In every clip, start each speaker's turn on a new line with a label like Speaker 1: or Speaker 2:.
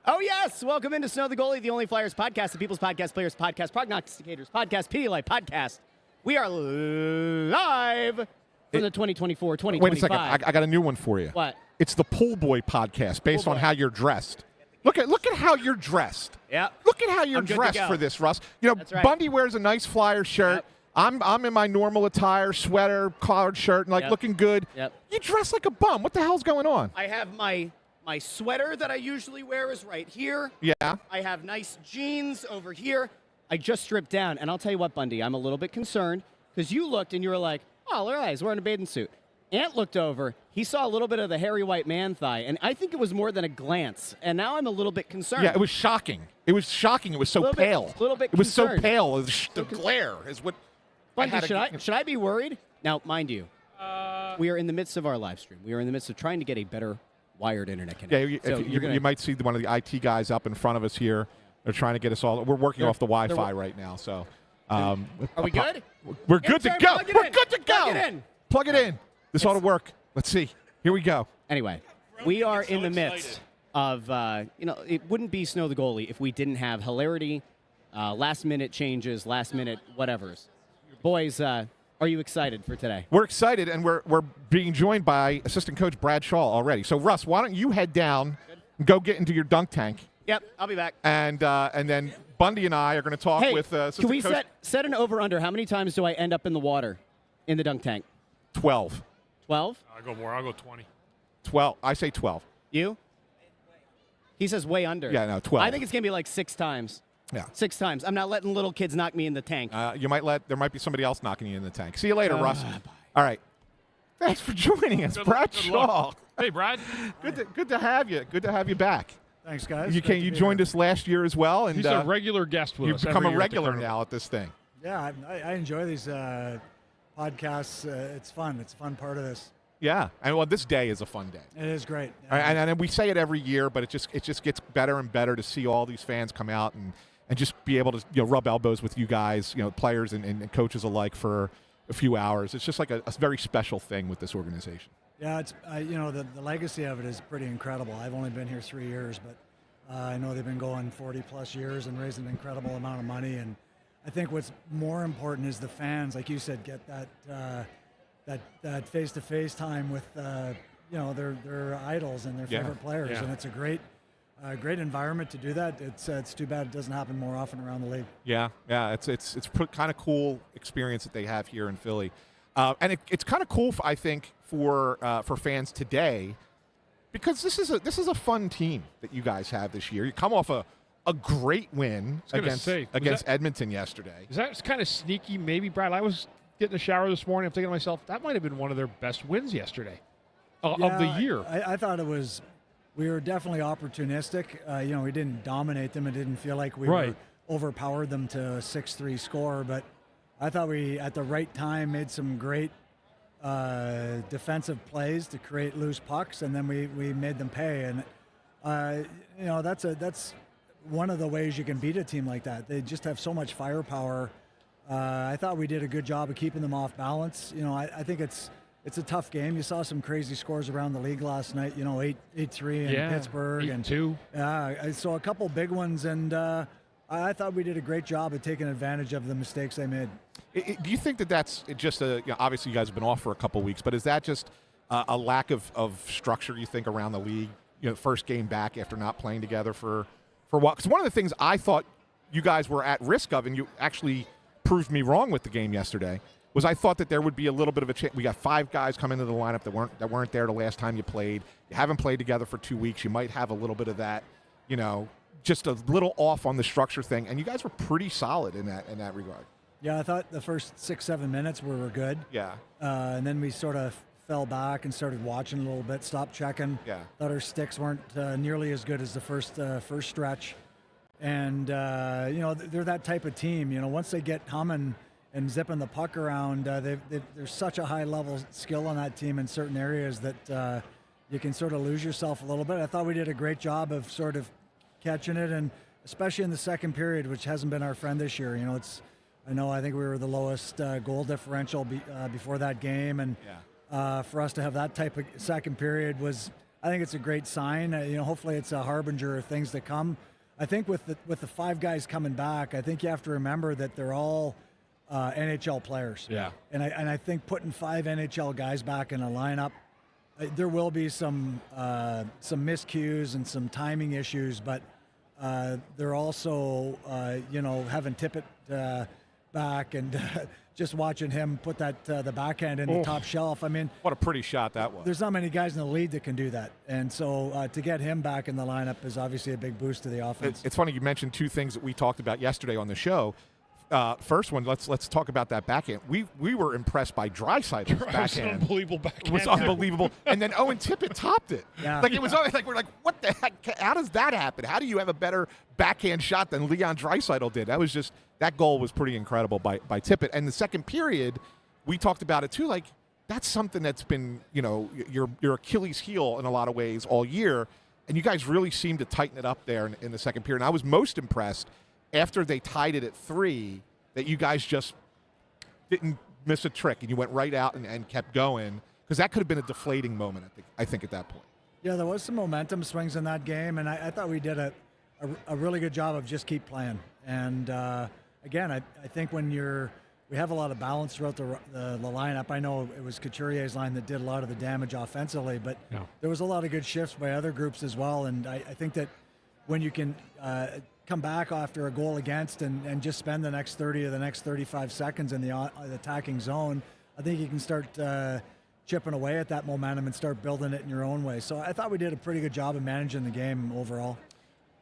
Speaker 1: Oh, yes. Welcome into Snow The Goalie, the only Flyers podcast, the People's Podcast, Players Podcast, Prognosticators Podcast, Pedialyte Podcast. We are live from the 2024-2025.
Speaker 2: Wait a second. I got a new one for you.
Speaker 1: What?
Speaker 2: It's the Pool Boy podcast based on how you're dressed. Look at how you're dressed.
Speaker 1: Yeah.
Speaker 2: Look at how you're
Speaker 1: I'm good to
Speaker 2: dressed
Speaker 1: go.
Speaker 2: for this, Russ. You know,
Speaker 1: That's right.
Speaker 2: Bundy wears a nice Flyer shirt.
Speaker 1: Yep.
Speaker 2: I'm in my normal attire, sweater, collared shirt, and looking good.
Speaker 1: Yep.
Speaker 2: You dress like a bum. What the hell's going on?
Speaker 1: I have my sweater that I usually wear is right here.
Speaker 2: Yeah.
Speaker 1: I have nice jeans over here. I just stripped down, and I'll tell you what, Bundy, I'm a little bit concerned because you looked and you were like, oh, look at that, he's wearing a bathing suit. Ant looked over. He saw a little bit of the hairy white man thigh, and I think it was more than a glance, and now I'm a little bit concerned.
Speaker 2: Yeah, it was shocking. It was shocking. It was so pale.
Speaker 1: Little bit
Speaker 2: It was so
Speaker 1: concerned.
Speaker 2: pale. The glare is what.
Speaker 1: Bundy, should I be worried? Now, mind you, we are in the midst of our live stream. We are in the midst of trying to get a better wired internet connection.
Speaker 2: Yeah, you might see one of the IT guys up in front of us here. They're trying to get us all. We're working off the Wi-Fi right now, so.
Speaker 1: Are we good?
Speaker 2: We're good to go. We're good to go.
Speaker 1: Plug it in.
Speaker 2: Plug it in. This ought to work. Let's see. Here we go.
Speaker 1: Anyway, we are in the midst of, it wouldn't be Snow the Goalie if we didn't have hilarity, last-minute changes, last-minute whatevers. Boys, are you excited for today?
Speaker 2: We're excited, and we're being joined by assistant coach Brad Shaw already. So, Russ, why don't you head down and go get into your dunk tank?
Speaker 1: Yep, I'll be back.
Speaker 2: And then Bundy and I are going to talk with assistant
Speaker 1: can we
Speaker 2: coach.
Speaker 1: set an over-under? How many times do I end up in the water in the dunk tank?
Speaker 2: 12.
Speaker 1: 12?
Speaker 3: I'll go more. I'll go 20.
Speaker 2: 12. I say 12.
Speaker 1: You? He says way under.
Speaker 2: Yeah, no, 12.
Speaker 1: I think it's going to be like 6 times.
Speaker 2: Yeah.
Speaker 1: 6 times. I'm not letting little kids knock me in the tank.
Speaker 2: There might be somebody else knocking you in the tank. See you later, Russ. All right. Thanks for joining us, Brad Shaw.
Speaker 3: Hey, Brad.
Speaker 2: Good to have you. Good to have you back.
Speaker 4: Thanks, guys.
Speaker 2: You joined us last year as well, and
Speaker 3: He's a regular guest with
Speaker 2: you've
Speaker 3: us.
Speaker 2: become
Speaker 3: every
Speaker 2: a
Speaker 3: year at the
Speaker 2: regular
Speaker 3: Carnival.
Speaker 2: now at this thing.
Speaker 4: Yeah, I enjoy these podcasts. It's fun. It's a fun part of this.
Speaker 2: Yeah, and well, this day is a fun day.
Speaker 4: It is great.
Speaker 2: All right, and we say it every year, but it just gets better and better to see all these fans come out and just be able to rub elbows with you guys, players and coaches alike for a few hours. It's just like a very special thing with this organization.
Speaker 4: Yeah, it's the legacy of it is pretty incredible. I've only been here 3 years, but I know they've been going 40-plus years and raising an incredible amount of money. And I think what's more important is the fans, like you said, get that face-to-face time with their idols and their favorite players, and it's a great environment to do that. It's too bad it doesn't happen more often around the league.
Speaker 2: Yeah, it's kind of cool experience that they have here in Philly, and it's kind of cool, I think, for fans today, because this is a fun team that you guys have this year. You come off a great win against Edmonton yesterday.
Speaker 3: Is that kind of sneaky, maybe, Brad? I was getting in the shower this morning. I'm thinking to myself, that might have been one of their best wins yesterday of the year.
Speaker 4: I thought it was. We were definitely opportunistic. We didn't dominate them. It didn't feel like we overpowered them to a 6-3 score. But I thought we, at the right time, made some great defensive plays to create loose pucks, and then we made them pay. And that's one of the ways you can beat a team like that. They just have so much firepower. I thought we did a good job of keeping them off balance. I think it's a tough game. You saw some crazy scores around the league last night. 8-3 in Pittsburgh
Speaker 3: 8-2.
Speaker 4: And so a couple big ones, and I thought we did a great job of taking advantage of the mistakes they made.
Speaker 2: Do you think that that's just obviously you guys have been off for a couple of weeks, but is that just a lack of structure, you think, around the league? First game back after not playing together for a while. Because one of the things I thought you guys were at risk of, and you actually proved me wrong with the game yesterday, was I thought that there would be a little bit of a chance. We got 5 guys coming into the lineup that weren't there the last time you played. You haven't played together for 2 weeks. You might have a little bit of that, just a little off on the structure thing. And you guys were pretty solid in that regard.
Speaker 4: Yeah, I thought the first 6-7 minutes were good.
Speaker 2: Yeah.
Speaker 4: And then we sort of fell back and started watching a little bit, stopped checking.
Speaker 2: Yeah.
Speaker 4: Thought our sticks weren't nearly as good as the first stretch. And, they're that type of team. Once they get humming and zipping the puck around, there's such a high level skill on that team in certain areas that you can sort of lose yourself a little bit. I thought we did a great job of sort of catching it, and especially in the second period, which hasn't been our friend this year. I think we were the lowest goal differential before that game, and for us to have that type of second period was I think it's a great sign. Hopefully it's a harbinger of things to come. I think with the 5 guys coming back, I think you have to remember that they're all NHL players.
Speaker 3: Yeah.
Speaker 4: And I think putting 5 NHL guys back in a lineup, there will be some miscues and some timing issues, but they're also having Tippett back and just watching him put the backhand in the top shelf. I mean,
Speaker 2: What a pretty shot that was.
Speaker 4: there's not many guys in the league that can do that, and so to get him back in the lineup is obviously a big boost to the offense.
Speaker 2: It's funny you mentioned 2 things that we talked about yesterday on the show. First one, let's talk about that backhand. We were impressed by Draisaitl's backhand.
Speaker 3: Unbelievable backhand.
Speaker 2: It was unbelievable. And then Owen Tippett topped it.
Speaker 4: Yeah.
Speaker 2: It was always like, we're like, what the heck? How does that happen? How do you have a better backhand shot than Leon Draisaitl did? That goal was pretty incredible by Tippett. And the second period, we talked about it too. Like, that's something that's been, your Achilles heel in a lot of ways all year. And you guys really seemed to tighten it up there in the second period. And I was most impressed after they tied it at 3, that you guys just didn't miss a trick and you went right out and kept going, because that could have been a deflating moment, I think, at that point.
Speaker 4: Yeah, there was some momentum swings in that game, and I thought we did a really good job of just keep playing. And again, I think when we have a lot of balance throughout the lineup. I know it was Couturier's line that did a lot of the damage offensively, but there was a lot of good shifts by other groups as well. And I think that when you can come back after a goal against and just spend the next 30 or the next 35 seconds in the attacking zone, I think you can start chipping away at that momentum and start building it in your own way. So I thought we did a pretty good job of managing the game overall.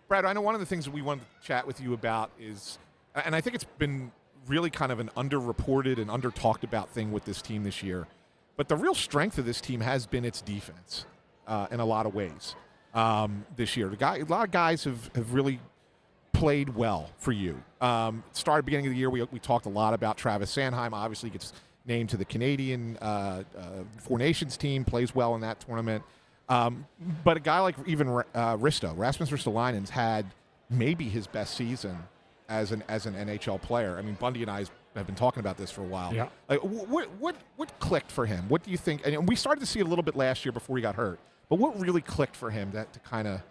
Speaker 2: Brad, I know one of the things that we wanted to chat with you about is, and I think it's been really kind of an underreported and under-talked about thing with this team this year, but the real strength of this team has been its defense in a lot of ways this year. A lot of guys have really played well for you. Started beginning of the year, we talked a lot about Travis Sanheim. Obviously gets named to the Canadian Four Nations team, plays well in that tournament. But a guy like even Rasmus Ristolainen's had maybe his best season as an NHL player. I mean, Bundy and I have been talking about this for a while.
Speaker 3: Yeah.
Speaker 2: Like, what clicked for him? What do you think? And we started to see it a little bit last year before he got hurt. But what really clicked for him to kind of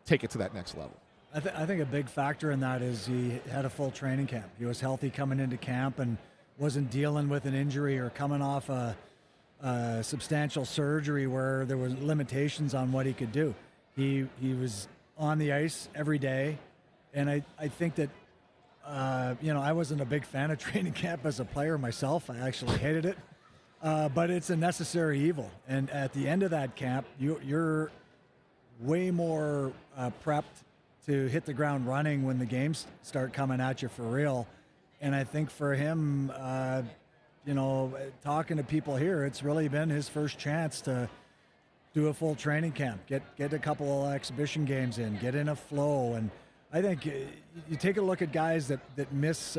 Speaker 2: take it to that next level?
Speaker 4: I think a big factor in that is he had a full training camp. He was healthy coming into camp and wasn't dealing with an injury or coming off a substantial surgery where there was limitations on what he could do. He was on the ice every day, and I think that I wasn't a big fan of training camp as a player myself. I actually hated it, but it's a necessary evil. And at the end of that camp, you're way more prepped to hit the ground running when the games start coming at you for real. And I think for him, talking to people here, it's really been his first chance to do a full training camp, get a couple of exhibition games in, get in a flow. And I think you take a look at guys that miss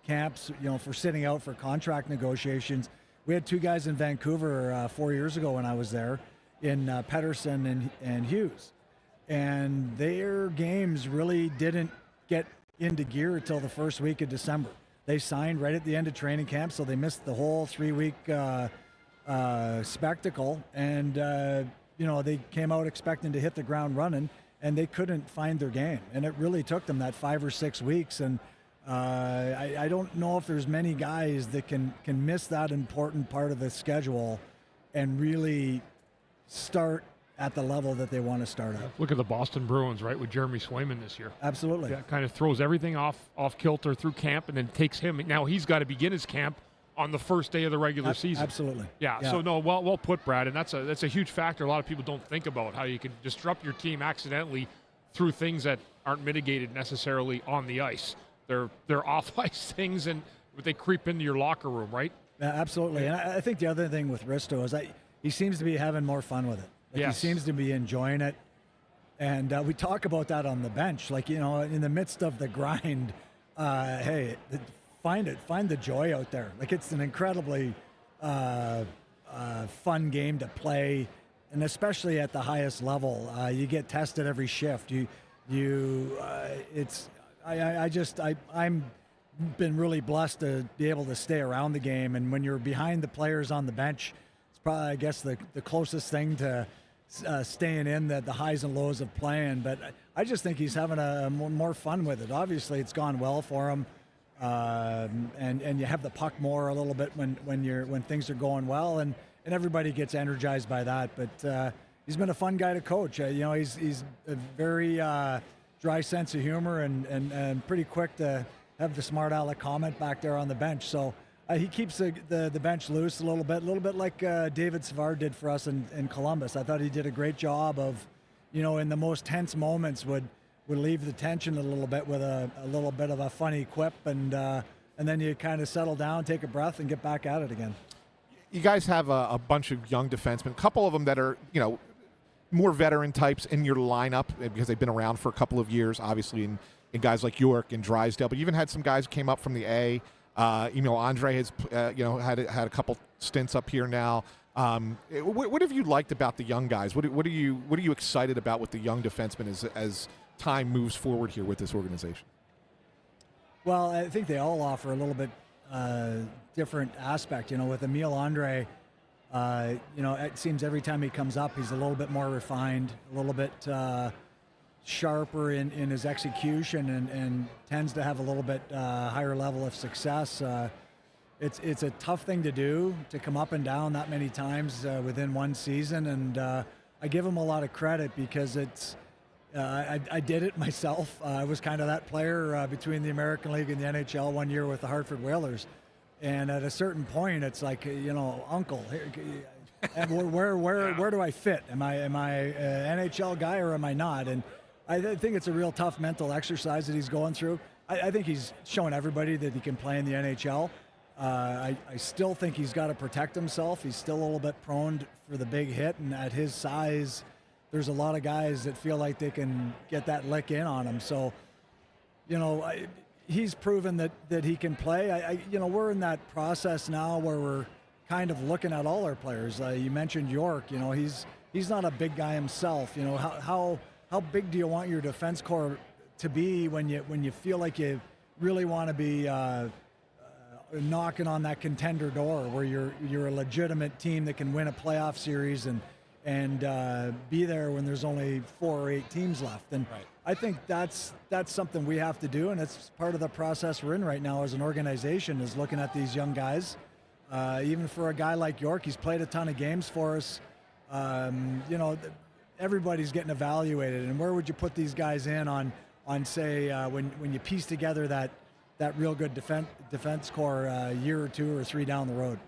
Speaker 4: camps, for sitting out for contract negotiations. We had 2 guys in Vancouver 4 years ago when I was there, in Pettersson and Hughes. And their games really didn't get into gear until the first week of December. They signed right at the end of training camp, so they missed the whole 3-week spectacle. And, they came out expecting to hit the ground running, and they couldn't find their game. And it really took them that 5 or 6 weeks. And I don't know if there's many guys that can miss that important part of the schedule and really start at the level that they want to start at.
Speaker 3: Look at the Boston Bruins, right, with Jeremy Swayman this year.
Speaker 4: Absolutely.
Speaker 3: Yeah, kind of throws everything off kilter through camp, and then takes him. Now he's got to begin his camp on the first day of the regular season.
Speaker 4: Absolutely.
Speaker 3: Yeah. So no, well put, Brad, and that's a huge factor. A lot of people don't think about how you can disrupt your team accidentally through things that aren't mitigated necessarily on the ice. They're off ice things, and they creep into your locker room, right?
Speaker 4: Yeah, absolutely. And I think the other thing with Risto is that he seems to be having more fun with it.
Speaker 3: Yes.
Speaker 4: He seems to be enjoying it. And we talk about that on the bench. Like, in the midst of the grind, hey, find the joy out there. Like, it's an incredibly fun game to play, and especially at the highest level. You get tested every shift. I'm been really blessed to be able to stay around the game. And when you're behind the players on the bench, it's probably, I guess, the closest thing to staying in the highs and lows of playing. But I just think he's having a more fun with it. Obviously, it's gone well for him, and you have the puck more a little bit when things are going well, and everybody gets energized by that. But he's been a fun guy to coach. He's a very dry sense of humor and pretty quick to have the smart aleck comment back there on the bench. So he keeps the bench loose a little bit like David Savard did for us in Columbus. I thought he did a great job of, in the most tense moments would leave the tension a little bit with a little bit of a funny quip, and then you kind of settle down, take a breath, and get back at it again.
Speaker 2: You guys have a bunch of young defensemen, a couple of them that are, more veteran types in your lineup because they've been around for a couple of years, obviously, in guys like York and Drysdale. But you even had some guys who came up from the A. Andre has, had a couple stints up here now. What have you liked about the young guys? What are you excited about with the young defensemen as time moves forward here with this organization?
Speaker 4: Well, I think they all offer a little bit different aspect. With Emile Andre, it seems every time he comes up, he's a little bit more refined, a little bit sharper in his execution, and tends to have a little bit higher level of success. It's a tough thing to do, to come up and down that many times within one season, and I give him a lot of credit because it's I did it myself. I was kind of that player between the American League and the NHL one year with the Hartford Whalers. And at a certain point, it's like, uncle, and where do I fit? Am I an NHL guy or am I not? And I think it's a real tough mental exercise that he's going through. I think he's showing everybody that he can play in the NHL. I still think he's got to protect himself. He's still a little bit prone for the big hit, and at his size, there's a lot of guys that feel like they can get that lick in on him. So, he's proven that he can play. We're in that process now where we're kind of looking at all our players. You mentioned York. He's not a big guy himself. How big do you want your defense core to be when you feel like you really want to be knocking on that contender door, where you're a legitimate team that can win a playoff series and be there when there's only 4 or 8 teams left. And
Speaker 2: right.
Speaker 4: I think that's something we have to do, and it's part of the process we're in right now as an organization, is looking at these young guys. Even for a guy like York, he's played a ton of games for us. Everybody's getting evaluated, and where would you put these guys in on say when you piece together that real good defense core a year or 2 or 3 down the road?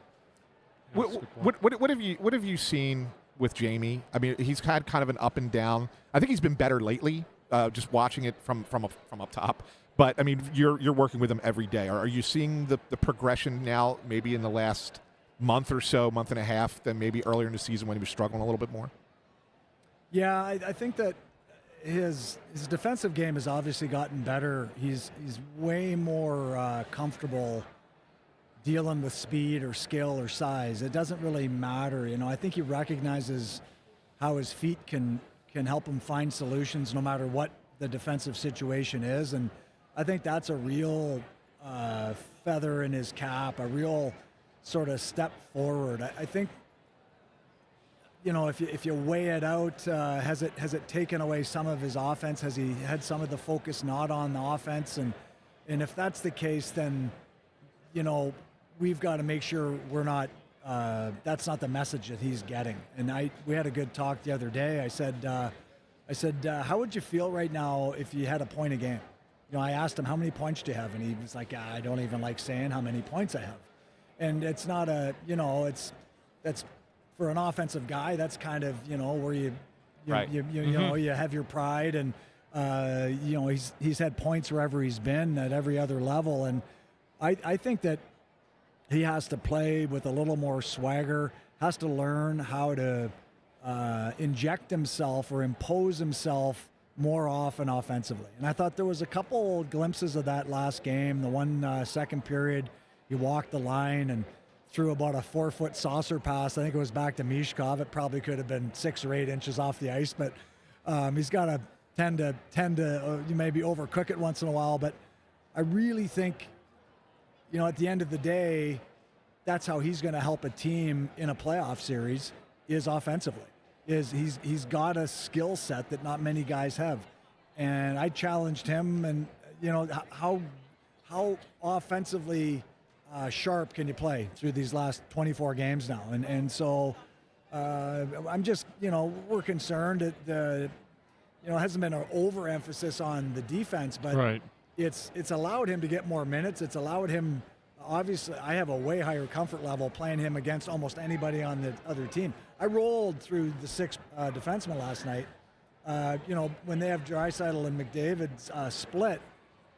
Speaker 2: What have you seen with Jamie? I mean, he's had kind of an up and down. I think he's been better lately. Just watching it from up top. But I mean, you're working with him every day. Are you seeing the progression now, maybe in the last month or so, month and a half, than maybe earlier in the season when he was struggling a little bit more?
Speaker 4: Yeah, I think that his defensive game has obviously gotten better. He's way more comfortable dealing with speed or skill or size. It doesn't really matter. I think he recognizes how his feet can help him find solutions no matter what the defensive situation is. And I think that's a real feather in his cap, a real sort of step forward. I think, if you weigh it out, has it taken away some of his offense? Has he had some of the focus not on the offense? And if that's the case, then, we've got to make sure we're not, that's not the message that he's getting. And we had a good talk the other day. I said, how would you feel right now if you had a point a game? I asked him, how many points do you have? And he was like, I don't even like saying how many points I have. And it's not that's for an offensive guy, that's kind of, where you have your pride, and, he's had points wherever he's been at every other level. And I think that he has to play with a little more swagger, has to learn how to inject himself or impose himself more often offensively. And I thought there was a couple glimpses of that last game. The one second period, he walked the line and threw about a 4-foot saucer pass. I think it was back to Mishkov. It probably could have been 6 or 8 inches off the ice, but he's got to tend to maybe overcook it once in a while. But I really think, at the end of the day, that's how he's going to help a team in a playoff series, is offensively. is he's got a skill set that not many guys have. And I challenged him, and how offensively sharp can you play through these last 24 games now? And so I'm just, we're concerned that it hasn't been an overemphasis on the defense, but
Speaker 3: Right.
Speaker 4: it's allowed him to get more minutes. It's allowed him. Obviously, I have a way higher comfort level playing him against almost anybody on the other team. I rolled through the 6 defensemen last night. When they have Draisaitl and McDavid's split,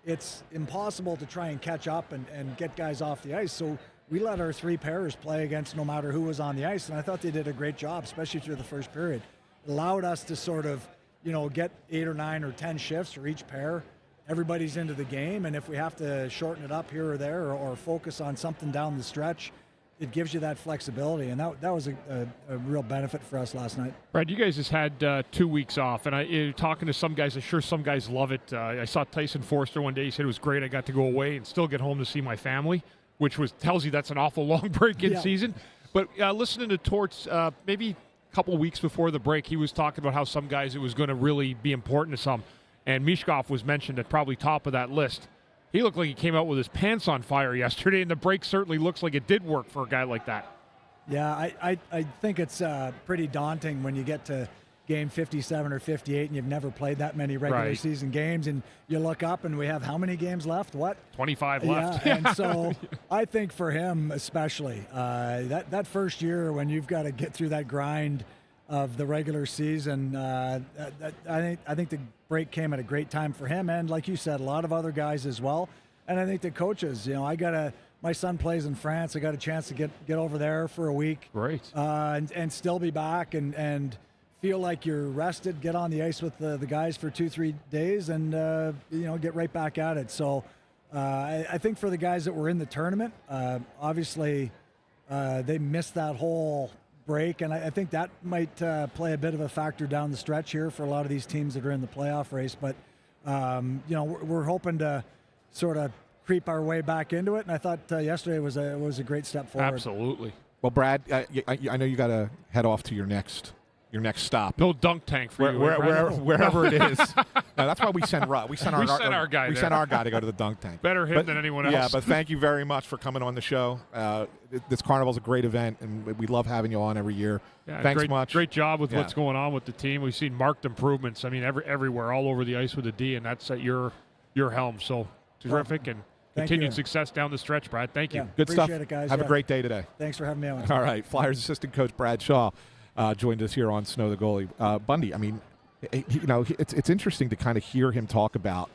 Speaker 4: it's impossible to try and catch up and get guys off the ice. So we let our 3 pairs play against no matter who was on the ice, and I thought they did a great job, especially through the first period. It allowed us to sort of, get 8 or 9 or 10 shifts for each pair. Everybody's into the game, and if we have to shorten it up here or there or focus on something down the stretch, it gives you that flexibility, and that was a real benefit for us last night.
Speaker 3: Brad, you guys just had 2 weeks off, and talking to some guys, I'm sure some guys love it. I saw Tyson Forster one day. He said it was great. I got to go away and still get home to see my family, which tells you that's an awful long break in season. But listening to Torts, maybe a couple weeks before the break, he was talking about how some guys it was going to really be important to some. And Mishkov was mentioned at probably top of that list. He looked like he came out with his pants on fire yesterday, and the break certainly looks like it did work for a guy like that.
Speaker 4: Yeah, I think it's pretty daunting when you get to game 57 or 58 and you've never played that many regular season games, and you look up and we have how many games left?
Speaker 3: 25 left.
Speaker 4: Yeah, and so I think for him especially, that first year when you've got to get through that grind of the regular season, I think the break came at a great time for him, and like you said, a lot of other guys as well. And I think the coaches, my son plays in France. I got a chance to get over there for a week,
Speaker 3: Right.
Speaker 4: And still be back and feel like you're rested. Get on the ice with the guys for 2-3 days, and get right back at it. So I think for the guys that were in the tournament, obviously they missed that whole break, and I think that might play a bit of a factor down the stretch here for a lot of these teams that are in the playoff race. But we're hoping to sort of creep our way back into it, and I thought yesterday was a great step forward.
Speaker 3: Absolutely.
Speaker 2: Well, Brad, I know you got to head off to your next stop.
Speaker 3: No dunk tank for you.
Speaker 2: Wherever it is. No, that's why we send our guy.
Speaker 3: We
Speaker 2: send our guy to go to the dunk tank.
Speaker 3: Better him than anyone else.
Speaker 2: Yeah, but thank you very much for coming on the show. This Carnival's a great event, and we love having you on every year.
Speaker 3: Yeah,
Speaker 2: Thanks much.
Speaker 3: Great job with what's going on with the team. We've seen marked improvements. I mean, everywhere, all over the ice with the D, and that's at your helm. So terrific, and continued success down the stretch, Brad. Thank you.
Speaker 4: Yeah,
Speaker 2: Good stuff.
Speaker 4: Appreciate it, guys.
Speaker 2: Have a great day today.
Speaker 4: Thanks for having me on.
Speaker 2: All right, Flyers assistant coach Brad Shaw joined us here on Snow the Goalie. Bundy, I mean, it's interesting to kind of hear him talk about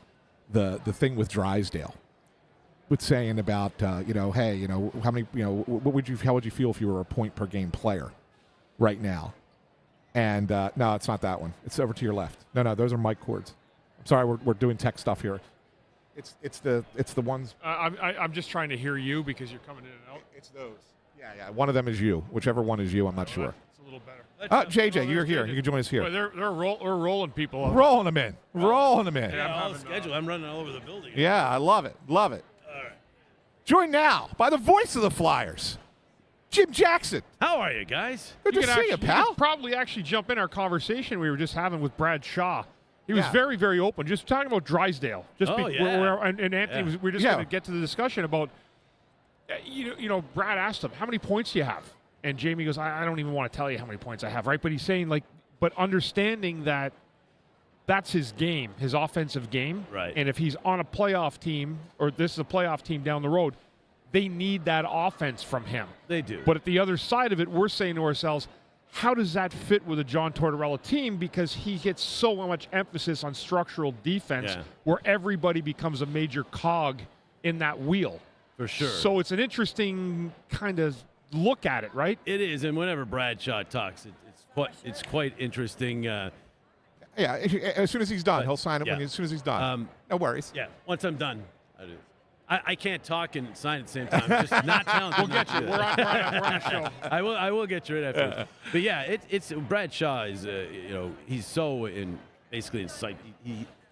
Speaker 2: the thing with Drysdale, with saying about how many how would you feel if you were a point per game player right now? And no, it's not that one. It's over to your left. No, those are mic cords. I'm sorry, we're doing tech stuff here. It's the ones.
Speaker 3: I'm just trying to hear you because you're coming in and out.
Speaker 2: It's those. Yeah. One of them is you. Whichever one is you, I'm not sure.
Speaker 3: It's a little better.
Speaker 2: JJ, you're here. You can join us here.
Speaker 3: Well, we're rolling people up.
Speaker 2: Rolling them in. Rolling them in.
Speaker 5: Yeah, I'm schedule. I'm running all over the building.
Speaker 2: Yeah, I love it. Love it.
Speaker 5: All right.
Speaker 2: Joined now by the voice of the Flyers, Jim Jackson.
Speaker 5: How are you guys?
Speaker 2: Good to see you,
Speaker 3: You
Speaker 2: pal.
Speaker 3: could probably actually jump in our conversation we were just having with Brad Shaw. He was
Speaker 2: Yeah.
Speaker 3: very, very open, just talking about Drysdale. And Anthony, we're just going to get to the discussion about, Brad asked him, how many points do you have? And Jamie goes, I don't even want to tell you how many points I have, right? But he's saying, but understanding that that's his game, his offensive game.
Speaker 5: Right.
Speaker 3: And if he's on a playoff team, or this is a playoff team down the road, they need that offense from him.
Speaker 5: They do.
Speaker 3: But at the other side of it, we're saying to ourselves, how does that fit with a John Tortorella team? Because he gets so much emphasis on structural defense where everybody becomes a major cog in that wheel.
Speaker 5: For sure.
Speaker 3: So it's an interesting kind of look at it, right?
Speaker 5: It is, and whenever Brad Shaw talks, it's quite interesting.
Speaker 2: Yeah, as soon as he's done, he'll sign it as soon as he's done. No worries.
Speaker 5: Yeah, once I'm done, I do. I can't talk and sign at the same time. I'm just not talented.
Speaker 3: We'll get you. We're on a show.
Speaker 5: I will get you right after. But yeah, it's Brad Shaw is he's so basically insight.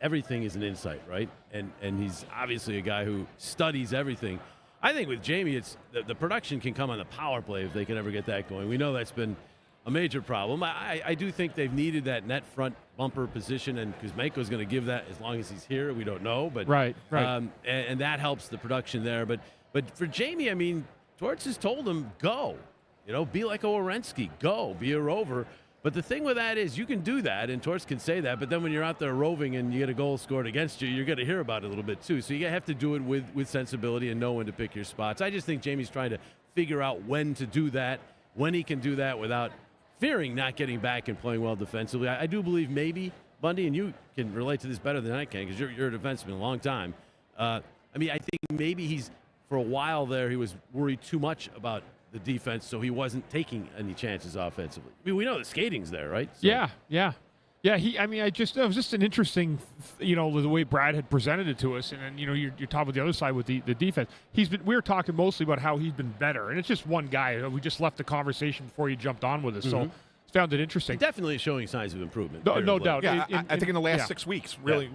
Speaker 5: Everything is an insight, right? And he's obviously a guy who studies everything. I think with Jamie, it's the production can come on the power play if they can ever get that going. We know that's been a major problem. I do think they've needed that net front bumper position, and Kuzmenko's going to give that as long as he's here. We don't know, but
Speaker 3: right.
Speaker 5: And that helps the production there. But for Jamie, I mean, Torts has told him, go. Be like a Werenski. Go. Be a rover. But the thing with that is you can do that, and Torts can say that, but then when you're out there roving and you get a goal scored against you, you're going to hear about it a little bit too. So you have to do it with sensibility and know when to pick your spots. I just think Jamie's trying to figure out when to do that, when he can do that without fearing not getting back and playing well defensively. I do believe maybe, Bundy, and you can relate to this better than I can because you're a defenseman a long time. I think maybe he's, for a while there, he was worried too much about the defense, so he wasn't taking any chances offensively. I mean, we know the skating's there, right? So.
Speaker 3: Yeah. It was just an interesting, the way Brad had presented it to us, and then you're talking about the other side with the defense. We were talking mostly about how he's been better, and it's just one guy. We just left the conversation before you jumped on with us, so found it interesting.
Speaker 5: He's definitely showing signs of improvement.
Speaker 3: No doubt.
Speaker 2: Yeah, I think in the last 6 weeks, really,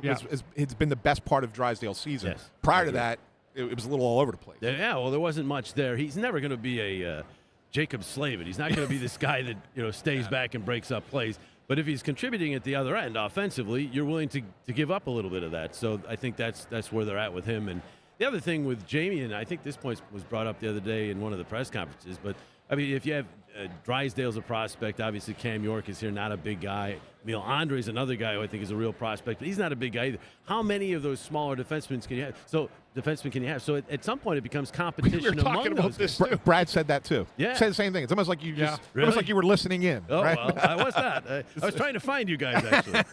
Speaker 2: it's been the best part of Drysdale's season.
Speaker 5: Yes.
Speaker 2: Prior to that, it was a little all over the place.
Speaker 5: Yeah, well, there wasn't much there. He's never going to be a Jacob Slavin. He's not going to be this guy that stays back and breaks up plays. But if he's contributing at the other end offensively, you're willing to give up a little bit of that. So I think that's where they're at with him. And the other thing with Jamie, and I think this point was brought up the other day in one of the press conferences, but I mean, if you have Drysdale's a prospect, obviously Cam York is here, not a big guy. Emil Andre's another guy who I think is a real prospect, but he's not a big guy either. How many of those smaller defensemen can you have? So at some point it becomes competition among those guys.
Speaker 2: Brad said that too.
Speaker 5: Yeah.
Speaker 2: Said the same thing. It's almost like you just,
Speaker 5: Really?
Speaker 2: almost like you were listening in.
Speaker 5: Oh,
Speaker 2: right?
Speaker 5: well, I was not. I was trying to find you guys, actually.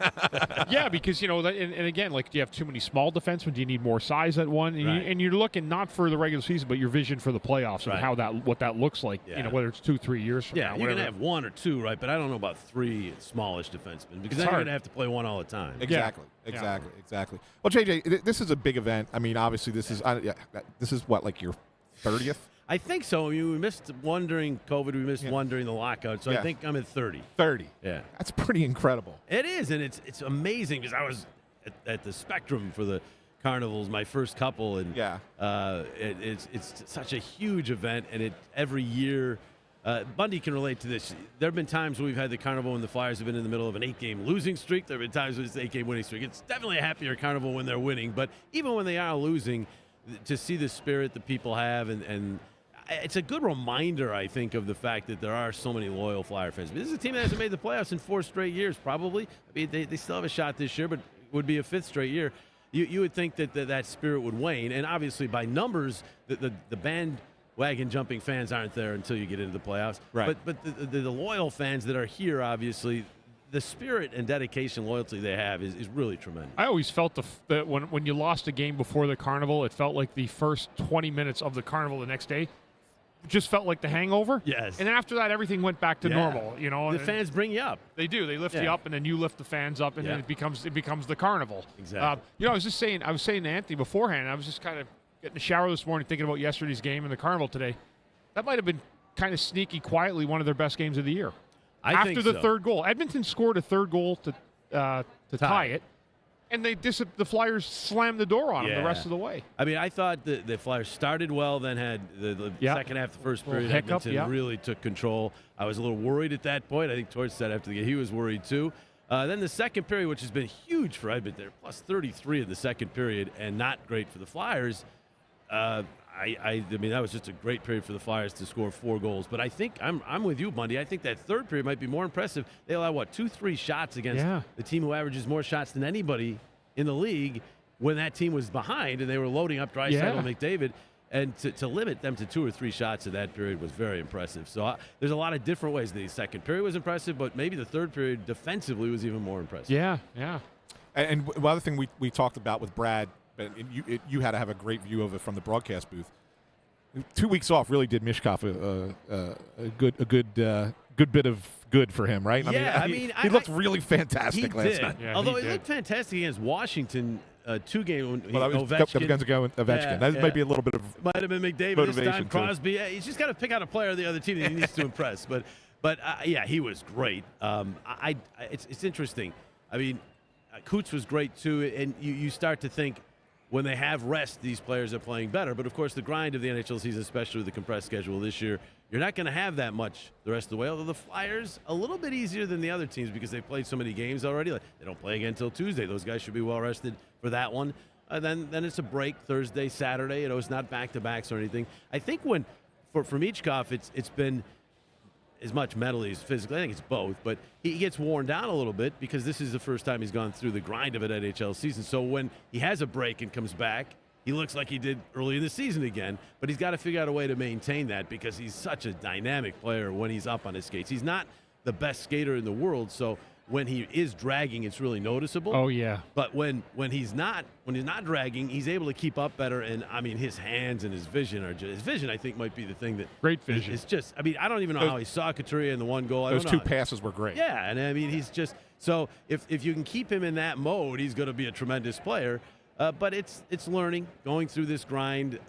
Speaker 3: Yeah, because, and again, like, do you have too many small defensemen? Do you need more size at one? And,
Speaker 5: Right.
Speaker 3: you're looking not for the regular season, but your vision for the playoffs and
Speaker 5: Right.
Speaker 3: what that looks like, whether it's 2-3 years from now.
Speaker 5: You're going to have one or two, right? But I don't know about three smallish defensemen because then you're going to have to play one all the time.
Speaker 2: Exactly. Well, JJ, this is a big event. I mean, obviously, this is what, like your 30th?
Speaker 5: I think so. I mean, we missed one during COVID. We missed one during the lockout. So I think I'm at 30.
Speaker 2: 30.
Speaker 5: Yeah.
Speaker 2: That's pretty incredible.
Speaker 5: It is, and it's amazing because I was at the Spectrum for the Carnivals, my first couple, and it's such a huge event, and every year. Bundy can relate to this. There have been times when we've had the Carnival when the Flyers have been in the middle of an 8-game losing streak. There have been times when it's an 8-game winning streak. It's definitely a happier Carnival when they're winning, but even when they are losing, to see the spirit that people have, and it's a good reminder, I think, of the fact that there are so many loyal Flyer fans. This is a team that hasn't made the playoffs in 4 straight years, probably. I mean, they still have a shot this year, but it would be a 5th straight year. You would think that spirit would wane, and obviously by numbers, the bandwagon jumping fans aren't there until you get into the playoffs.
Speaker 2: Right.
Speaker 5: But the loyal fans that are here, obviously, the spirit and dedication, loyalty they have is really tremendous.
Speaker 3: I always felt that when you lost a game before the Carnival, it felt like the first 20 minutes of the Carnival the next day just felt like the hangover.
Speaker 5: Yes.
Speaker 3: And then after that, everything went back to normal.
Speaker 5: The fans bring you up.
Speaker 3: They do. They lift you up, and then you lift the fans up, and then it becomes the Carnival.
Speaker 5: Exactly.
Speaker 3: I was saying to Anthony beforehand, I was just kind of getting a shower this morning thinking about yesterday's game and the Carnival today. That might have been kind of sneaky, quietly one of their best games of the year. After the third goal, Edmonton scored a third goal to tie it, and the Flyers slammed the door on them the rest of the way.
Speaker 5: I mean, I thought the Flyers started well, then had the second half of the first period.
Speaker 3: Hiccup,
Speaker 5: Edmonton really took control. I was a little worried at that point. I think Torts said after the game he was worried too. Then the second period, which has been huge for Edmonton, they're plus 33 in the second period, and not great for the Flyers. I mean, that was just a great period for the Flyers to score 4 goals. But I think I'm with you, Bundy. I think that third period might be more impressive. They allowed 2-3 shots against the team who averages more shots than anybody in the league when that team was behind and they were loading up Draisaitl and McDavid. And to limit them to 2 or 3 shots in that period was very impressive. So there's a lot of different ways. The second period was impressive, but maybe the third period defensively was even more impressive.
Speaker 3: Yeah.
Speaker 2: And one other thing we talked about with Brad, but you had to have a great view of it from the broadcast booth. 2 weeks off really did Mishkov a good bit of good for him, right?
Speaker 5: Yeah,
Speaker 2: he looked really fantastic last night.
Speaker 3: Yeah,
Speaker 5: although
Speaker 3: he
Speaker 5: he looked fantastic against Washington 2 games.
Speaker 2: Well, that was Ovechkin. That might be a little bit of
Speaker 5: might have been McDavid this time. Crosby. He's just got to pick out a player of the other team that he needs to impress. But he was great. It's interesting. I mean, Coots was great too, and you start to think, when they have rest, these players are playing better. But, of course, the grind of the NHL season, especially with the compressed schedule this year, you're not going to have that much the rest of the way. Although the Flyers, a little bit easier than the other teams because they've played so many games already. Like, they don't play again until Tuesday. Those guys should be well rested for that one. Then it's a break Thursday, Saturday. It's not back-to-backs or anything. I think for Michkov, it's been as much mentally as physically. I think it's both, but he gets worn down a little bit because this is the first time he's gone through the grind of an NHL season. So when he has a break and comes back, he looks like he did early in the season again, but he's got to figure out a way to maintain that because he's such a dynamic player when he's up on his skates. He's not the best skater in the world, so when he is dragging, it's really noticeable.
Speaker 3: Oh, yeah.
Speaker 5: But when he's not dragging, he's able to keep up better. And I mean, his hands and his vision I think might be the thing that
Speaker 3: great vision.
Speaker 5: It's just, I mean, I don't even know how he saw Couturier in the one goal.
Speaker 2: Those two passes were great.
Speaker 5: Yeah, and I mean, he's just so if you can keep him in that mode, he's going to be a tremendous player. But it's learning, going through this grind.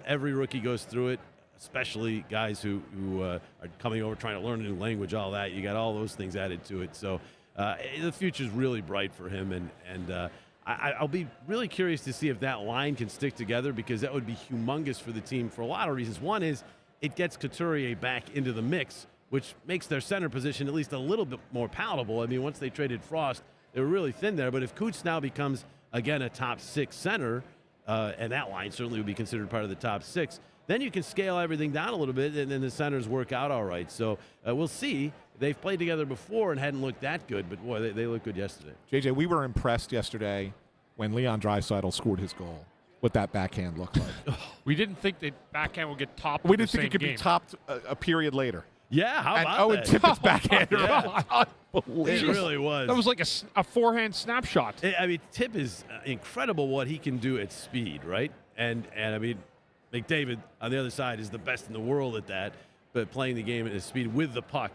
Speaker 5: Every rookie goes through it, especially guys who are coming over trying to learn a new language. All that, you got all those things added to it. So. The future's really bright for him, and I'll be really curious to see if that line can stick together because that would be humongous for the team for a lot of reasons. One is it gets Couturier back into the mix, which makes their center position at least a little bit more palatable. I mean, once they traded Frost, they were really thin there, but if Coots now becomes, again, a top 6 center, and that line certainly would be considered part of the top 6, then you can scale everything down a little bit, and then the centers work out all right. So we'll see. They've played together before and hadn't looked that good, but, boy, they looked good yesterday.
Speaker 2: JJ, we were impressed yesterday when Leon Draisaitl scored his goal, what that backhand looked like.
Speaker 3: We didn't think that backhand would get topped.
Speaker 2: We didn't think it could be topped a period later.
Speaker 5: Yeah, how about that?
Speaker 2: Tippett's backhander.
Speaker 5: Yeah.
Speaker 2: Unbelievable.
Speaker 5: It really was.
Speaker 3: That was like a forehand snapshot.
Speaker 5: I mean, Tip is incredible what he can do at speed, right? And I mean, McDavid on the other side is the best in the world at that, but playing the game at his speed with the puck.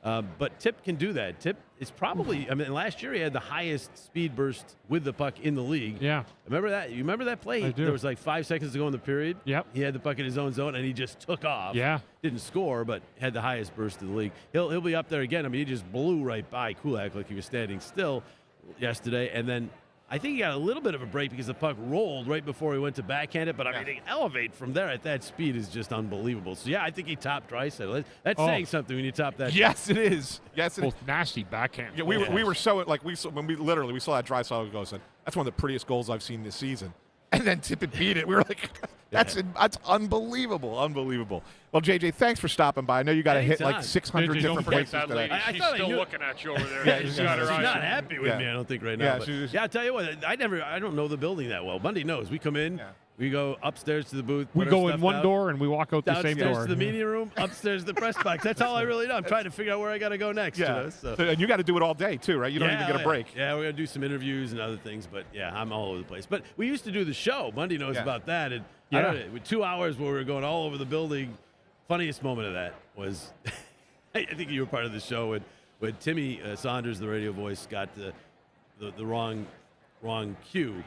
Speaker 5: But Tip can do that. Tip is probably, I mean, last year he had the highest speed burst with the puck in the league.
Speaker 3: Yeah.
Speaker 5: Remember that? You remember that play?
Speaker 3: I do.
Speaker 5: There was like 5 seconds to go in the period.
Speaker 3: Yep.
Speaker 5: He had the puck in his own zone, and he just took off.
Speaker 3: Yeah.
Speaker 5: Didn't score, but had the highest burst in the league. He'll be up there again. I mean, he just blew right by Kulak like he was standing still yesterday. And then I think he got a little bit of a break because the puck rolled right before he went to backhand it. But, I mean, to elevate from there at that speed is just unbelievable. So, yeah, I think he topped Draisaitl. That's saying something when you top that.
Speaker 2: Yes, it is. Yes, it is.
Speaker 3: Both nasty backhand.
Speaker 2: Yeah, we were so, like, when we saw that Draisaitl goal, said, that's one of the prettiest goals I've seen this season. And then Tippett beat it. We were like, that's unbelievable. Unbelievable. Well, JJ, thanks for stopping by. I know you got to hit like 600 different places
Speaker 3: that
Speaker 2: today.
Speaker 3: lady. She's still looking at you over there.
Speaker 2: Yeah,
Speaker 3: she's
Speaker 2: she's
Speaker 3: got her eyes.
Speaker 5: Not happy with me, I don't think, right now.
Speaker 2: Yeah,
Speaker 5: I'll tell you what, I don't know the building that well. Bundy knows. We come in, we go upstairs to the booth.
Speaker 3: We go in one door and we walk out the same door.
Speaker 5: Downstairs to the media room, upstairs to the press box. That's all I really know. I'm trying to figure out where I got to go next.
Speaker 2: Yeah.
Speaker 5: You know, so.
Speaker 2: And you got to do it all day, too, right? You don't even get a break.
Speaker 5: Yeah, we're going to do some interviews and other things, but, yeah, I'm all over the place. But we used to do the show. Bundy knows about that. And I don't know, with 2 hours where we were going all over the building, funniest moment of that was, I think you were part of the show when Timmy Saunders, the radio voice, got the wrong cue,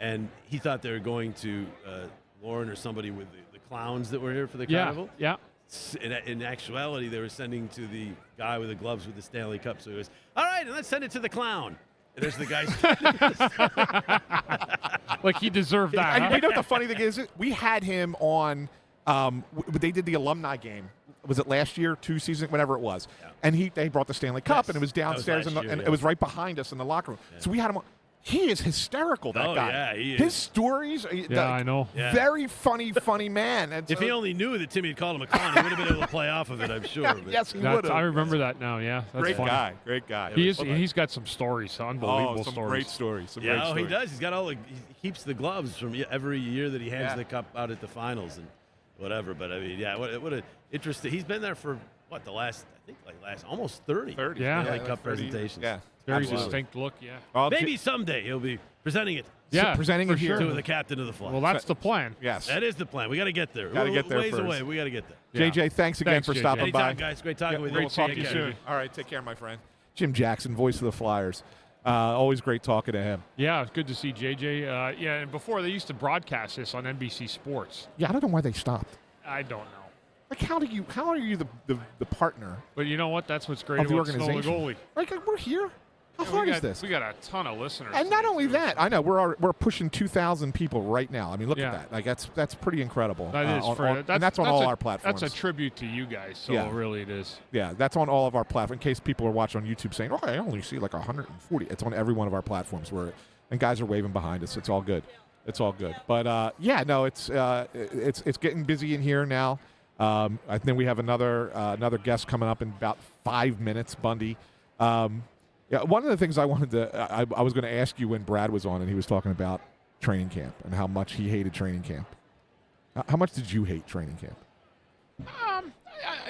Speaker 5: and he thought they were going to Lauren or somebody with the clowns that were here for the carnival.
Speaker 3: Yeah.
Speaker 5: In actuality, they were sending to the guy with the gloves with the Stanley Cup. So he was, all right, and let's send it to the clown. And there's the guy.
Speaker 3: Like he deserved that.
Speaker 2: And you know what the funny thing is? We had him on. They did the alumni game. Was it last year, 2 seasons, whatever it was? Yeah. And they brought the Stanley Cup, and it was downstairs, and it was right behind us in the locker room. Yeah. So we had him on. He is hysterical, that guy.
Speaker 5: Yeah, he is.
Speaker 2: His stories,
Speaker 3: I know.
Speaker 2: Yeah. Very funny man. And
Speaker 5: if he only knew that Timmy had called him a clown, he would have been able to play off of it, I'm sure.
Speaker 2: Yes, he would have.
Speaker 3: I remember that now, yeah. That's
Speaker 2: great
Speaker 3: funny.
Speaker 2: Great guy.
Speaker 3: He's got some stories, unbelievable
Speaker 2: some
Speaker 3: stories.
Speaker 2: Great stories. Some
Speaker 5: great
Speaker 2: great stories.
Speaker 5: He does. He's got he keeps the gloves from every year that he hands the cup out at the finals and whatever. But, I mean, what an interesting – he's been there for, the last almost 30.
Speaker 2: 30.
Speaker 5: Stanley Cup
Speaker 2: 30
Speaker 5: presentations.
Speaker 2: Yeah.
Speaker 3: Very distinct look, yeah.
Speaker 2: Well,
Speaker 5: maybe someday he'll be presenting it.
Speaker 3: Yeah,
Speaker 2: presenting it here
Speaker 5: to the captain of the Flyers.
Speaker 3: Well, that's the plan.
Speaker 2: Yes.
Speaker 5: That is the plan. We got to get there.
Speaker 2: Got to get there
Speaker 5: ways
Speaker 2: first.
Speaker 5: away. We got to get there.
Speaker 3: Yeah.
Speaker 2: JJ, thanks again for stopping
Speaker 5: Anytime,
Speaker 2: by.
Speaker 5: guys. Great talking with you.
Speaker 2: We'll talk to you soon. All right, take care, my friend. Jim Jackson, voice of the Flyers. Always great talking to him.
Speaker 3: Yeah, it's good to see JJ. And before they used to broadcast this on NBC Sports.
Speaker 2: Yeah, I don't know why they stopped.
Speaker 3: I don't know.
Speaker 2: Like, how are you the partner?
Speaker 3: But you know what? That's what's great
Speaker 2: of the
Speaker 3: about Snow the
Speaker 2: organization?
Speaker 3: Goalie.
Speaker 2: Like, we're here. How hard is this?
Speaker 3: We got a ton of listeners.
Speaker 2: And not
Speaker 3: today,
Speaker 2: only
Speaker 3: too.
Speaker 2: that, I know we're pushing 2,000 people right now. I mean, look
Speaker 3: Yeah.
Speaker 2: at that. Like that's pretty incredible.
Speaker 3: That is
Speaker 2: and that's on all our platforms.
Speaker 3: That's a tribute to you guys. So
Speaker 2: Yeah.
Speaker 3: really, it is.
Speaker 2: Yeah, that's on all of our platforms. In case people are watching on YouTube saying, "Oh, I only see like 140," it's on every one of our platforms. And guys are waving behind us. It's all good. It's all good. But yeah, no, it's getting busy in here now. I think we have another guest coming up in about 5 minutes, Bundy. Yeah, one of the things I wanted to I was going to ask you when Brad was on and he was talking about training camp and how much he hated training camp. How much did you hate training camp?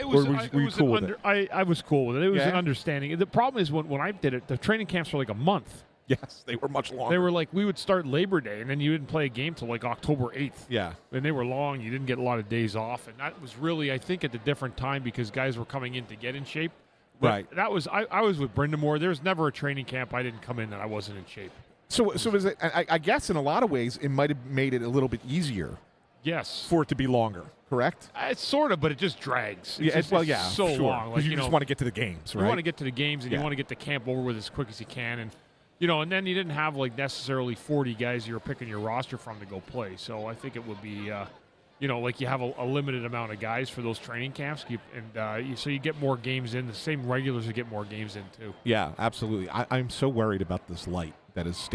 Speaker 3: It was,
Speaker 2: Or were you cool with it?
Speaker 3: I was cool with it. It was
Speaker 2: Yeah?
Speaker 3: an understanding. The problem is when I did it, the training camps were like a month.
Speaker 2: Yes, they were much longer.
Speaker 3: They were like, we would start Labor Day, and then you didn't play a game till like October 8th.
Speaker 2: Yeah.
Speaker 3: And they were long. You didn't get a lot of days off. And that was really, I think, at a different time because guys were coming in to get in shape. But
Speaker 2: Right.
Speaker 3: That was, I was with Brindamore. There was never a training camp I didn't come in that I wasn't in shape.
Speaker 2: So is it? I guess in a lot of ways it might have made it a little bit easier
Speaker 3: Yes.
Speaker 2: for it to be longer. Correct?
Speaker 3: It's sort of, but it just drags.
Speaker 2: Yeah.
Speaker 3: It's
Speaker 2: Yeah.
Speaker 3: so
Speaker 2: sure.
Speaker 3: long.
Speaker 2: 'Cause
Speaker 3: Like,
Speaker 2: you just
Speaker 3: know,
Speaker 2: want to get to the games, right?
Speaker 3: You want to get to the games, and
Speaker 2: Yeah.
Speaker 3: you want to get the camp over with as quick as you can. And, and then you didn't have, like, necessarily 40 guys you were picking your roster from to go play. So I think it would be, like you have a limited amount of guys for those training camps. So you get more games in. The same regulars that get more games in, too.
Speaker 2: Yeah, absolutely. I'm so worried about this light that is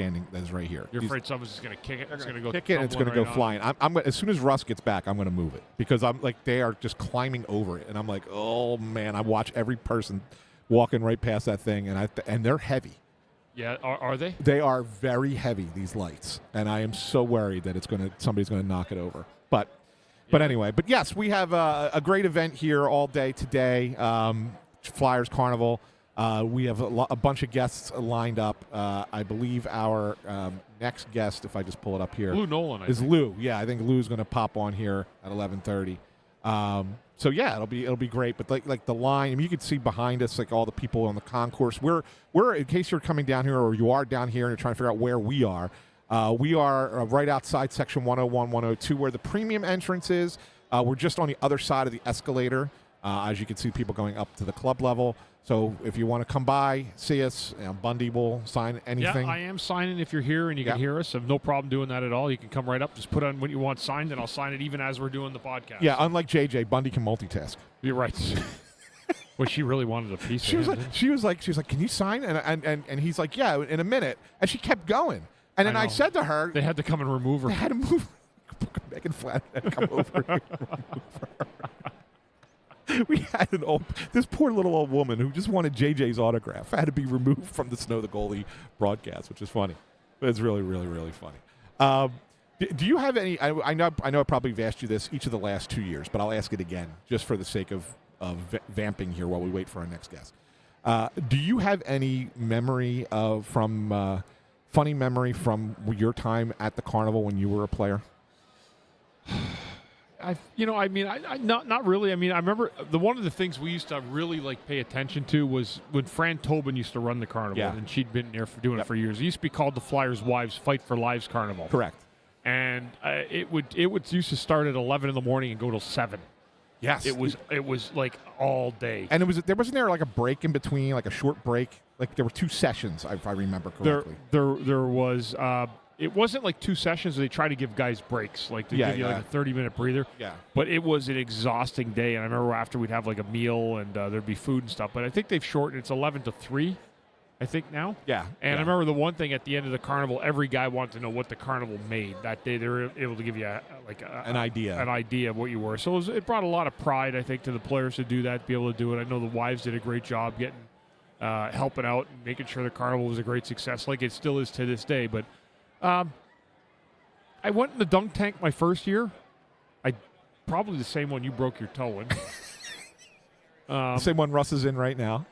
Speaker 2: right here.
Speaker 3: You're afraid someone's just going to kick it? It's going to go
Speaker 2: kick it and it's going to go flying. I'm as soon as Russ gets back, I'm going to move it because I'm like they are just climbing over it, and I'm like, oh man, I watch every person walking right past that thing, and they're heavy.
Speaker 3: Yeah, are they?
Speaker 2: They are very heavy, these lights, and I am so worried that somebody's going to knock it over. But anyway, but yes, we have a great event here all day today. Flyers Carnival. We have a bunch of guests lined up. I believe our next guest, if I just pull it up here,
Speaker 3: Lou Nolan,
Speaker 2: is Lou. Yeah, I think Lou's going to pop on here at 11:30. So yeah, it'll be great. But like the line, I mean, you can see behind us like all the people on the concourse. We're in case you're coming down here or you are down here and you're trying to figure out where we are. We are right outside section 101, 102, where the premium entrance is. We're just on the other side of the escalator. As you can see, people going up to the club level. So if you want to come by, see us, Bundy will sign anything.
Speaker 3: Yeah, I am signing if you're here and you can hear us. I have no problem doing that at all. You can come right up, just put on what you want signed, and I'll sign it even as we're doing the podcast.
Speaker 2: Yeah, unlike JJ, Bundy can multitask.
Speaker 3: You're right. Well, she really wanted a piece
Speaker 2: She
Speaker 3: of
Speaker 2: was
Speaker 3: him.
Speaker 2: like, she was like, can you sign? And he's like, yeah, in a minute. And she kept going. And then I
Speaker 3: know.
Speaker 2: said to her,
Speaker 3: They had to come and remove her.
Speaker 2: they had to move. Megan Flat had to come over here and remove her. We had this poor little old woman who just wanted JJ's autograph had to be removed from the Snow the Goalie broadcast, which is funny. But it's really, really, really funny. Do you have any? I know I probably have asked you this each of the last 2 years, but I'll ask it again just for the sake of vamping here while we wait for our next guest. Do you have any memory funny memory from your time at the carnival when you were a player?
Speaker 3: Not really. I mean, I remember one of the things we used to really pay attention to was when Fran Tobin used to run the carnival, and she'd been there for doing it for years. It used to be called the Flyers Wives Fight for Lives Carnival.
Speaker 2: Correct.
Speaker 3: And it would used to start at 11 in the morning and go till 7.
Speaker 2: Yes.
Speaker 3: It was like all day.
Speaker 2: And wasn't there like a break in between, like a short break? Like there were 2 sessions, if I remember correctly.
Speaker 3: There was. It wasn't like 2 sessions. They try to give guys breaks, like to give you like a 30-minute breather.
Speaker 2: Yeah.
Speaker 3: But it was an exhausting day, and I remember after we'd have like a meal and there'd be food and stuff. But I think they've shortened. It's 11 to 3, I think now.
Speaker 2: Yeah.
Speaker 3: And I remember the one thing at the end of the carnival, every guy wanted to know what the carnival made that day. They were able to give you
Speaker 2: an idea
Speaker 3: of what you were. So it brought a lot of pride, I think, to the players to do that, to be able to do it. I know the wives did a great job getting helping out and making sure the carnival was a great success, like it still is to this day. But I went in the dunk tank my first year. Probably the same one you broke your toe in.
Speaker 2: the same one Russ is in right now.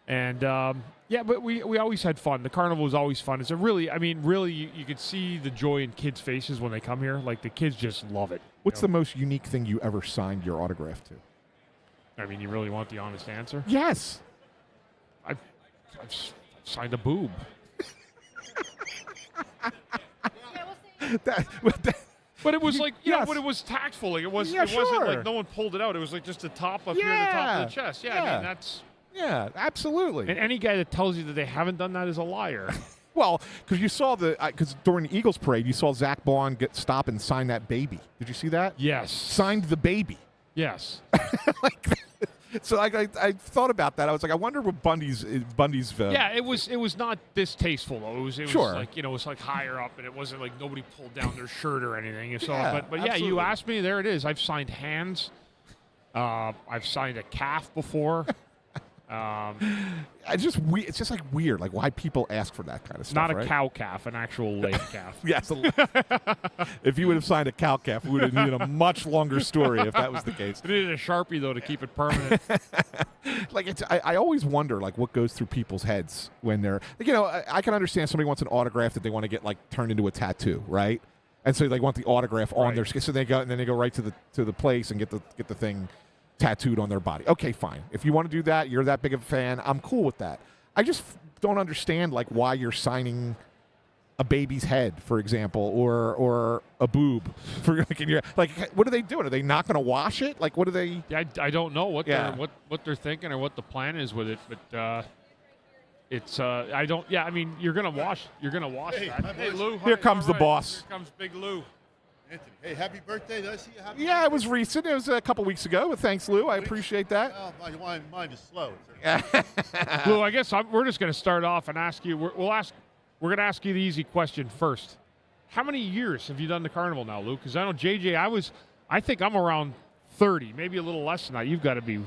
Speaker 3: And but we always had fun. The carnival was always fun. It's really, you could see the joy in kids' faces when they come here. Like the kids just love it.
Speaker 2: What's the most unique thing you ever signed your autograph to?
Speaker 3: I mean, you really want the honest answer?
Speaker 2: Yes.
Speaker 3: I've signed a boob. But it was like, but it was tactful. Like it wasn't like no one pulled it out. It was like just the top up here, the top of the chest. Yeah, I mean, that's.
Speaker 2: Yeah, absolutely.
Speaker 3: And any guy that tells you that they haven't done that is a liar.
Speaker 2: Well, because you saw because during the Eagles parade, you saw Zach Bond stop and sign that baby. Did you see that?
Speaker 3: Yes.
Speaker 2: Signed the baby.
Speaker 3: Yes.
Speaker 2: So I thought about that. I was like, I wonder what Bundy's.
Speaker 3: Yeah, it was not distasteful though. It was
Speaker 2: Sure.
Speaker 3: like, it was like higher up, and it wasn't like nobody pulled down their shirt or anything. So,
Speaker 2: Yeah,
Speaker 3: but yeah,
Speaker 2: absolutely.
Speaker 3: you asked me, there it is. I've signed hands. I've signed a calf before.
Speaker 2: It's just like weird, like why people ask for that kind of stuff.
Speaker 3: Not a
Speaker 2: right?
Speaker 3: cow calf, an actual leg calf.
Speaker 2: Yes. If you would have signed a cow calf, we would have needed a much longer story if that was the case.
Speaker 3: I needed a Sharpie though to keep it permanent.
Speaker 2: I always wonder like what goes through people's heads when they're I can understand somebody wants an autograph that they want to get like turned into a tattoo, right? And so they want the autograph on their skin, so they go and then they go right to the place and get the thing tattooed on their body. Okay, fine. If you want to do that, you're that big of a fan, I'm cool with that. I just don't understand like why you're signing a baby's head, for example, or a boob for like what are they doing? Are they not going to wash it? Like what are they?
Speaker 3: Yeah, I don't know what
Speaker 2: Yeah.
Speaker 3: they're thinking or what the plan is with it, but it's I don't. Yeah, I mean you're gonna wash that. Hey Lou,
Speaker 2: Here comes the boss.
Speaker 3: Here comes Big Lou.
Speaker 6: Anthony, hey, happy birthday. Did I see you happy
Speaker 2: Yeah, it
Speaker 6: birthday?
Speaker 2: was recent. It was a couple weeks ago. But thanks, Lou. I appreciate that.
Speaker 6: Well, mine is slow.
Speaker 3: Lou, I guess we're just going to start off and ask you. We're going to ask you the easy question first. How many years have you done the carnival now, Lou? Because I know JJ. I think I'm around 30, maybe a little less than that. You've got to be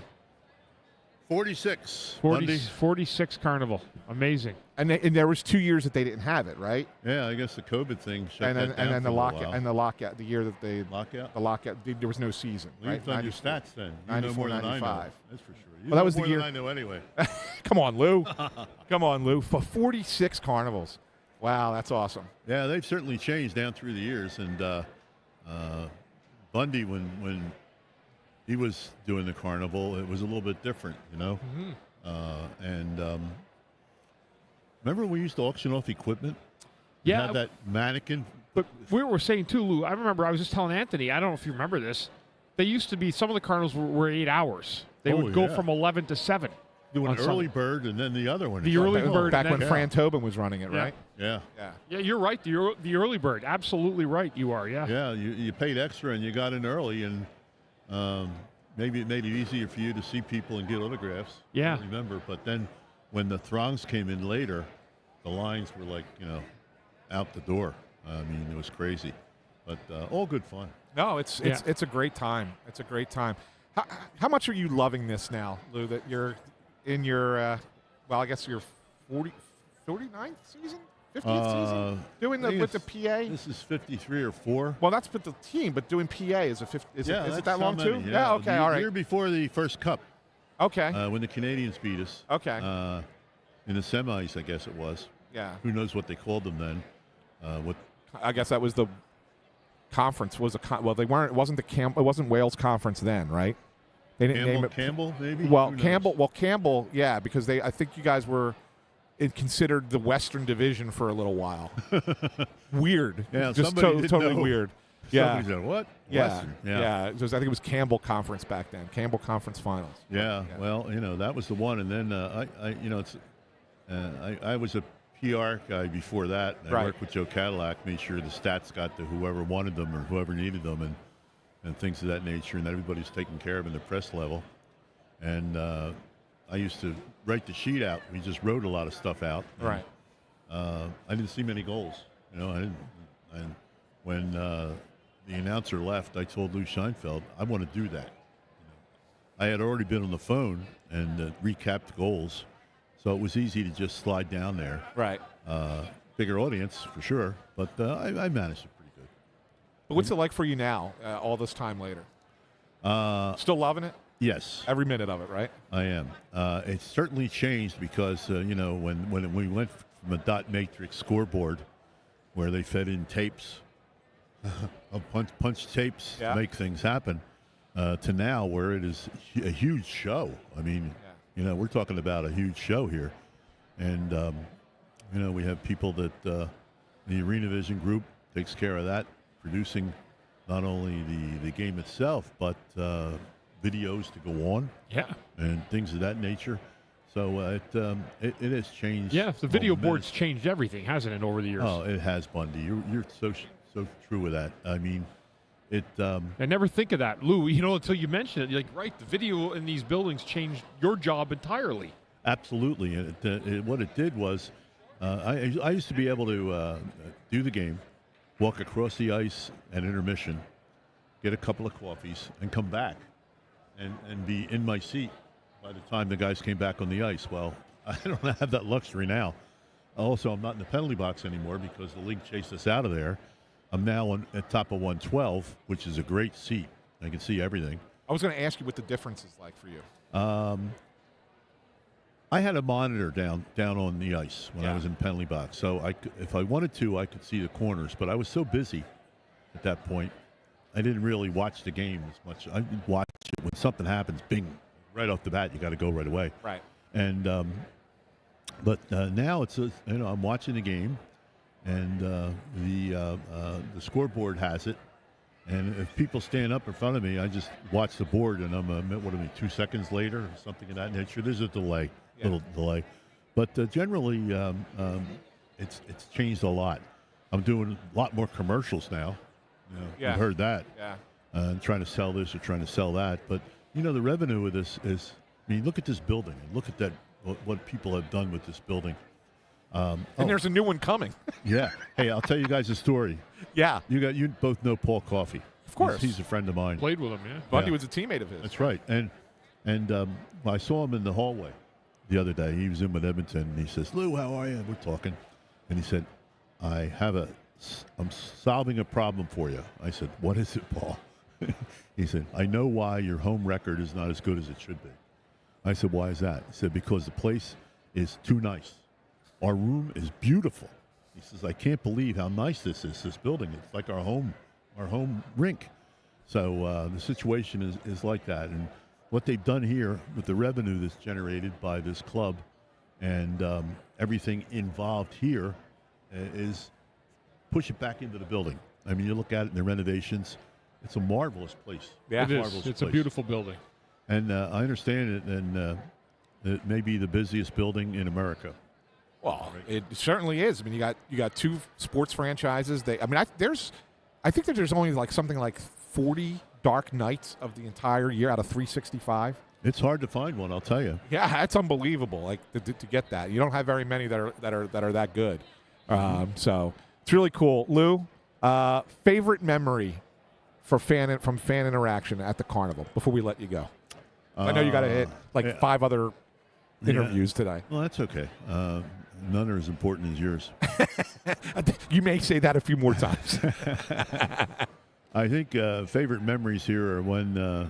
Speaker 6: 46.
Speaker 3: 46 carnival. Amazing.
Speaker 2: And there was 2 years that they didn't have it, right?
Speaker 6: Yeah, I guess the COVID thing shut
Speaker 2: And
Speaker 6: that
Speaker 2: then
Speaker 6: down
Speaker 2: and then
Speaker 6: for
Speaker 2: the
Speaker 6: a
Speaker 2: lockout
Speaker 6: while.
Speaker 2: and the lockout, the year that they
Speaker 6: Lockout?
Speaker 2: the lockout, there was no season.
Speaker 6: Well,
Speaker 2: Right?
Speaker 6: you've done your
Speaker 2: 94.
Speaker 6: stats then. You
Speaker 2: 94,
Speaker 6: know more than I know.
Speaker 2: 95.
Speaker 6: That's for sure. You
Speaker 2: Well, that
Speaker 6: know
Speaker 2: was the
Speaker 6: more
Speaker 2: year-
Speaker 6: than I know anyway.
Speaker 2: Come on, Lou. Come on, Lou. For 46 carnivals. Wow, that's awesome.
Speaker 6: Yeah, they've certainly changed down through the years. And Bundy, when he was doing the carnival, it was a little bit different,
Speaker 3: Mm-hmm.
Speaker 6: Remember when we used to auction off equipment?
Speaker 3: Yeah.
Speaker 6: Had that mannequin.
Speaker 3: But we were saying too, Lou. I remember I was just telling Anthony. I don't know if you remember this. They used to be some of the carnivals were 8 hours. They would go
Speaker 6: yeah.
Speaker 3: from 11 to 7.
Speaker 6: Doing
Speaker 3: on
Speaker 6: early
Speaker 3: some-
Speaker 6: bird and then the other one.
Speaker 3: The early bird.
Speaker 2: Back
Speaker 3: and
Speaker 2: when
Speaker 3: then-
Speaker 2: Fran Tobin was running it,
Speaker 3: Yeah.
Speaker 2: right?
Speaker 6: Yeah.
Speaker 2: Yeah.
Speaker 3: Yeah, you're right. The early bird. Absolutely right. You are. Yeah.
Speaker 6: Yeah, you paid extra and you got in early, and maybe it made it easier for you to see people and get autographs.
Speaker 3: Yeah.
Speaker 6: I don't remember, but then when the throngs came in later, the lines were like, out the door. I mean, it was crazy, but all good fun.
Speaker 2: No, it's a great time. It's a great time. How much are you loving this now, Lou, that you're in your, I guess your 49th season? 50th season? Doing
Speaker 6: I think
Speaker 2: with the
Speaker 6: it's-
Speaker 2: PA?
Speaker 6: This is 53 or 4.
Speaker 2: Well, that's with the team, but doing PA is is it
Speaker 6: that's
Speaker 2: that long
Speaker 6: how
Speaker 2: too?
Speaker 6: many,
Speaker 2: Yeah, okay,
Speaker 6: the
Speaker 2: all right.
Speaker 6: year before the first cup,
Speaker 2: Okay.
Speaker 6: when the Canadians beat us.
Speaker 2: Okay.
Speaker 6: In the semis, I guess it was.
Speaker 2: Yeah.
Speaker 6: Who knows what they called them then?
Speaker 2: I guess that was the conference they weren't it wasn't Wales conference then, right? They didn't name it
Speaker 6: Campbell, maybe?
Speaker 2: Well,
Speaker 6: Who knows?
Speaker 2: Campbell, yeah, because I think you guys were considered the Western Division for a little while. Weird.
Speaker 6: Yeah,
Speaker 2: just
Speaker 6: somebody didn't
Speaker 2: totally
Speaker 6: know.
Speaker 2: weird. Yeah.
Speaker 6: Somebody said, what?
Speaker 2: Yeah.
Speaker 6: Western.
Speaker 2: Yeah. I think it was Campbell Conference back then. Campbell Conference Finals.
Speaker 6: Yeah, well, that was the one, and then I was a PR guy before that. I
Speaker 2: Right.
Speaker 6: worked with Joe Cadillac, made sure the stats got to whoever wanted them or whoever needed them, and things of that nature, and everybody's taken care of in the press level. And I used to write the sheet out. We just wrote a lot of stuff out. And,
Speaker 2: Right.
Speaker 6: I didn't see many goals. I didn't. And when the announcer left, I told Lou Scheinfeld, I want to do that. I had already been on the phone and recapped goals, so it was easy to just slide down there.
Speaker 2: Right.
Speaker 6: Bigger audience for sure, but I managed it pretty good.
Speaker 2: But what's it like for you now, all this time later? Still loving it?
Speaker 6: Yes,
Speaker 2: Every minute of it, right?
Speaker 6: I am. It's certainly changed because when we went from a dot matrix scoreboard where they fed in tapes, punch tapes
Speaker 2: Yeah.
Speaker 6: to make things happen, to now where it is a huge show. I mean, we're talking about a huge show here, and we have people that the Arena Vision group takes care of that, producing not only the game itself but videos to go on.
Speaker 3: Yeah.
Speaker 6: And things of that nature. So it has changed.
Speaker 3: Yeah, the video
Speaker 6: tremendous.
Speaker 3: board's changed everything, hasn't it, over the years?
Speaker 6: Oh, it has, Bundy. You're so true with that. I mean, it.
Speaker 3: I never think of that, Lou. Until you mention it, you're like, right, the video in these buildings changed your job entirely.
Speaker 6: Absolutely, and what it did was, I used to be able to do the game, walk across the ice at intermission, get a couple of coffees, and come back, and be in my seat by the time the guys came back on the ice. Well, I don't have that luxury now. Also, I'm not in the penalty box anymore because the league chased us out of there. I'm now at top of 112, which is a great seat. I can see everything.
Speaker 2: I was going to ask you what the difference is like for you.
Speaker 6: I had a monitor down on the ice when I was in the penalty box, so if I wanted to, I could see the corners. But I was so busy at that point, I didn't really watch the game as much. I watch it when something happens. Bing, right off the bat, you got to go right away.
Speaker 2: Right.
Speaker 6: And but now it's I'm watching the game, and the scoreboard has it. And if people stand up in front of me, I just watch the board, and I'm 2 seconds later or something of that nature. There's a delay, little delay, but generally it's changed a lot. I'm doing a lot more commercials now. You've heard that. Yeah. Trying to sell this or trying to sell that, but the revenue of this is. I mean, look at this building and look at that. What people have done with this building.
Speaker 2: And there's a new one coming.
Speaker 6: Yeah. Hey, I'll tell you guys a story.
Speaker 2: Yeah.
Speaker 6: You both know Paul Coffey.
Speaker 2: Of course.
Speaker 6: He's a friend of mine.
Speaker 3: Played with him, yeah.
Speaker 2: Bundy was a teammate of his.
Speaker 6: That's right. And I saw him in the hallway the other day. He was in with Edmonton, and he says, "Lou, how are you?" We're talking. And he said, I'm solving a problem for you. I said, "What is it, Paul?" He said, "I know why your home record is not as good as it should be." I said, "Why is that?" He said, "Because the place is too nice. Our room is beautiful." He says, "I can't believe how nice this building. It's like our home rink." So the situation is like that. And what they've done here with the revenue that's generated by this club and everything involved here is push it back into the building. I mean, you look at it in the renovations, it's a marvelous place.
Speaker 2: Yeah,
Speaker 3: it is. It's a beautiful building.
Speaker 6: And I understand it, and it may be the busiest building in America.
Speaker 2: Well, it certainly is. I mean, you got two sports franchises. I think that there's only something like 40 dark nights of the entire year out of 365.
Speaker 6: It's hard to find one, I'll tell you.
Speaker 2: Yeah, that's unbelievable. To get that, you don't have very many that are that good. So it's really cool. Lou, favorite memory from fan interaction at the carnival before we let you go. I know you got to hit 5 other interviews today.
Speaker 6: Well, that's okay. None are as important as yours.
Speaker 2: You may say that a few more times.
Speaker 6: I think favorite memories here are when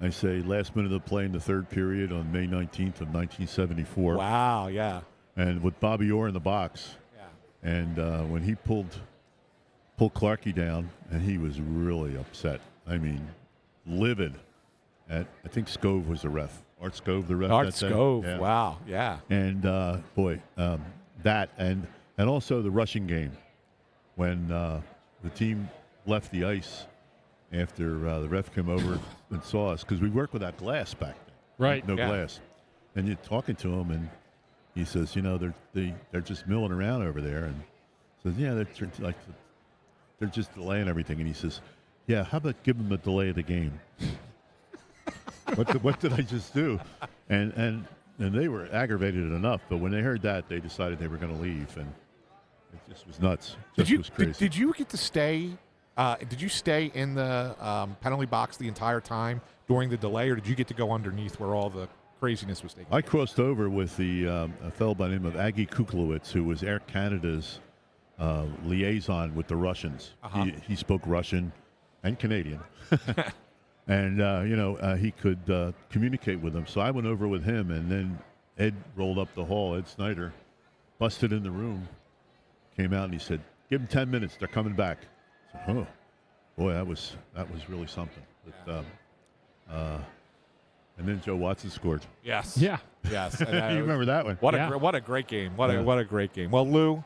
Speaker 6: I say last minute of play in the third period on May 19th of 1974.
Speaker 2: Wow, yeah.
Speaker 6: And with Bobby Orr in the box. Yeah. And when he pulled Clarkey down, and he was really upset. I mean, livid. I think Scove was the ref. Art Scove, the ref.
Speaker 2: Art Scove,
Speaker 6: yeah.
Speaker 2: Wow, yeah.
Speaker 6: And, that, and also the rushing game when the team left the ice after the ref came over and saw us, because we worked with that glass back then.
Speaker 3: Right.
Speaker 6: No glass. And you're talking to him, and he says, they're just milling around over there. And says, yeah, they're just delaying everything. And he says, yeah, how about give them a delay of the game? What did I just do? And they were aggravated enough, but when they heard that, they decided they were going to leave, and it just was nuts. It was crazy.
Speaker 2: Did you get to stay? Did you stay in the penalty box the entire time during the delay, or did you get to go underneath where all the craziness was taking place?
Speaker 6: I crossed over with a fellow by the name of Aggie Kuklowitz, who was Air Canada's liaison with the Russians. Uh-huh. He spoke Russian and Canadian. And, he could communicate with them. So I went over with him, and then Ed rolled up the hall, Ed Snyder, busted in the room, came out, and he said, give them 10 minutes. They're coming back. I said, oh, boy, that was really something. But, and then Joe Watson scored.
Speaker 2: Yes.
Speaker 3: Yeah.
Speaker 2: Yes.
Speaker 6: You remember that one.
Speaker 2: What a great game. What a great game. Well, Lou,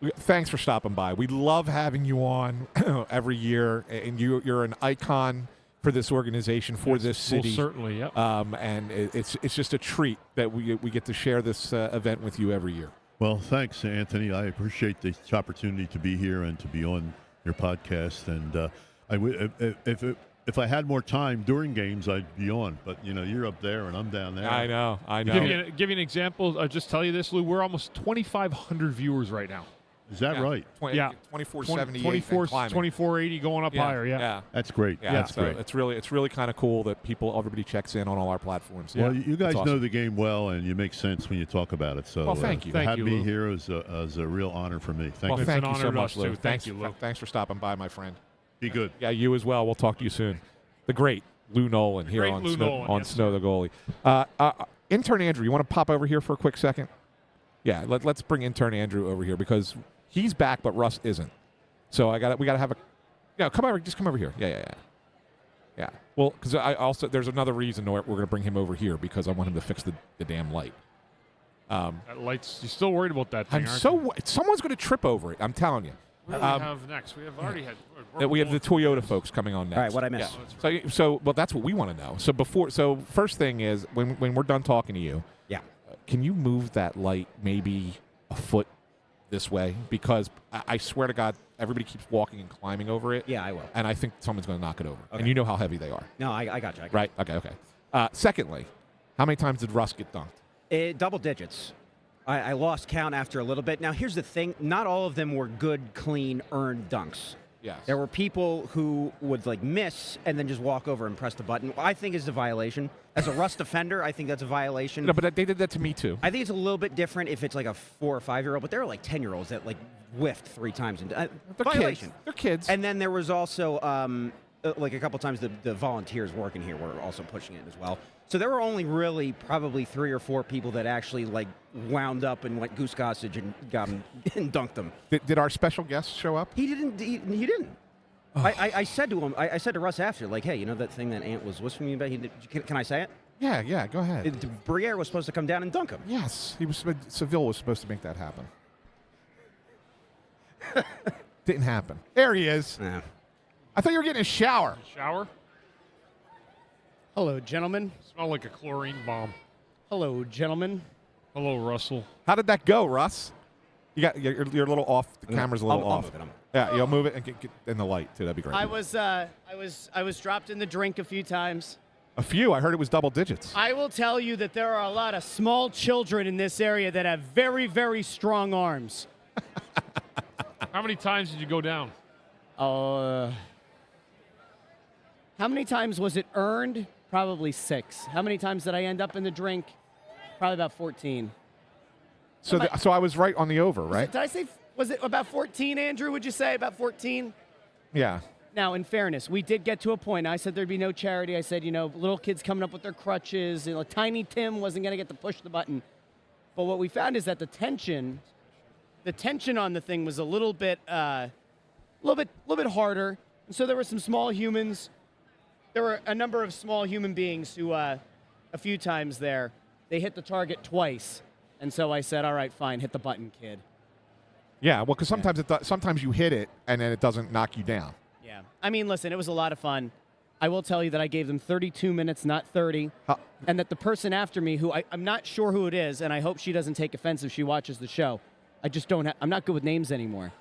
Speaker 2: thanks for stopping by. We love having you on every year, and you're an icon for this organization, for this city.
Speaker 3: Well, certainly, yeah.
Speaker 2: And it's just a treat that we get to share this event with you every year.
Speaker 6: Well, thanks, Anthony. I appreciate the opportunity to be here and to be on your podcast. And if I had more time during games, I'd be on. But you're up there and I'm down there.
Speaker 2: I know.
Speaker 3: Give you an example. I'll just tell you this, Lou. We're almost 2,500 viewers right now.
Speaker 6: Is that right?
Speaker 2: 2478
Speaker 3: 2480 going up higher. Yeah.
Speaker 6: That's great.
Speaker 2: Yeah,
Speaker 6: that's great.
Speaker 2: It's really kind of cool that everybody checks in on all our platforms.
Speaker 6: Well, you guys
Speaker 2: awesome.
Speaker 6: know the game well, and you make sense when you talk about it. So,
Speaker 2: well, thank you.
Speaker 6: To have me
Speaker 3: Lou.
Speaker 6: here is a real honor for me. Thank you.
Speaker 2: Thank
Speaker 3: an
Speaker 2: you so
Speaker 3: honor to
Speaker 2: much,
Speaker 3: us,
Speaker 2: Lou.
Speaker 3: too. Thank you, Lou.
Speaker 2: Thanks for stopping by, my friend.
Speaker 6: Be good.
Speaker 2: Yeah, you as well. We'll talk to you soon. The great Lou Nolan here on Snow the Goalie. Intern Andrew, you want to pop over here for a quick second? Yeah, let's bring intern Andrew over here because he's back, but Russ isn't. So we got to have come over here. Yeah. Well, because there's another reason we're going to bring him over here because I want him to fix the damn light.
Speaker 3: That light's. You're still worried about that thing,
Speaker 2: someone's going to trip over it. I'm telling you.
Speaker 3: What do we have next? We have already had.
Speaker 2: We have the Toyota folks coming on next.
Speaker 1: All right, what I missed?
Speaker 2: Yeah. So that's what we want to know. So first thing is when we're done talking to you, can you move that light maybe a foot this way? Because I swear to God, everybody keeps walking and climbing over it.
Speaker 1: Yeah, I will.
Speaker 2: And I think someone's going to knock it over.
Speaker 1: Okay.
Speaker 2: And you know how heavy they are.
Speaker 1: No, I got you.
Speaker 2: Right? Okay. Secondly, how many times did Russ get dunked?
Speaker 7: Double digits. I lost count after a little bit. Now, here's the thing. Not all of them were good, clean, earned dunks.
Speaker 2: Yes.
Speaker 7: There were people who would miss and then just walk over and press the button. I think is a violation. As a Russ defender, I think that's a violation.
Speaker 2: No, but they did that to me too.
Speaker 7: I think it's a little bit different if it's a 4 or 5 year-old, but there are 10-year-olds that whiffed 3 times.
Speaker 2: They're
Speaker 7: violation.
Speaker 2: Kids. They're kids.
Speaker 7: And then there was also a couple times the volunteers working here were also pushing it as well. So there were only really probably 3 or 4 people that actually wound up and went goose gossage and got him and dunked them.
Speaker 2: Did our special guest show up?
Speaker 7: He didn't. He didn't. Oh. I said to him. I said to Russ after, hey, that thing that Ant was whispering about. Can I say it?
Speaker 2: Yeah. Go ahead.
Speaker 7: Briere was supposed to come down and dunk him.
Speaker 2: Yes, Seville was supposed to make that happen. Didn't happen. There he is.
Speaker 7: Yeah.
Speaker 2: I thought you were getting a shower.
Speaker 3: Shower?
Speaker 1: Hello, gentlemen.
Speaker 3: Smell like a chlorine bomb.
Speaker 1: Hello, gentlemen.
Speaker 3: Hello, Russell.
Speaker 2: How did that go, Russ? You're a little off. The camera's a little
Speaker 7: I'll
Speaker 2: off.
Speaker 7: move it.
Speaker 2: Yeah, you'll move it and get in the light too. That'd be great.
Speaker 1: I was dropped in the drink a few times.
Speaker 2: A few. I heard it was double digits.
Speaker 1: I will tell you that there are a lot of small children in this area that have very, very strong arms.
Speaker 3: How many times did you go down?
Speaker 1: How many times was it earned? Probably 6. How many times did I end up in the drink? Probably about 14.
Speaker 2: So I was right on the over, right?
Speaker 1: Did I say, was it about 14, Andrew? Would you say about 14?
Speaker 2: Yeah.
Speaker 1: Now, in fairness, we did get to a point. I said there'd be no charity. I said, little kids coming up with their crutches. Tiny Tim wasn't going to get to push the button. But what we found is that the tension on the thing was a little bit harder. And so there were some small humans. There were a number of small human beings who, a few times there, they hit the target twice. And so I said, all right, fine, hit the button, kid.
Speaker 2: Yeah, well, because sometimes you hit it and then it doesn't knock you down.
Speaker 1: Yeah. I mean, listen, it was a lot of fun. I will tell you that I gave them 32 minutes, not 30. And that the person after me, who I'm not sure who it is, and I hope she doesn't take offense if she watches the show. I'm not good with names anymore.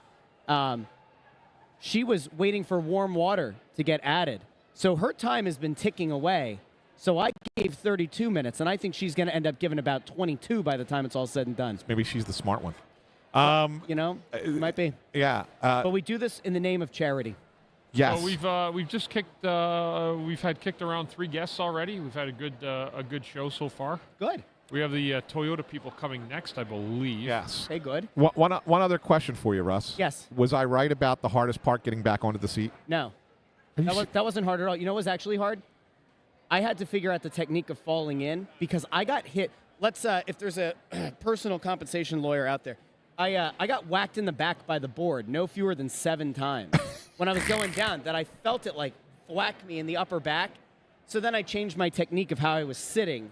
Speaker 1: She was waiting for warm water to get added. So her time has been ticking away. So I gave 32 minutes, and I think she's going to end up giving about 22 by the time it's all said and done.
Speaker 2: Maybe she's the smart one.
Speaker 1: Might be.
Speaker 2: Yeah.
Speaker 1: But we do this in the name of charity.
Speaker 2: Yes.
Speaker 3: So we've just kicked. We've had kicked around 3 guests already. We've had a good show so far.
Speaker 1: Good.
Speaker 3: We have the Toyota people coming next, I believe.
Speaker 2: Yes.
Speaker 1: Hey, good.
Speaker 2: One other question for you, Russ.
Speaker 1: Yes.
Speaker 2: Was I right about the hardest part getting back onto the seat?
Speaker 1: No. That wasn't hard at all. You know what was actually hard? I had to figure out the technique of falling in because I got hit. If there's a personal compensation lawyer out there, I got whacked in the back by the board no fewer than 7 times when I was going down. That I felt it whack me in the upper back. So then I changed my technique of how I was sitting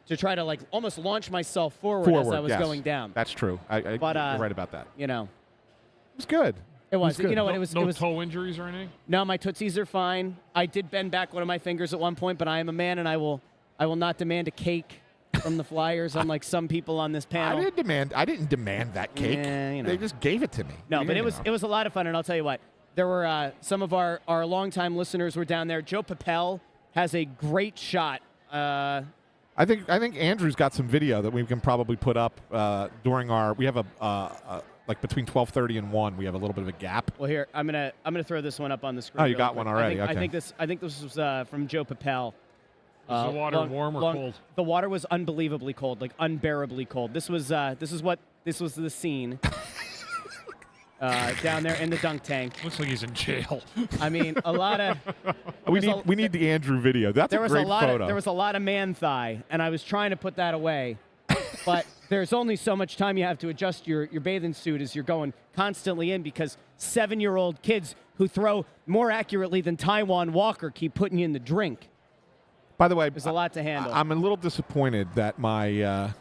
Speaker 1: to try to almost launch myself forward as I was
Speaker 2: yes.
Speaker 1: going down.
Speaker 2: That's true. You're right about that.
Speaker 1: It
Speaker 2: was good.
Speaker 1: It was. You know what?
Speaker 3: No,
Speaker 1: It
Speaker 3: no
Speaker 1: was.
Speaker 3: toe injuries or anything?
Speaker 1: No, my tootsies are fine. I did bend back one of my fingers at one point, but I am a man, and I will not demand a cake from the Flyers, unlike some people on this panel.
Speaker 2: I didn't demand that cake.
Speaker 1: Yeah, you know.
Speaker 2: They just gave it to me.
Speaker 1: No, but
Speaker 2: You
Speaker 1: it
Speaker 2: know.
Speaker 1: was a lot of fun, and I'll tell you what. There were some of our longtime listeners were down there. Joe Papel has a great shot.
Speaker 2: I think Andrew's got some video that we can probably put up during our. We have a like between 12:30 and 1. We have a little bit of a gap.
Speaker 1: Well, here I'm gonna throw this one up on the screen.
Speaker 2: Oh, you
Speaker 1: real
Speaker 2: got
Speaker 1: quick.
Speaker 2: one already.
Speaker 1: I
Speaker 2: Okay.
Speaker 1: think this was from Joe Papel.
Speaker 3: Was the water warm or cold?
Speaker 1: The water was unbelievably cold, like unbearably cold. This was the scene down there in the dunk tank.
Speaker 3: Looks like he's in jail.
Speaker 1: I mean, a lot of
Speaker 2: We need the Andrew video. That's
Speaker 1: there
Speaker 2: a
Speaker 1: was
Speaker 2: great
Speaker 1: a lot
Speaker 2: photo.
Speaker 1: of there was a lot of man thigh, and I was trying to put that away, but there's only so much time you have to adjust your bathing suit as you're going constantly in because 7-year-old kids who throw more accurately than Taiwan Walker keep putting you in the drink.
Speaker 2: By the way,
Speaker 1: There's a lot to handle.
Speaker 2: I'm a little disappointed that my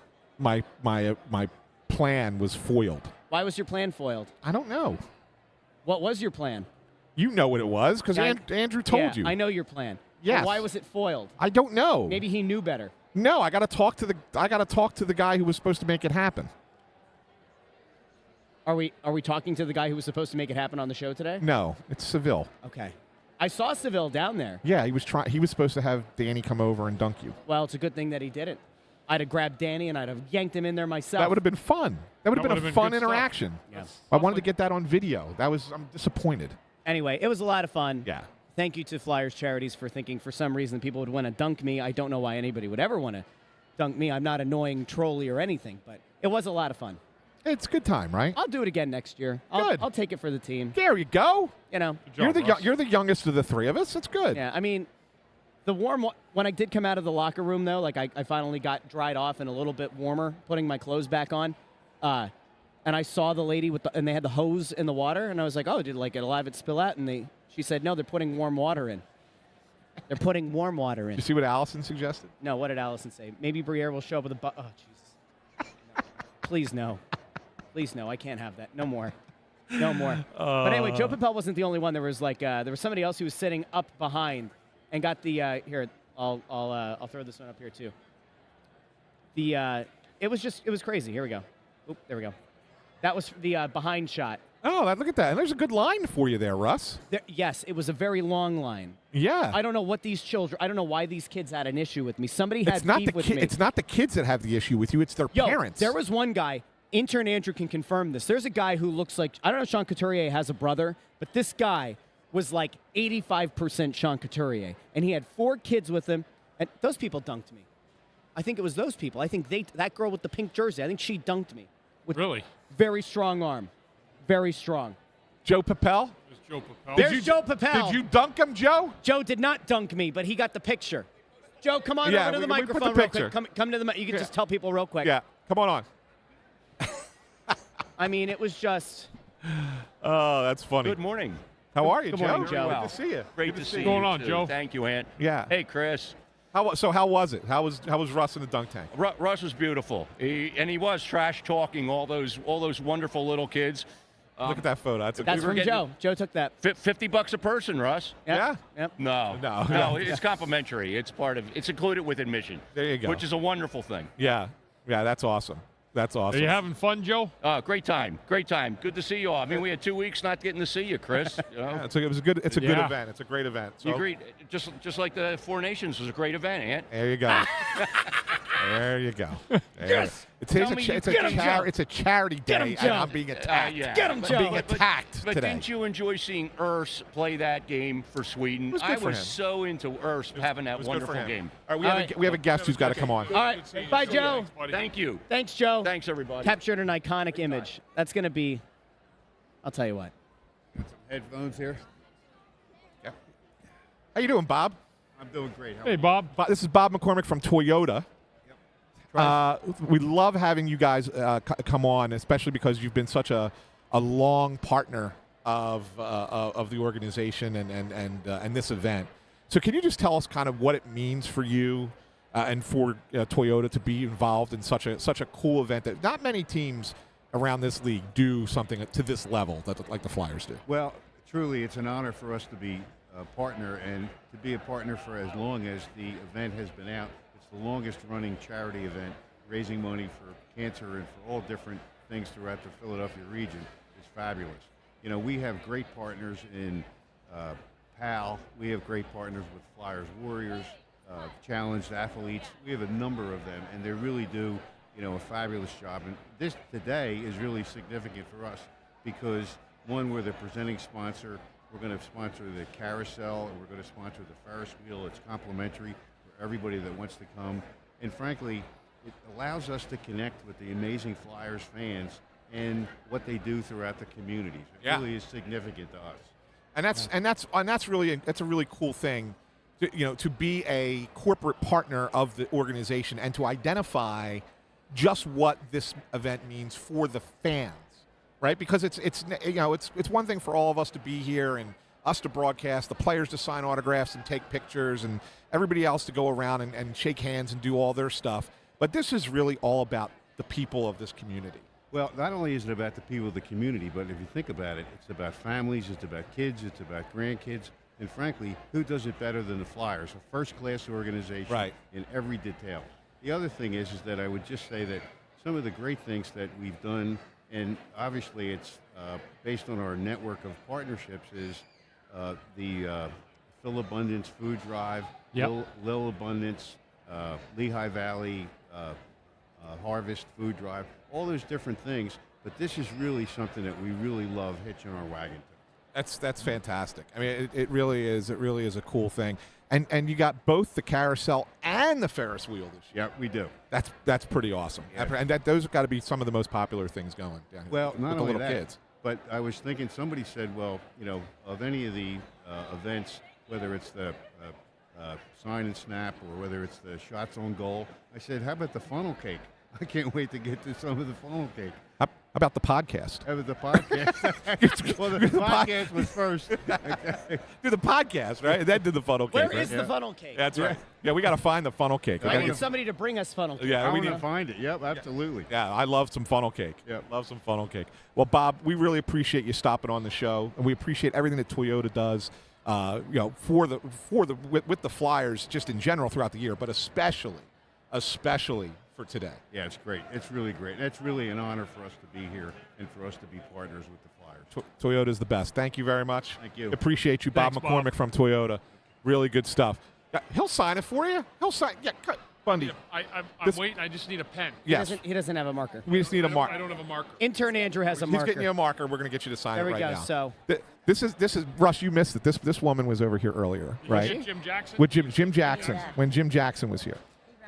Speaker 2: plan was foiled.
Speaker 1: Why was your plan foiled?
Speaker 2: I don't know.
Speaker 1: What was your plan?
Speaker 2: You know what it was because
Speaker 1: Yeah,
Speaker 2: Andrew told
Speaker 1: yeah,
Speaker 2: you.
Speaker 1: I know your plan.
Speaker 2: Yes.
Speaker 1: But why was it foiled?
Speaker 2: I don't know.
Speaker 1: Maybe he knew better.
Speaker 2: No, I got to talk to the guy who was supposed to make it happen.
Speaker 1: Are we talking to the guy who was supposed to make it happen on the show today?
Speaker 2: No, it's Seville.
Speaker 1: Okay. I saw Seville down there.
Speaker 2: Yeah, he was supposed to have Danny come over and dunk you.
Speaker 1: Well, it's a good thing that he didn't. I'd have grabbed Danny and I'd have yanked him in there myself.
Speaker 2: That would have been fun. That would have been a fun
Speaker 3: good stuff.
Speaker 2: interaction.
Speaker 1: Yeah.
Speaker 2: I wanted to get that on video. I'm disappointed.
Speaker 1: Anyway, it was a lot of fun.
Speaker 2: Yeah.
Speaker 1: Thank you to Flyers Charities for thinking for some reason people would want to dunk me. I don't know why anybody would ever want to dunk me. I'm not annoying, trolly, or anything, but it was a lot of fun.
Speaker 2: It's a good time, right?
Speaker 1: I'll do it again next year.
Speaker 2: Good.
Speaker 1: I'll take it for the team.
Speaker 2: There you go.
Speaker 1: You know.
Speaker 3: Good job, Russ.
Speaker 2: You're the youngest of the three of us. That's good.
Speaker 1: Yeah, I mean, when I did come out of the locker room, though, like I finally got dried off and a little bit warmer, putting my clothes back on, and I saw the lady and they had the hose in the water, and I was like, oh, did like a lot of it spill out? And she said, no, they're putting warm water in. They're putting warm water in.
Speaker 2: You see what Allison suggested?
Speaker 1: No, what did Allison say? Maybe Briere will show up with a oh, Jesus. No. Please, no. Please, no. I can't have that. No more. No more. But anyway, Joe Papel wasn't the only one. There was somebody else who was sitting up behind and got the here. I'll throw this one up here too. It was crazy. Here we go. Oop, there we go. That was the behind shot.
Speaker 2: Oh, look at that. And there's a good line for you there, Russ.
Speaker 1: Yes, it was a very long line.
Speaker 2: Yeah.
Speaker 1: I don't know what these children. I don't know why these kids had an issue with me. Somebody had beef with me.
Speaker 2: It's not the kids that have the issue with you. It's their parents.
Speaker 1: There was one guy. Intern Andrew can confirm this. There's a guy who looks like, I don't know if Sean Couturier has a brother, but this guy was like 85% Sean Couturier. And he had 4 kids with him. And those people dunked me. I think it was those people. I think that girl with the pink jersey, I think she dunked me. With
Speaker 3: Really?
Speaker 1: Very strong arm. Very strong.
Speaker 2: Joe Papel?
Speaker 3: There's Joe Papel.
Speaker 1: There's Joe Papel.
Speaker 2: Did you dunk him, Joe?
Speaker 1: Joe did not dunk me, but he got the picture. Joe, come on
Speaker 2: Yeah,
Speaker 1: over to the
Speaker 2: we put the
Speaker 1: microphone real
Speaker 2: picture.
Speaker 1: quick. Come to the mic. You can just tell people real quick.
Speaker 2: Yeah. Come on.
Speaker 1: I mean, it was just.
Speaker 2: Oh, that's funny.
Speaker 8: Good morning.
Speaker 2: How are you,
Speaker 1: Good
Speaker 2: Joe?
Speaker 1: morning, Joe.
Speaker 2: Good to see you.
Speaker 8: Great
Speaker 2: Good
Speaker 8: to see
Speaker 3: What's
Speaker 8: you.
Speaker 3: going on,
Speaker 8: too.
Speaker 3: Joe?
Speaker 8: Thank you, Ant.
Speaker 2: Yeah.
Speaker 8: Hey, Chris.
Speaker 2: How was it? How was Russ in the dunk tank?
Speaker 8: Russ was beautiful. He was trash talking all those wonderful little kids.
Speaker 2: Look at that photo. That's
Speaker 1: That's from
Speaker 8: getting-
Speaker 1: Joe. Joe took that.
Speaker 8: $50 a person, Russ.
Speaker 1: Yep.
Speaker 2: Yeah?
Speaker 1: Yep.
Speaker 8: No, it's complimentary. It's included with admission.
Speaker 2: There you go.
Speaker 8: Which is a wonderful thing.
Speaker 2: Yeah. Yeah, that's awesome. That's
Speaker 3: Are
Speaker 2: awesome.
Speaker 3: you having fun, Joe?
Speaker 8: Great time. Good to see you all. I mean, we had 2 weeks not getting to see you, Chris. You know?
Speaker 2: Yeah, it's a good
Speaker 3: Yeah.
Speaker 2: event. It's a great event. So
Speaker 8: You agreed. Just like the Four Nations was a great event, Ant.
Speaker 2: there you go. There you go.
Speaker 1: Yes.
Speaker 2: It's
Speaker 8: Tell me you
Speaker 2: a
Speaker 8: get 'em, Joe.
Speaker 2: it's a charity
Speaker 1: Get 'em,
Speaker 2: day, and
Speaker 1: Joe.
Speaker 2: I'm being attacked.
Speaker 8: Yeah.
Speaker 1: Get him,
Speaker 2: I'm
Speaker 1: Joe.
Speaker 2: being attacked
Speaker 8: But
Speaker 2: today.
Speaker 8: didn't you enjoy seeing Urs play that game for Sweden?
Speaker 2: It was good
Speaker 8: I
Speaker 2: for
Speaker 8: was
Speaker 2: him.
Speaker 8: so into Urs having that
Speaker 2: It was good for
Speaker 8: wonderful
Speaker 2: him.
Speaker 8: game.
Speaker 2: All right,
Speaker 1: All right.
Speaker 2: we have a guest who's got to come on.
Speaker 1: All right. Bye, Joe.
Speaker 3: Thanks, buddy.
Speaker 8: Thank you.
Speaker 1: Thanks, Joe.
Speaker 8: Thanks, everybody.
Speaker 1: Captured an iconic image. That's going to be, I'll tell you what.
Speaker 9: Headphones here.
Speaker 2: How you doing, Bob?
Speaker 9: I'm doing great.
Speaker 3: Hey, Bob.
Speaker 2: This is Bob McCormick from Toyota. We love having you guys come on, especially because you've been such a long partner of the organization and this event. So can you just tell us kind of what it means for you and for Toyota to be involved in such a cool event that not many teams around this league do something to this level that like the Flyers do?
Speaker 9: Well, truly, it's an honor for us to be a partner and to be a partner for as long as the event has been out. It's the longest running charity event raising money for cancer and for all different things throughout the Philadelphia region. It's fabulous. You know, we have great partners in PAL. We have great partners with Flyers Warriors, Challenged Athletes. We have a number of them, and they really do, you know, a fabulous job. And this today is really significant for us because, one, we're the presenting sponsor. We're going to sponsor the carousel, and we're going to sponsor the Ferris wheel. It's complimentary for everybody that wants to come. And frankly, it allows us to connect with the amazing Flyers fans and what they do throughout the communities. It really is significant to us.
Speaker 2: And that's really a really cool thing, to be a corporate partner of the organization and to identify just what this event means for the fans, right? Because it's one thing for all of us to be here and us to broadcast, the players to sign autographs and take pictures, and everybody else to go around and shake hands and do all their stuff. But this is really all about the people of this community.
Speaker 9: Well, not only is it about the people of the community, but if you think about it, it's about families, it's about kids, it's about grandkids, and frankly, who does it better than the Flyers? A first-class organization in every detail. The other thing is that I would just say that some of the great things that we've done, and obviously it's based on our network of partnerships, is the Phil Abundance Food Drive, Lil Abundance, Lehigh Valley Harvest Food Drive, all those different things. But this is really something that we really love hitching our wagon to.
Speaker 2: That's fantastic. I mean, it really is. It really is a cool thing. And you got both the carousel and the Ferris wheel this year.
Speaker 9: Yeah, we do.
Speaker 2: That's pretty awesome. Yeah. And those have got to be some of the most popular things going down here.
Speaker 9: Well, not
Speaker 2: with the
Speaker 9: only
Speaker 2: little
Speaker 9: that,
Speaker 2: kids.
Speaker 9: but I was thinking, somebody said, well, of any of the events, whether it's the sign and snap or whether it's the shots on goal, I said, how about the funnel cake? I can't wait to get to some of the funnel cake.
Speaker 2: How about the podcast?
Speaker 9: How about the podcast? Well, the podcast was first.
Speaker 2: Do the podcast, right? And then do the funnel cake.
Speaker 1: Where
Speaker 2: right?
Speaker 1: is the funnel cake?
Speaker 2: That's right. Yeah, we got to find the funnel cake.
Speaker 1: I need somebody to bring us funnel cake.
Speaker 2: Yeah,
Speaker 9: we need to find it. Yep, absolutely.
Speaker 2: Yeah, I love some funnel cake.
Speaker 9: Yep.
Speaker 2: Love some funnel cake. Well, Bob, we really appreciate you stopping on the show, and we appreciate everything that Toyota does. With the Flyers just in general throughout the year, but especially for today.
Speaker 9: Yeah, it's great. It's really great. And it's really an honor for us to be here and for us to be partners with the Flyers.
Speaker 2: Toyota's the best. Thank you very much.
Speaker 9: Thank you.
Speaker 2: Appreciate you,
Speaker 3: Thanks,
Speaker 2: Bob McCormick
Speaker 3: Bob.
Speaker 2: from Toyota. Really good stuff. He'll sign it for you. He'll sign. Yeah, Bundy.
Speaker 3: I'm waiting. I just need a pen.
Speaker 2: Yes.
Speaker 1: He doesn't have a marker.
Speaker 2: We just need a
Speaker 3: I
Speaker 2: marker.
Speaker 3: don't have a marker.
Speaker 1: Intern Andrew has a
Speaker 2: He's
Speaker 1: marker.
Speaker 2: getting you a marker. We're going to get you to sign
Speaker 1: There
Speaker 2: it
Speaker 1: we
Speaker 2: right
Speaker 1: go.
Speaker 2: now.
Speaker 1: So
Speaker 2: This is Russ. You missed it. This woman was over here earlier, right?
Speaker 3: Jim Jackson?
Speaker 2: With Jim Jackson when Jim Jackson was here,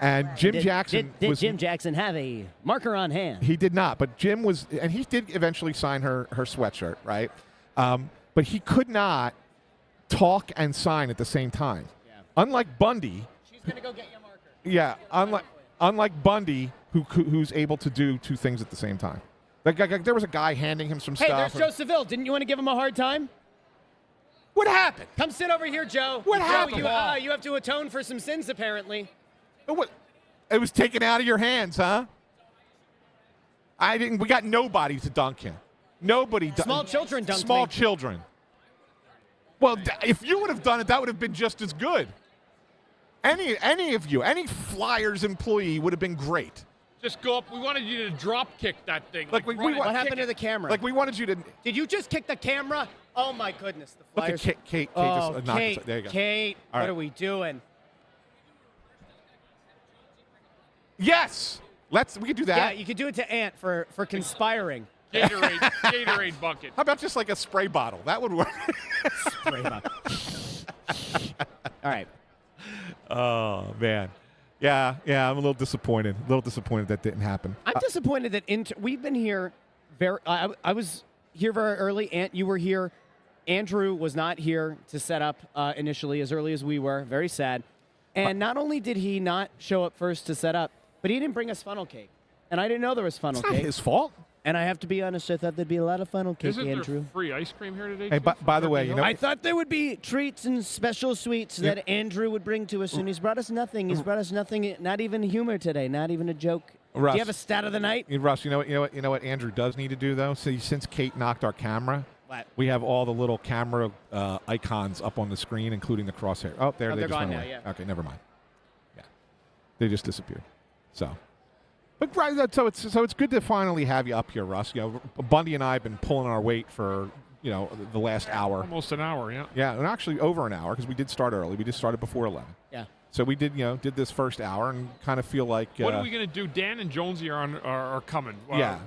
Speaker 2: and Jim Jackson
Speaker 1: did
Speaker 2: was.
Speaker 1: Jim Jackson have a marker on hand?
Speaker 2: He did not, but Jim was, and he did eventually sign her sweatshirt, right? But he could not talk and sign at the same time.
Speaker 1: Yeah.
Speaker 2: Unlike Bundy.
Speaker 1: She's gonna go get your marker.
Speaker 2: Yeah, unlike Bundy, who's able to do two things at the same time. There was a guy handing him some
Speaker 1: Hey,
Speaker 2: stuff.
Speaker 1: there's Joe Seville. Didn't you want to give him a hard time?
Speaker 2: What happened?
Speaker 1: Come sit over here, Joe.
Speaker 2: What
Speaker 1: Joe,
Speaker 2: happened?
Speaker 1: you have to atone for some sins, apparently.
Speaker 2: What? It was taken out of your hands, huh? We got nobody to dunk him. Nobody.
Speaker 1: Small children dunked
Speaker 2: Small
Speaker 1: me.
Speaker 2: children. Well, if you would have done it, that would have been just as good. Any of you, any Flyers employee would have been great.
Speaker 3: Just go up. We wanted you to drop kick that thing.
Speaker 2: What
Speaker 1: What happened to the camera?
Speaker 2: Like we wanted you to.
Speaker 1: Did you just kick the camera? Oh my goodness, the
Speaker 2: Look
Speaker 1: Flyers.
Speaker 2: at Kate.
Speaker 1: Oh,
Speaker 2: just knocked
Speaker 1: Kate,
Speaker 2: us. There you go.
Speaker 1: Kate,
Speaker 2: All
Speaker 1: what
Speaker 2: right.
Speaker 1: are we doing?
Speaker 2: Yes. We could do
Speaker 1: Yeah,
Speaker 2: that.
Speaker 1: you could do it to Ant for conspiring.
Speaker 3: Gatorade bucket.
Speaker 2: How about just like a spray bottle? That would work.
Speaker 1: Spray bottle. All right.
Speaker 2: Oh man. Yeah. I'm a little disappointed. That didn't happen.
Speaker 1: I'm disappointed that we've been here I was here very early. Ant, you were here. Andrew was not here to set up initially as early as we were. Very sad. And not only did he not show up first to set up, but he didn't bring us funnel cake. And I didn't know there was funnel
Speaker 2: It's not
Speaker 1: cake.
Speaker 2: his fault.
Speaker 1: And I have to be honest, I thought there'd be a lot of funnel cake,
Speaker 3: Isn't
Speaker 1: Andrew.
Speaker 3: there free ice cream here today?
Speaker 2: Hey,
Speaker 3: too?
Speaker 2: by the way, you know,
Speaker 1: I thought there would be treats and special sweets that Andrew would bring to us, and he's brought us nothing. He's brought us nothing, not even humor today, not even a joke
Speaker 2: Russ,
Speaker 1: Do you have a stat of the night?
Speaker 2: Russ, you know what Andrew does need to do though. See, since Kate knocked our camera,
Speaker 1: What?
Speaker 2: we have all the little camera icons up on the screen, including the crosshair. Oh, there they
Speaker 1: they're
Speaker 2: just
Speaker 1: gone
Speaker 2: went
Speaker 1: now,
Speaker 2: away.
Speaker 1: yeah.
Speaker 2: Okay, never mind. Yeah, they just disappeared. So, but right, so it's good to finally have you up here, Russ. Bundy and I have been pulling our weight for the last hour.
Speaker 3: Almost an hour, yeah.
Speaker 2: Yeah, and actually over an hour because we did start early. We just started before 11.
Speaker 1: Yeah.
Speaker 2: So we did this first hour and kind of feel like.
Speaker 3: What are we gonna do? Dan and Jonesy are coming.
Speaker 2: Yeah.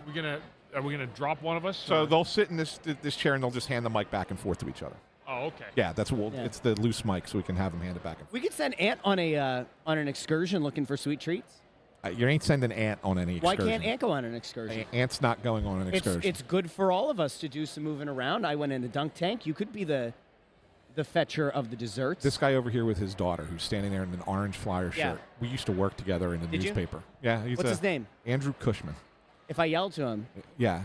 Speaker 3: Are we gonna drop one of us?
Speaker 2: So they'll sit in this chair and they'll just hand the mic back and forth to each other.
Speaker 3: Oh, okay.
Speaker 2: Yeah, that's what it's the loose mic, so we can have them hand it back and forth.
Speaker 1: We could send Ant on an excursion looking for sweet treats.
Speaker 2: You ain't sending Ant on any
Speaker 1: Why
Speaker 2: excursion.
Speaker 1: can't Ant go on an excursion?
Speaker 2: Ant's not going on an excursion.
Speaker 1: It's good for all of us to do some moving around. I went in the dunk tank. You could be the fetcher of the desserts.
Speaker 2: This guy over here with his daughter, who's standing there in an orange Flyer
Speaker 1: Yeah.
Speaker 2: shirt. We used to work together in the
Speaker 1: Did you?
Speaker 2: newspaper. Yeah.
Speaker 1: What's his name?
Speaker 2: Andrew Cushman.
Speaker 1: If I yell to him,
Speaker 2: Yeah.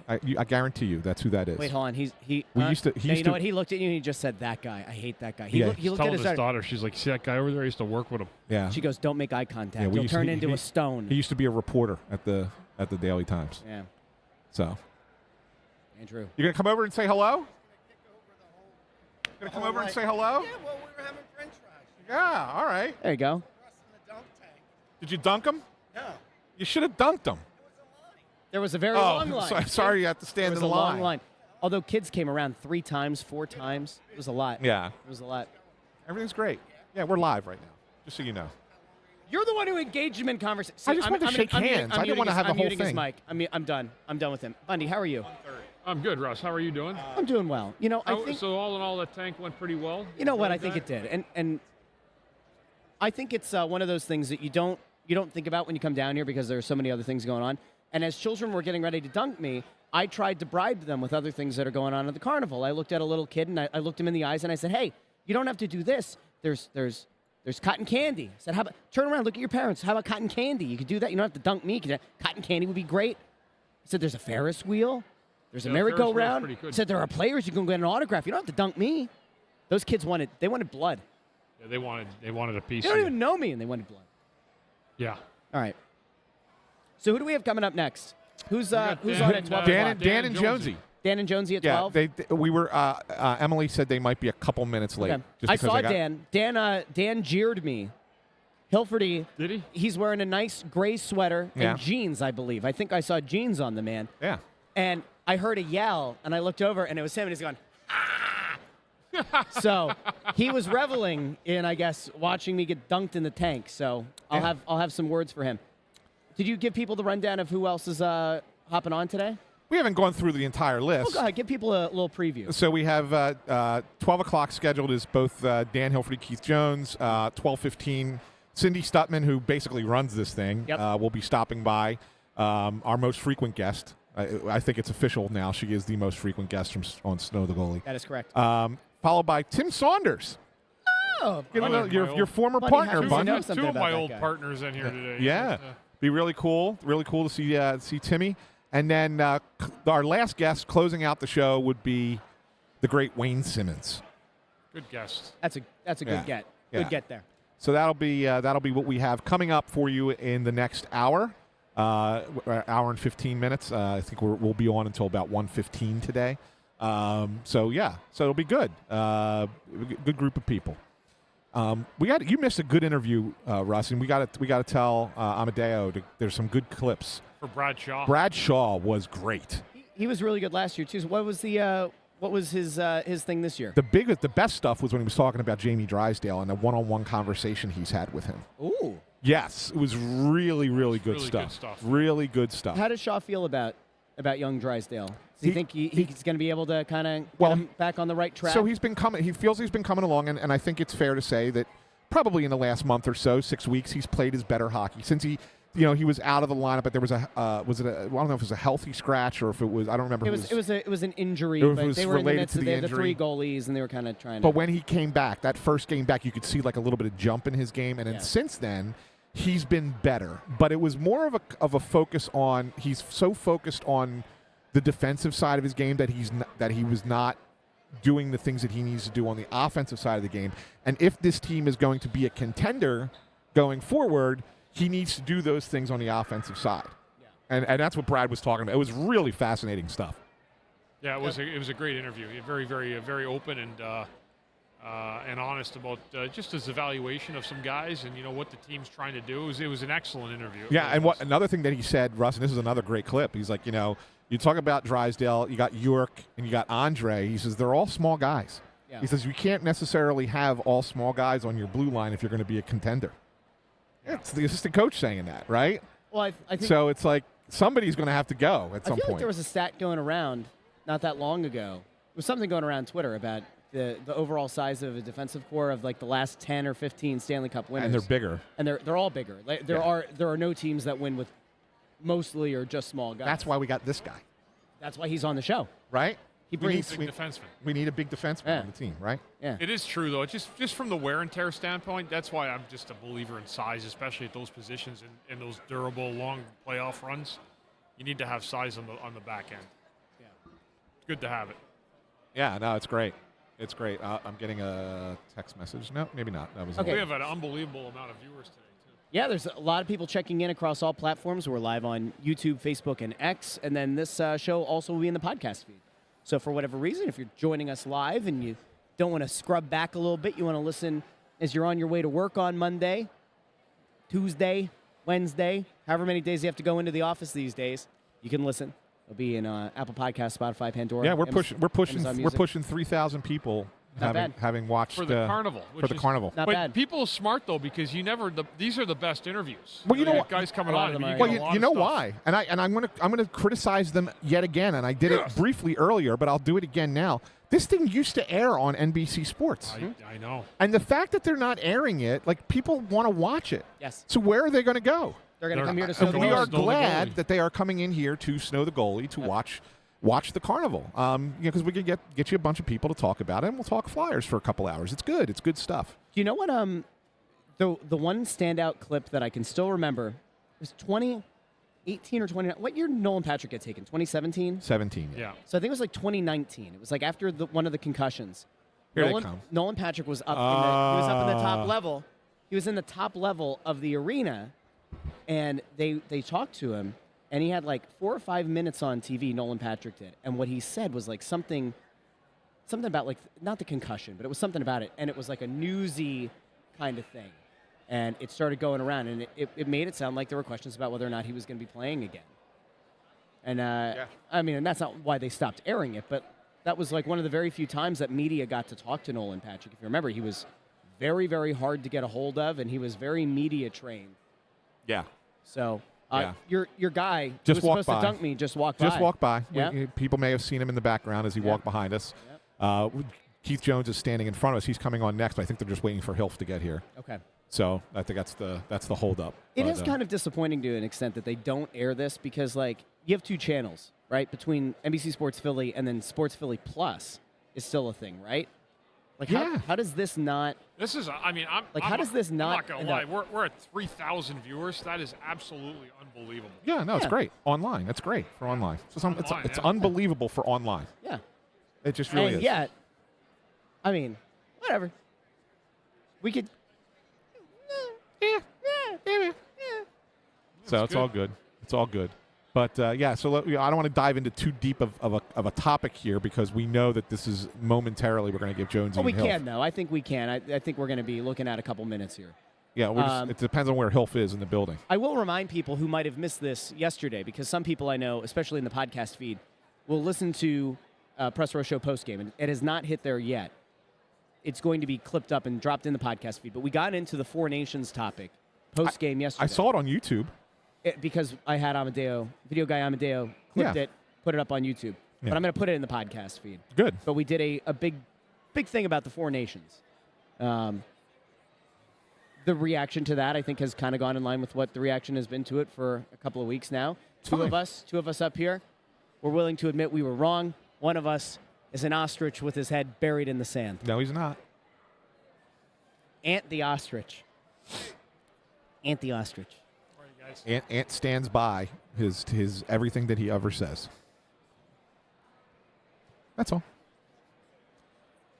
Speaker 2: I guarantee you that's who that is.
Speaker 1: wait, hold on. He
Speaker 2: used to- he
Speaker 1: no,
Speaker 2: used
Speaker 1: you know
Speaker 2: to-
Speaker 1: what? He looked at you and he just said, "That guy. I hate that guy."
Speaker 2: Yeah.
Speaker 1: He looked at
Speaker 3: Telling
Speaker 1: his
Speaker 3: his
Speaker 1: daughter.
Speaker 3: daughter, she's like, "See that guy over there? I used to work with him."
Speaker 2: Yeah.
Speaker 1: She goes, "Don't make eye contact.
Speaker 2: we
Speaker 1: You'll
Speaker 2: used to-
Speaker 1: turn
Speaker 2: he-
Speaker 1: into
Speaker 2: he-
Speaker 1: a stone."
Speaker 2: He used to be a reporter at the Daily Times.
Speaker 1: Yeah,
Speaker 2: So
Speaker 1: Andrew.
Speaker 2: you're gonna come over and say hello? Gonna come over and say hello?
Speaker 10: Yeah, well, we were having French fries.
Speaker 2: Yeah. All right.
Speaker 1: There you go.
Speaker 10: Russ in the dunk tank.
Speaker 2: Did you dunk him?
Speaker 10: No,
Speaker 2: You should have dunked him.
Speaker 1: There was a very long line.
Speaker 2: Sorry, you have to
Speaker 1: There
Speaker 2: stand
Speaker 1: was
Speaker 2: in
Speaker 1: a
Speaker 2: the
Speaker 1: long line. Although kids came around 3 times, 4 times, it was a lot.
Speaker 2: Yeah.
Speaker 1: It was a lot.
Speaker 2: Everything's great. Yeah, we're live right now, just so you know.
Speaker 1: You're the one who engaged him in conversation.
Speaker 2: I just wanted to shake hands. I didn't want to have the whole
Speaker 1: His
Speaker 2: thing.
Speaker 1: mic. I'm done. I'm done with him. Bundy, how are you?
Speaker 3: I'm good, Russ. How are you doing?
Speaker 1: I'm doing well. I think.
Speaker 3: So all in all, the tank went pretty well.
Speaker 1: You know what? I
Speaker 3: Enjoyed
Speaker 1: think
Speaker 3: that?
Speaker 1: it did, and I think it's one of those things that you don't think about when you come down here because there are so many other things going on. And as children were getting ready to dunk me, I tried to bribe them with other things that are going on at the carnival. I looked at a little kid and I looked him in the eyes and I said, "Hey, you don't have to do this. There's cotton candy." I said, "How about turn around, look at your parents. How about cotton candy? You could do that. You don't have to dunk me. Cotton candy would be great." He said, "There's a Ferris wheel. There's a
Speaker 3: Yeah, the Ferris wheel's
Speaker 1: merry-go-round."
Speaker 3: pretty good.
Speaker 1: He said, "There are players you can get an autograph. You don't have to dunk me." Those kids wanted blood.
Speaker 3: Yeah, they wanted a piece.
Speaker 1: They
Speaker 3: of
Speaker 1: don't
Speaker 3: you.
Speaker 1: even know me, and they wanted blood.
Speaker 3: Yeah.
Speaker 1: All right. So who do we have coming up next? Who's
Speaker 3: got
Speaker 1: on
Speaker 3: Dan
Speaker 1: at 12
Speaker 2: Dan
Speaker 1: o'clock?
Speaker 2: Dan and Jonesy.
Speaker 1: Dan and Jonesy at
Speaker 2: Yeah,
Speaker 1: 12?
Speaker 2: we were. Emily said they might be a couple minutes late.
Speaker 1: Okay.
Speaker 2: Just
Speaker 1: I
Speaker 2: because
Speaker 1: saw
Speaker 2: got-
Speaker 1: Dan jeered me. Hilferty.
Speaker 3: Did he?
Speaker 1: He's wearing a nice gray sweater
Speaker 2: Yeah.
Speaker 1: and jeans, I believe. I think I saw jeans on the man.
Speaker 2: Yeah.
Speaker 1: And I heard a yell, and I looked over, and it was him, and he's going, "Ah!" So he was reveling in, I guess, watching me get dunked in the tank. So I'll have some words for him. Did you give people the rundown of who else is hopping on today?
Speaker 2: We haven't gone through the entire list.
Speaker 1: Oh, go ahead. Give people a little preview.
Speaker 2: So we have 12 o'clock scheduled is both Dan Hilferty, Keith Jones, 12:15. Cindy Stutman, who basically runs this thing,
Speaker 1: Yep.
Speaker 2: will be stopping by. Our most frequent guest. I think it's official now. She is the most frequent guest on Snow the Goalie.
Speaker 1: That is correct.
Speaker 2: Followed by Tim Saunders.
Speaker 1: Oh,
Speaker 2: Give him
Speaker 3: Bundy,
Speaker 2: your former
Speaker 1: Bundy
Speaker 2: partner,
Speaker 1: happens to
Speaker 2: Bundy.
Speaker 1: know something
Speaker 3: Two of
Speaker 1: about
Speaker 3: my
Speaker 1: that
Speaker 3: old
Speaker 1: guy.
Speaker 3: partners in here today.
Speaker 2: Yeah. Be really cool. Really cool to see Timmy. And then our last guest closing out the show would be the great Wayne Simmonds.
Speaker 3: Good guest.
Speaker 1: That's a
Speaker 2: Yeah.
Speaker 1: good get. Good
Speaker 2: Yeah.
Speaker 1: get there.
Speaker 2: So that'll be what we have coming up for you in the next hour, hour and 15 minutes. I think we'll be on until about 1:15 today. So it'll be good. Good group of people. You missed a good interview, Russ, and we got to tell Amadeo there's some good clips.
Speaker 3: For Brad Shaw.
Speaker 2: Brad Shaw was great.
Speaker 1: He was really good last year too. So what was his thing this year?
Speaker 2: The best stuff was when he was talking about Jamie Drysdale and the one-on-one conversation he's had with him.
Speaker 1: Ooh.
Speaker 2: Yes, it was really, really good
Speaker 3: really
Speaker 2: stuff.
Speaker 3: good stuff.
Speaker 2: Really good stuff.
Speaker 1: How does Shaw feel about young Drysdale? Does he think he's going to be able to kind of get
Speaker 2: Well,
Speaker 1: him back on the right track?
Speaker 2: So he feels he's been coming along, and I think it's fair to say that probably in the last month or so, 6 weeks, he's played his better hockey since he was out of the lineup. But there was I don't know if it was a healthy scratch or if it was, I don't remember.
Speaker 1: It was an injury,
Speaker 2: It
Speaker 1: but
Speaker 2: was
Speaker 1: they were in the
Speaker 2: related
Speaker 1: midst
Speaker 2: to
Speaker 1: of
Speaker 2: the
Speaker 1: the
Speaker 2: injury.
Speaker 1: 3 goalies, and they were kind of trying to.
Speaker 2: But when he came back, that first game back, you could see like a little bit of jump in his game, and then
Speaker 1: Yeah.
Speaker 2: since then, he's been better. But it was more of a focus on he's so focused on the defensive side of his game that he was not doing the things that he needs to do on the offensive side of the game. And if this team is going to be a contender going forward, he needs to do those things on the offensive side. And that's what Brad was talking about. It was really fascinating stuff.
Speaker 3: Yeah, it was a great interview. Very open and honest about just his evaluation of some guys and what the team's trying to do. It was an excellent interview.
Speaker 2: Yeah, and another thing that he said, Russ, and this is another great clip. He's like, you talk about Drysdale, you got York, and you got Andre. He says they're all small guys.
Speaker 1: Yeah.
Speaker 2: He says you can't necessarily have all small guys on your blue line if you're going to be a contender. Yeah. It's the assistant coach saying that, right?
Speaker 1: Well, I think
Speaker 2: so. It's like somebody's going to have to go at some
Speaker 1: I feel
Speaker 2: point.
Speaker 1: like there was a stat going around not that long ago. There was something going around Twitter about the overall size of a defensive core of like the last 10 or 15 Stanley Cup winners.
Speaker 2: And they're bigger.
Speaker 1: And they're all bigger. Like, there are no teams that win with mostly or just small guys.
Speaker 2: That's why we got this guy.
Speaker 1: That's why he's on the show.
Speaker 2: Right?
Speaker 1: He brings
Speaker 3: big defenseman.
Speaker 2: We need a big defenseman on the team, right?
Speaker 1: Yeah.
Speaker 3: It is true, though. Just from the wear and tear standpoint, that's why I'm just a believer in size, especially at those positions in those durable, long playoff runs. You need to have size on the back end.
Speaker 1: Yeah.
Speaker 3: It's good to have it.
Speaker 2: Yeah, no, it's great. It's great. I'm getting a text message. No, maybe not. That was
Speaker 3: We have an unbelievable amount of viewers today, too.
Speaker 1: Yeah, there's a lot of people checking in across all platforms. We're live on YouTube, Facebook, and X. And then this show also will be in the podcast feed. So for whatever reason, if you're joining us live and you don't want to scrub back a little bit, you want to listen as you're on your way to work on Monday, Tuesday, Wednesday, however many days you have to go into the office these days, you can listen. It'll be in Apple Podcasts, Spotify, Pandora.
Speaker 2: Yeah, we're
Speaker 1: Amazon Music.
Speaker 2: pushing 3,000 people having watched
Speaker 3: for the carnival.
Speaker 2: For the carnival.
Speaker 1: Not
Speaker 3: but
Speaker 1: bad.
Speaker 3: people are smart though because these are the best interviews.
Speaker 2: Well, you know what?
Speaker 3: Guys coming
Speaker 1: A lot
Speaker 3: on.
Speaker 1: of them
Speaker 3: and
Speaker 1: are,
Speaker 3: you
Speaker 1: yeah.
Speaker 3: get a lot
Speaker 2: You
Speaker 3: of
Speaker 2: know
Speaker 3: stuff.
Speaker 2: why? And I'm gonna criticize them yet again, and I did it briefly earlier, but I'll do it again now. This thing used to air on NBC Sports,
Speaker 3: I know.
Speaker 2: and the fact that they're not airing it, like people want to watch it.
Speaker 1: Yes.
Speaker 2: So where are they going to go?
Speaker 1: They're going to come here to
Speaker 3: And
Speaker 1: Snow
Speaker 2: And
Speaker 1: the
Speaker 2: we
Speaker 1: Goalie.
Speaker 2: are
Speaker 3: Snow the
Speaker 2: glad
Speaker 3: Goalie.
Speaker 2: that they are coming in here to Snow the Goalie to watch the carnival. Because we can get you a bunch of people to talk about it, and we'll talk Flyers for a couple hours. It's good. It's good stuff.
Speaker 1: Do you know what? The one standout clip that I can still remember was 2018 or 20. What year did Nolan Patrick get taken? 2017.
Speaker 2: 17.
Speaker 3: Yeah.
Speaker 1: So I think it was like 2019. It was like after one of the concussions.
Speaker 2: Here they come.
Speaker 1: Nolan Patrick was up. He was up in the top level. He was in the top level of the arena, and they talked to him, and he had like 4 or 5 minutes on TV. Nolan Patrick did, and what he said was like something about like not the concussion, but it was something about it, and it was like a newsy kind of thing, and it started going around, and it made it sound like there were questions about whether or not he was going to be playing again. And I mean, and that's not why they stopped airing it, but that was like one of the very few times that media got to talk to Nolan Patrick. If you remember, he was very, very hard to get a hold of, and he was very media trained.
Speaker 2: Yeah.
Speaker 1: So
Speaker 2: Yeah.
Speaker 1: your guy
Speaker 2: Just
Speaker 1: who was
Speaker 2: walked
Speaker 1: supposed
Speaker 2: by.
Speaker 1: to dunk me just walked by.
Speaker 2: Just walk by.
Speaker 1: Yeah.
Speaker 2: People may have seen him in the background as he walked behind us. Keith Jones is standing in front of us. He's coming on next, but I think they're just waiting for Hilf to get here.
Speaker 1: Okay.
Speaker 2: So I think that's the holdup.
Speaker 1: It is kind of disappointing to an extent that they don't air this because, like, you have 2 channels, right? Between NBC Sports Philly and then Sports Philly Plus is still a thing, right? Like, how does this not?
Speaker 3: This is. I mean, I'm
Speaker 1: Like, how does this
Speaker 3: I'm
Speaker 1: not
Speaker 3: not gonna
Speaker 1: end
Speaker 3: lie.
Speaker 1: up-
Speaker 3: We're at 3,000 viewers. That is absolutely unbelievable.
Speaker 2: Yeah, no, it's
Speaker 1: Yeah.
Speaker 2: great. Online. That's great for online. It's
Speaker 3: Online,
Speaker 2: it's
Speaker 3: yeah.
Speaker 2: unbelievable for online.
Speaker 1: Yeah.
Speaker 2: It just really
Speaker 1: And
Speaker 2: is.
Speaker 1: yet, I mean, whatever. We could.
Speaker 2: So it's all good. It's all good. But yeah, so I don't want to dive into too deep of a topic here because we know that this is momentarily we're going to give Jonesy
Speaker 1: Oh, we
Speaker 2: and Hilf.
Speaker 1: can, though. I think we can. I think we're going to be looking at a couple minutes here.
Speaker 2: Yeah, it depends on where Hilf is in the building.
Speaker 1: I will remind people who might have missed this yesterday, because some people I know, especially in the podcast feed, will listen to Press Row Show postgame, and it has not hit there yet. It's going to be clipped up and dropped in the podcast feed. But we got into the Four Nations topic postgame yesterday.
Speaker 2: I saw it on YouTube.
Speaker 1: Because I had video guy Amadeo, clipped it, put it up on YouTube.
Speaker 2: Yeah.
Speaker 1: But I'm going to put it in the podcast feed.
Speaker 2: Good.
Speaker 1: But we did a big thing about the Four Nations. The reaction to that, I think, has kind of gone in line with what the reaction has been to it for a couple of weeks now. Two of us up here, we're willing to admit we were wrong. One of us is an ostrich with his head buried in the sand.
Speaker 2: No, he's not.
Speaker 1: Ant the ostrich. Ant the ostrich.
Speaker 2: Ant stands by his everything that he ever says. That's all.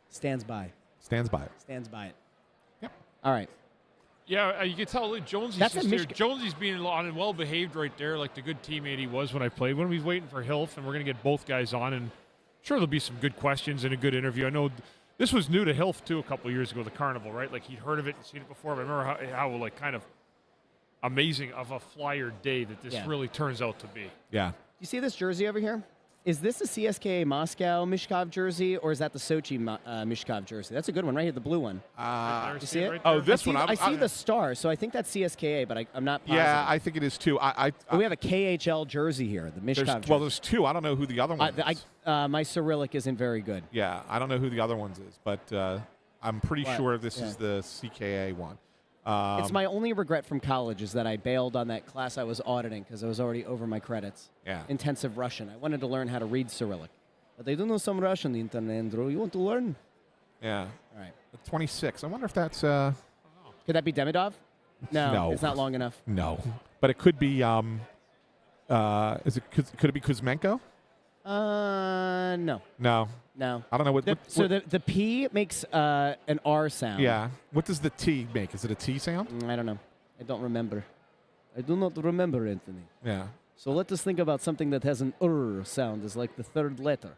Speaker 1: Stands by.
Speaker 2: Stands by it.
Speaker 1: Stands by it.
Speaker 2: Yep.
Speaker 1: All right.
Speaker 3: Yeah, you can tell Jonesy's
Speaker 1: That's
Speaker 3: just
Speaker 1: a
Speaker 3: there.
Speaker 1: Michigan-
Speaker 3: Jonesy's being on and well behaved right there, like the good teammate he was when I played. When we was waiting for Hilf, and we're going to get both guys on, and sure there'll be some good questions and a good interview. I know this was new to Hilf too a couple of years ago, the Carnival, right? Like he'd heard of it and seen it before. But I remember how like kind of amazing of a Flyer day that this really turns out to be.
Speaker 2: Yeah.
Speaker 1: You see this jersey over here? Is this a CSKA Moscow Mishkov jersey, or is that the Sochi Mishkov jersey? That's a good one right here, the blue one.
Speaker 3: Right there,
Speaker 1: you see it?
Speaker 3: right
Speaker 2: Oh,
Speaker 3: there?
Speaker 2: this one.
Speaker 1: I see the star, so I think that's CSKA, but I'm not positive.
Speaker 2: Yeah, I think it is too.
Speaker 1: But we have a KHL jersey here, the Mishkov jersey.
Speaker 2: Well, there's two. I don't know who the other one is.
Speaker 1: My Cyrillic isn't very good.
Speaker 2: Yeah, I don't know who the other ones is, but I'm pretty sure this is the CKA one.
Speaker 1: It's my only regret from college is that I bailed on that class I was auditing because I was already over my credits.
Speaker 2: Yeah.
Speaker 1: Intensive Russian. I wanted to learn how to read Cyrillic. But they do know some Russian, Andrew. You want to learn?
Speaker 2: Yeah.
Speaker 1: All right.
Speaker 2: 26. I wonder if that's
Speaker 1: Could that be Demidov?
Speaker 2: No.
Speaker 1: It's not long enough.
Speaker 2: no, but it could be. Could it be Kuzmenko?
Speaker 1: No.
Speaker 2: No,
Speaker 1: No.
Speaker 2: I don't know what.
Speaker 1: The P makes an R sound.
Speaker 2: Yeah. What does the T make? Is it a T sound?
Speaker 1: I don't know. I don't remember. I do not remember, Anthony.
Speaker 2: Yeah.
Speaker 1: So let us think about something that has an sound as like the third letter.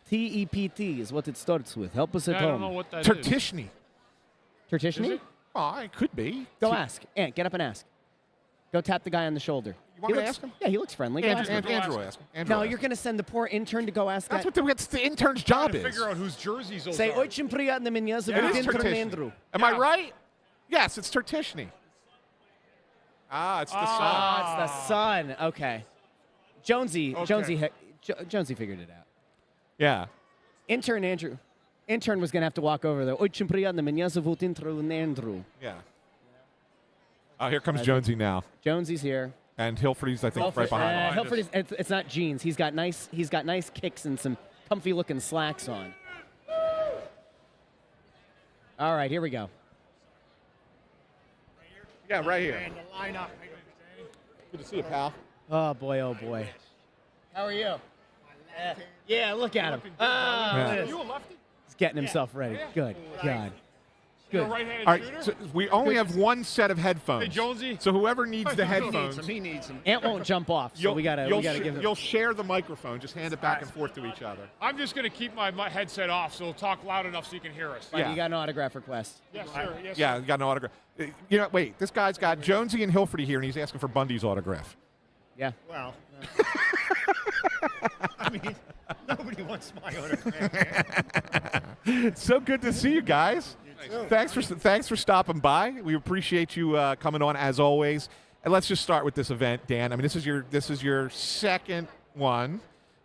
Speaker 1: T-E-P-T is what it starts with. Help us at
Speaker 3: I don't
Speaker 1: home.
Speaker 3: know what that is.
Speaker 2: Tertishny.
Speaker 1: Tertishny?
Speaker 3: Is it?
Speaker 2: Oh, it could be.
Speaker 1: Go ask. Ant, get up and ask. Go tap the guy on the shoulder.
Speaker 2: You want
Speaker 1: He
Speaker 2: me to
Speaker 1: looks-
Speaker 2: ask him?
Speaker 1: Yeah, he looks friendly. Go ask him.
Speaker 2: Andrew ask him. Andrew
Speaker 1: No,
Speaker 2: ask
Speaker 1: you're
Speaker 2: him.
Speaker 1: going to send the poor intern to go ask
Speaker 2: That's
Speaker 1: that.
Speaker 2: what the intern's job
Speaker 3: To
Speaker 2: is.
Speaker 3: figure out whose jerseys those
Speaker 1: Say,
Speaker 3: are.
Speaker 1: очень приятно меня зовут
Speaker 2: It is
Speaker 1: intern
Speaker 2: Tertishny.
Speaker 1: Andrew.
Speaker 2: Am I
Speaker 3: Yeah.
Speaker 2: right? Yes, it's Tertishny. It's the sun.
Speaker 1: Ah, it's the sun. Okay. Jonesy figured it out.
Speaker 2: Yeah.
Speaker 1: Intern Andrew. Intern was going to have to walk over there. Очень приятно меня зовут intern Andrew.
Speaker 2: Yeah. Oh, here comes Jonesy now,
Speaker 1: Jonesy's here.
Speaker 2: and Hilferty's I think right behind him.
Speaker 1: Hilferty's, it's not jeans. He's got nice kicks and some comfy looking slacks on. All right, here we go.
Speaker 2: Yeah, right here.
Speaker 10: And the lineup.
Speaker 2: Good to see you, pal.
Speaker 1: Oh boy, oh boy. How are you? Yeah, look at him.
Speaker 2: Yeah.
Speaker 3: You a lefty?
Speaker 1: He's getting himself ready. Good God.
Speaker 3: You're a
Speaker 1: Good.
Speaker 3: right-handed
Speaker 2: All right,
Speaker 3: shooter?
Speaker 2: so we only have one set of headphones.
Speaker 3: Hey, Jonesy.
Speaker 2: So whoever needs the
Speaker 3: He needs
Speaker 2: headphones,
Speaker 10: He needs him.
Speaker 1: Ant won't jump off, so we gotta give him.
Speaker 2: you'll share the microphone. Just hand it back and forth to each other.
Speaker 3: I'm just going to keep my headset off, so it'll talk loud enough so you can hear us.
Speaker 2: Yeah.
Speaker 1: You got an autograph request.
Speaker 3: Yes, sir. Yes,
Speaker 2: Yeah,
Speaker 3: sir.
Speaker 2: you got no autograph. You know, wait, this guy's got Jonesy and Hilferty here, and he's asking for Bundy's autograph.
Speaker 1: Yeah.
Speaker 10: Well, I mean, nobody wants my autograph.
Speaker 2: So good to see you guys. Thanks for stopping by. We appreciate you coming on as always. And let's just start with this event, Dan. I mean, this is your second one.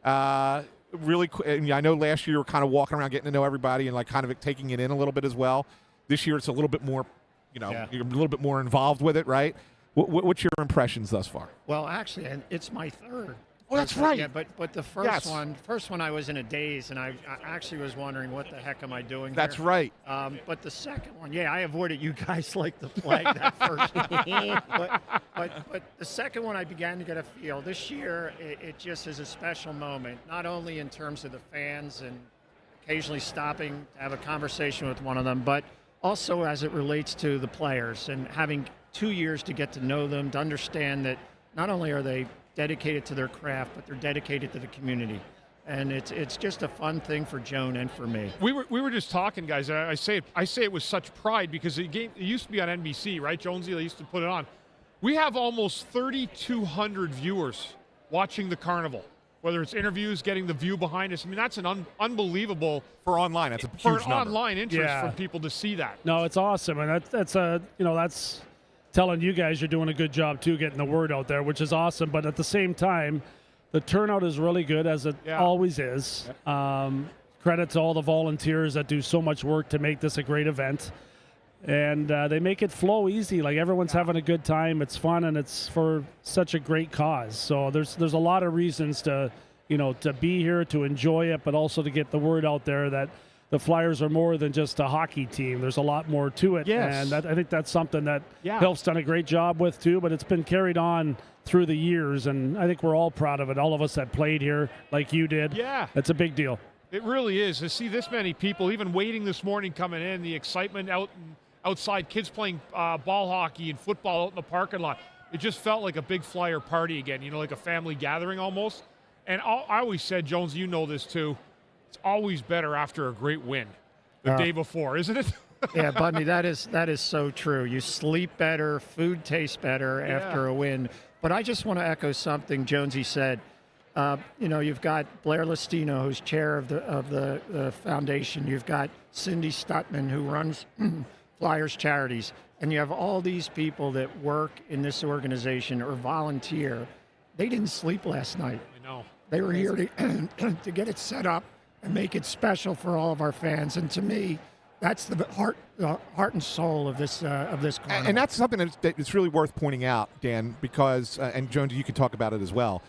Speaker 2: Really, I know last year you were kind of walking around, getting to know everybody, and like kind of taking it in a little bit as well. This year it's a little bit more, you're a little bit more involved with it, right? What's your impressions thus far?
Speaker 10: Well, actually, and it's my third.
Speaker 2: Oh, that's right.
Speaker 10: Yeah, but the first one I was in a daze, and I actually was wondering what the heck am I doing
Speaker 2: That's
Speaker 10: here?
Speaker 2: right.
Speaker 10: But the second one, I avoided you guys like the plague that first one. But the second one, I began to get a feel. This year, it just is a special moment, not only in terms of the fans and occasionally stopping to have a conversation with one of them, but also as it relates to the players and having 2 years to get to know them, to understand that not only are they dedicated to their craft, but they're dedicated to the community. And it's just a fun thing for Joan and for me.
Speaker 3: We were just talking, guys. I say it with such pride because it used to be on NBC, right, Jonesy? They used to put it on. We have almost 3,200 viewers watching the carnival. Whether it's interviews, getting the view behind us. I mean, that's an unbelievable
Speaker 2: For online, that's a
Speaker 3: for
Speaker 2: huge
Speaker 3: an
Speaker 2: number.
Speaker 3: online interest
Speaker 11: Yeah.
Speaker 3: for people to see that.
Speaker 11: No, it's awesome, and that's telling you guys you're doing a good job too, getting the word out there, which is awesome. But at the same time, the turnout is really good, as it always is. Credit to all the volunteers that do so much work to make this a great event, and they make it flow easy. Like everyone's having a good time. It's fun, and it's for such a great cause. So there's a lot of reasons to be here, to enjoy it, but also to get the word out there that the Flyers are more than just a hockey team. There's a lot more to it.
Speaker 2: Yes.
Speaker 11: And I think that's something that Hilf's done a great job with too, but it's been carried on through the years, and I think we're all proud of it. All of us that played here, like you did.
Speaker 3: Yeah.
Speaker 11: It's a big deal.
Speaker 3: It really is. To see this many people, even waiting this morning coming in, the excitement out outside, kids playing ball hockey and football out in the parking lot. It just felt like a big Flyer party again, like a family gathering almost. And I always said, Jones, you know this too, it's always better after a great win the day before, isn't it?
Speaker 10: Yeah, Bundy, that is so true. You sleep better, food tastes better after a win. But I just want to echo something Jonesy said. You've got Blair Listino, who's chair of the foundation. You've got Cindy Stutman, who runs Flyers Charities. And you have all these people that work in this organization or volunteer. They didn't sleep last night.
Speaker 3: I know.
Speaker 10: They were here to get it set up and make it special for all of our fans. And to me, that's the heart and soul of this carnival.
Speaker 2: And that's something that's really worth pointing out, Dan, because and Jones, you can talk about it as well.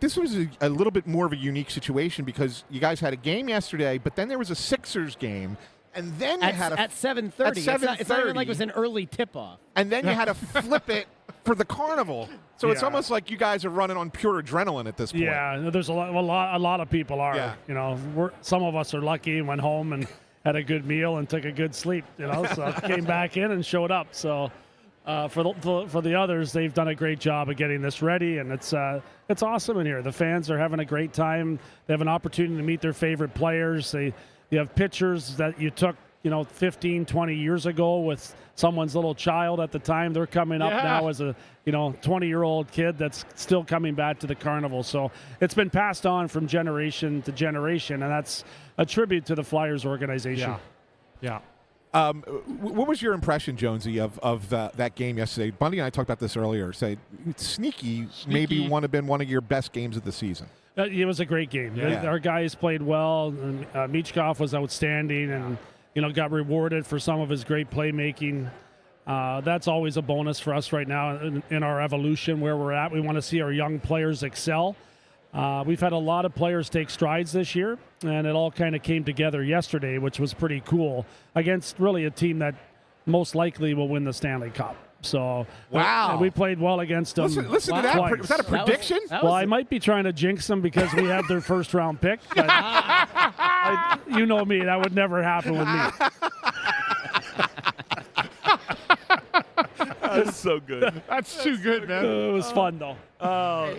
Speaker 2: This was a little bit more of a unique situation because you guys had a game yesterday, but then there was a Sixers game, and then you had
Speaker 1: at 7:30. It's not even like it was an early tip-off.
Speaker 2: And then you had to flip it for the carnival. So it's almost like you guys are running on pure adrenaline at this point.
Speaker 11: Yeah, there's a lot of people are.
Speaker 2: Yeah.
Speaker 11: Some of us are lucky and went home and had a good meal and took a good sleep. So came back in and showed up. So for the others, they've done a great job of getting this ready, and it's awesome in here. The fans are having a great time. They have an opportunity to meet their favorite players. You have pictures that you took 15, 20 years ago with someone's little child at the time. They're coming up now as a 20-year-old kid that's still coming back to the carnival. So it's been passed on from generation to generation, and that's a tribute to the Flyers organization.
Speaker 3: Yeah.
Speaker 2: What was your impression, Jonesy, of that game yesterday? Bundy and I talked about this earlier. Say it's sneaky. Maybe have been one of your best games of the season.
Speaker 11: It was a great game.
Speaker 2: Yeah.
Speaker 11: Our guys played well. Michkov was outstanding and got rewarded for some of his great playmaking. That's always a bonus for us right now in our evolution where we're at. We want to see our young players excel. We've had a lot of players take strides this year, and it all kind of came together yesterday, which was pretty cool, against really a team that most likely will win the Stanley Cup. So
Speaker 2: wow,
Speaker 11: we played well against them.
Speaker 2: Listen to that.
Speaker 11: Twice.
Speaker 2: Was that a prediction?
Speaker 11: I might be trying to jinx them because we had their first round pick. But you know me, that would never happen with me.
Speaker 5: That's so good.
Speaker 3: That's too good, man.
Speaker 11: It was fun, though.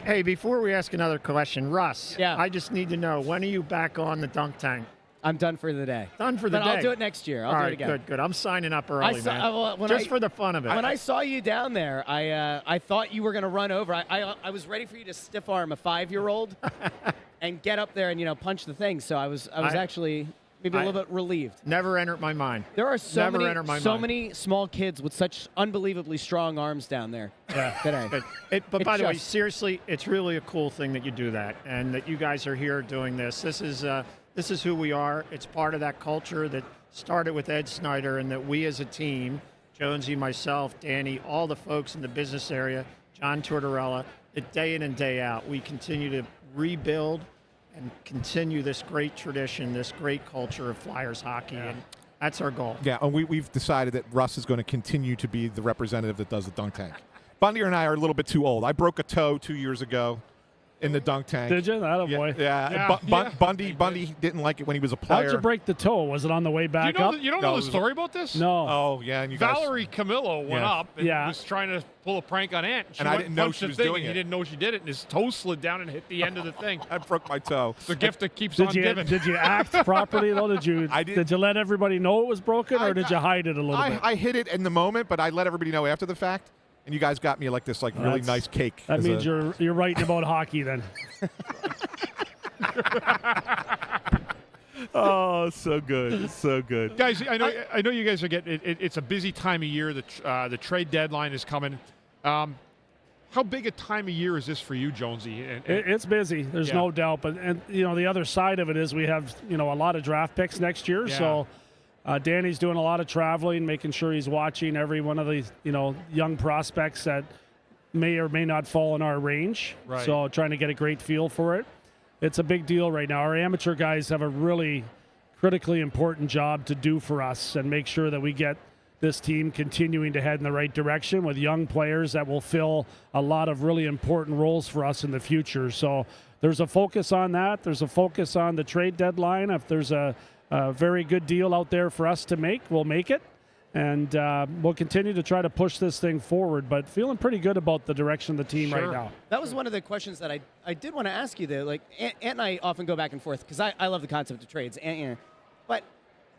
Speaker 10: Hey, before we ask another question, Russ,
Speaker 1: Yeah.
Speaker 10: I just need to know, when are you back on the dunk tank?
Speaker 1: I'm done for the day.
Speaker 10: Done for the
Speaker 1: but
Speaker 10: day.
Speaker 1: I'll do it next year. I'll
Speaker 10: All
Speaker 1: do
Speaker 10: right,
Speaker 1: it again.
Speaker 10: good. I'm signing up early, man.
Speaker 1: When
Speaker 10: Just for the fun of it.
Speaker 1: When I saw you down there, I thought you were going to run over. I was ready for you to stiff arm a 5-year-old and get up there and punch the thing. So I was actually maybe a little bit relieved.
Speaker 10: Never entered my mind.
Speaker 1: There are so
Speaker 10: mind.
Speaker 1: many small kids with such unbelievably strong arms down there today.
Speaker 10: But by the way, seriously, it's really a cool thing that you do that and that you guys are here doing this. This is who we are. It's part of that culture that started with Ed Snyder, and that we as a team, Jonesy, myself, Danny, all the folks in the business area, John Tortorella, that day in and day out, we continue to rebuild and continue this great tradition, this great culture of Flyers hockey, and that's our goal.
Speaker 2: Yeah, and we've decided that Russ is going to continue to be the representative that does the dunk tank. Bundy and I are a little bit too old. I broke a toe 2 years ago in the dunk tank.
Speaker 11: Did you? Attaboy.
Speaker 2: Yeah. Bundy didn't like it when he was a player.
Speaker 11: How'd you break the toe? Was it on the way back up?
Speaker 3: You don't know the story about this?
Speaker 11: No.
Speaker 2: Oh, yeah. And you guys,
Speaker 3: Valerie Camillo went up and was trying to pull a prank on Ant.
Speaker 2: And I didn't know she was doing it.
Speaker 3: He didn't know she did it, and his toe slid down and hit the end of the thing.
Speaker 2: I broke my toe.
Speaker 3: It's the gift that keeps on giving.
Speaker 11: Did you act properly, though? Did you let everybody know it was broken, or did you hide it a little bit?
Speaker 2: I hid it in the moment, but I let everybody know after the fact. And you guys got me like this really nice cake.
Speaker 11: That means you're writing about hockey then.
Speaker 5: Oh, so good, so good,
Speaker 3: guys. I know you guys are getting. It's a busy time of year. The trade deadline is coming. How big a time of year is this for you, Jonesy?
Speaker 11: It's busy. There's no doubt. But the other side of it is we have a lot of draft picks next year.
Speaker 3: Yeah.
Speaker 11: So. Danny's doing a lot of traveling, making sure he's watching every one of these, young prospects that may or may not fall in our range.
Speaker 3: Right.
Speaker 11: So trying to get a great feel for it. It's a big deal right now. Our amateur guys have a really critically important job to do for us and make sure that we get this team continuing to head in the right direction with young players that will fill a lot of really important roles for us in the future. So there's a focus on that. There's a focus on the trade deadline. If there's a very good deal out there for us to make, we'll make it. And we'll continue to try to push this thing forward, but feeling pretty good about the direction of the team right now.
Speaker 1: That was one of the questions that I did want to ask you, though. Like, Ant and I often go back and forth because I love the concept of trades. But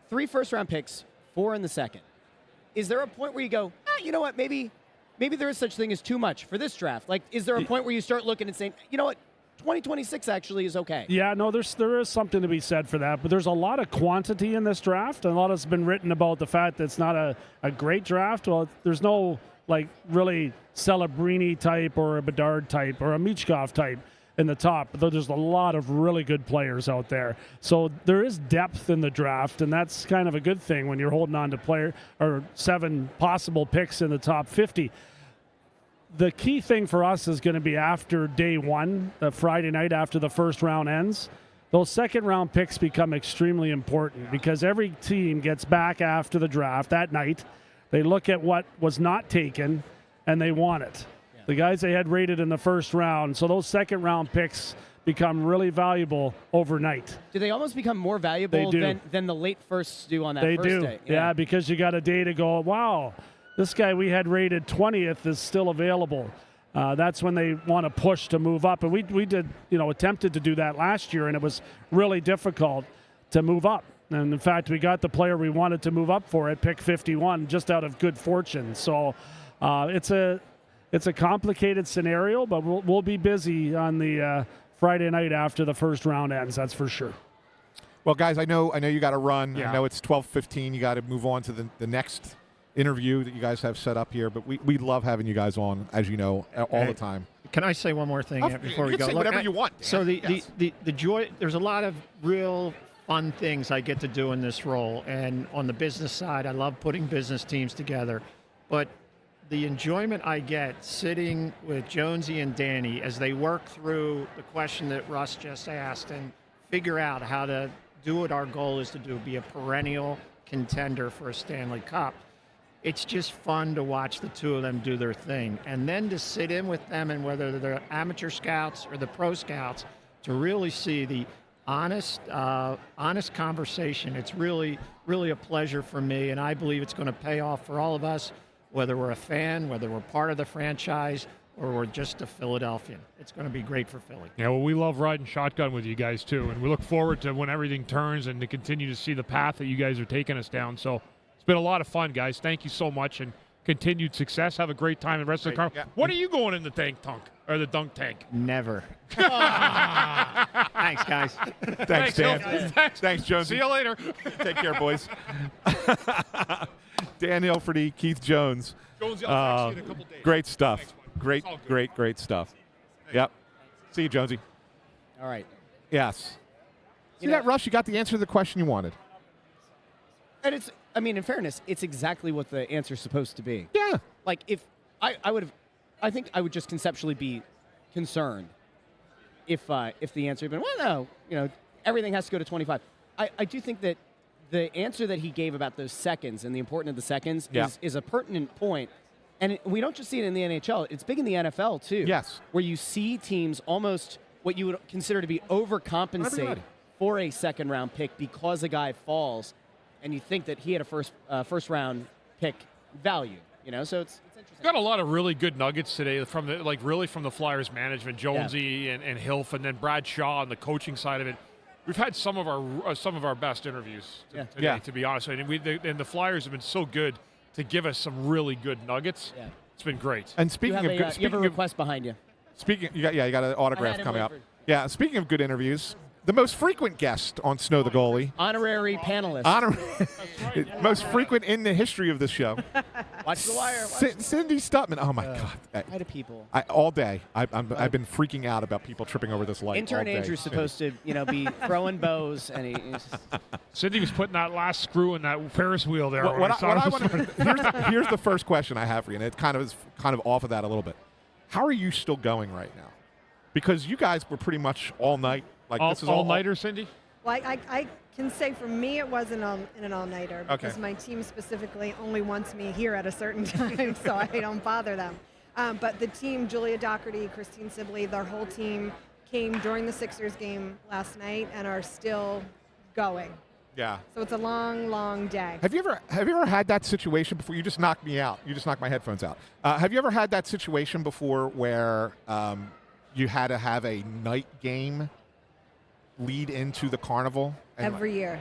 Speaker 1: 3 first-round picks, 4 in the second. Is there a point where you go, you know what, maybe there is such thing as too much for this draft? Like, is there a point where you start looking and saying, you know what, 2026 actually is okay?
Speaker 11: Yeah, no, there is something to be said for that, but there's a lot of quantity in this draft, and a lot has been written about the fact that it's not a great draft. Well, there's no, like, really Celebrini type or a Bedard type or a Michkov type in the top, though there's a lot of really good players out there. So there is depth in the draft, and that's kind of a good thing when you're holding on to 7 possible picks in the top 50. The key thing for us is going to be after day 1, the Friday night after the first round ends. Those second-round picks become extremely important because every team gets back after the draft that night. They look at what was not taken, and they want it. The guys they had rated in the first round. So those second-round picks become really valuable overnight.
Speaker 1: Do they almost become more valuable than the late firsts do on that
Speaker 11: first
Speaker 1: day?
Speaker 11: They do, yeah, because you got a day to go, wow, this guy we had rated 20th is still available. That's when they want to push to move up. And we did, attempted to do that last year, and it was really difficult to move up. And in fact, we got the player we wanted to move up for at pick 51 just out of good fortune. So it's a complicated scenario, but we'll be busy on the Friday night after the first round ends. That's for sure.
Speaker 2: Well, guys, I know you got to run.
Speaker 3: Yeah.
Speaker 2: I know it's 12:15. You got to move on to the next interview that you guys have set up here. But we love having you guys on, as you know, all the time.
Speaker 10: Can I say one more thing before we go?
Speaker 2: Say whatever you want. Dan.
Speaker 10: So the joy. There's a lot of real fun things I get to do in this role, and on the business side, I love putting business teams together, but the enjoyment I get sitting with Jonesy and Danny as they work through the question that Russ just asked and figure out how to do what our goal is to do, be a perennial contender for a Stanley Cup. It's just fun to watch the two of them do their thing. And then to sit in with them, and whether they're amateur scouts or the pro scouts, to really see the honest conversation. It's really, really a pleasure for me, and I believe it's going to pay off for all of us, whether we're a fan, whether we're part of the franchise, or we're just a Philadelphian. It's going to be great for Philly.
Speaker 3: Yeah, well, we love riding shotgun with you guys, too, and we look forward to when everything turns and to continue to see the path that you guys are taking us down. So it's been a lot of fun, guys. Thank you so much, and continued success. Have a great time the rest of the car. Yeah. When are you going in the dunk tank?
Speaker 10: Never. Thanks, guys.
Speaker 2: Thanks, Dan. Thanks, Jones.
Speaker 3: See you later.
Speaker 2: Take care, boys. Dan Hilferty, Keith Jones.
Speaker 3: Jones, I'll text you in a couple days.
Speaker 2: Great stuff.
Speaker 3: Thanks,
Speaker 2: Great stuff. Yep. See you, Jonesy.
Speaker 1: All right.
Speaker 2: Yes. See that, Rush? You got the answer to the question you wanted.
Speaker 1: And in fairness, it's exactly what the answer's supposed to be.
Speaker 2: Yeah.
Speaker 1: Like, if I think I would just conceptually be concerned if the answer had been, well, no, everything has to go to 25. I do think that the answer that he gave about those seconds and the importance of the seconds is a pertinent point. And we don't just see it in the NHL. It's big in the NFL, too.
Speaker 2: Yes.
Speaker 1: Where you see teams almost what you would consider to be overcompensated for a second-round pick because a guy falls, and you think that he had a first-round pick value. So it's interesting.
Speaker 3: Got a lot of really good nuggets today from the Flyers management, Jonesy and Hilf, and then Brad Shaw on the coaching side of it. We've had some of our best interviews today, to be honest. And the Flyers have been so good to give us some really good nuggets. Yeah. It's been great.
Speaker 2: And speaking
Speaker 1: you
Speaker 2: of
Speaker 1: have a request behind you.
Speaker 2: You got an autograph coming up. Yeah. Speaking of good interviews, the most frequent guest on Snow the Goalie.
Speaker 1: Honorary panelist.
Speaker 2: Most frequent in the history of the show.
Speaker 1: Watch the wire.
Speaker 2: Cindy Stutman. Oh, my God.
Speaker 1: Hi to people.
Speaker 2: All day. I've been freaking out about people tripping over this light.
Speaker 1: Intern Andrew's supposed to be throwing bows. And
Speaker 3: Cindy was putting that last screw in that Ferris wheel there.
Speaker 2: Here's the first question I have for you, and it kind of off of that a little bit. How are you still going right now? Because you guys were pretty much all night. This is
Speaker 3: all-nighter, Cindy?
Speaker 12: Well, I can say for me it wasn't an all-nighter because my team specifically only wants me here at a certain time, so I don't bother them. But the team, Julia Doherty, Christine Sibley, their whole team came during the Sixers game last night and are still going.
Speaker 2: Yeah.
Speaker 12: So it's a long, long day.
Speaker 2: Have you ever had that situation before? You just knocked me out. You just knocked my headphones out. Have you ever had that situation before where you had to have a night game lead into the carnival?
Speaker 12: Every year.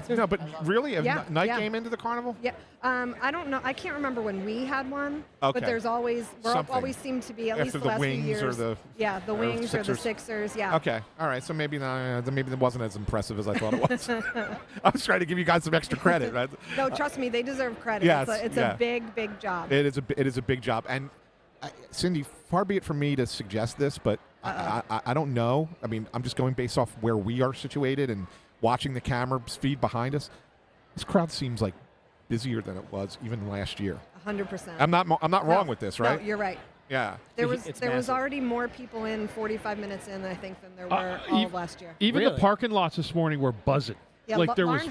Speaker 2: No, but really, a
Speaker 12: Yeah,
Speaker 2: night
Speaker 12: yeah.
Speaker 2: game into the carnival?
Speaker 12: Yeah. I don't know. I can't remember when we had one.
Speaker 2: Okay.
Speaker 12: But there's always,
Speaker 2: Something.
Speaker 12: always seem to be, at
Speaker 2: After
Speaker 12: least the
Speaker 2: the
Speaker 12: last few
Speaker 2: Wings
Speaker 12: years.
Speaker 2: or the
Speaker 12: the Wings or the
Speaker 2: Sixers?
Speaker 12: Sixers. Yeah.
Speaker 2: Okay. All right. So maybe that wasn't as impressive as I thought it was. I was trying to give you guys some extra credit. Right?
Speaker 12: No, trust me, they deserve credit.
Speaker 2: Yes,
Speaker 12: It's
Speaker 2: yeah.
Speaker 12: a big, big job.
Speaker 2: It is a big job. And Cindy, far be it from me to suggest this, but I don't know. I mean, I'm just going based off where we are situated and watching the cameras feed behind us. This crowd seems like busier than it was even last year.
Speaker 12: 100%.
Speaker 2: I'm not wrong with this, right?
Speaker 12: No, you're right.
Speaker 2: Yeah.
Speaker 12: There was
Speaker 1: massive.
Speaker 12: already more people in 45 minutes in, I think, than there were all of last year.
Speaker 3: Even
Speaker 1: Really?
Speaker 3: the parking lots this morning were buzzing.
Speaker 12: Yeah,
Speaker 3: like there was.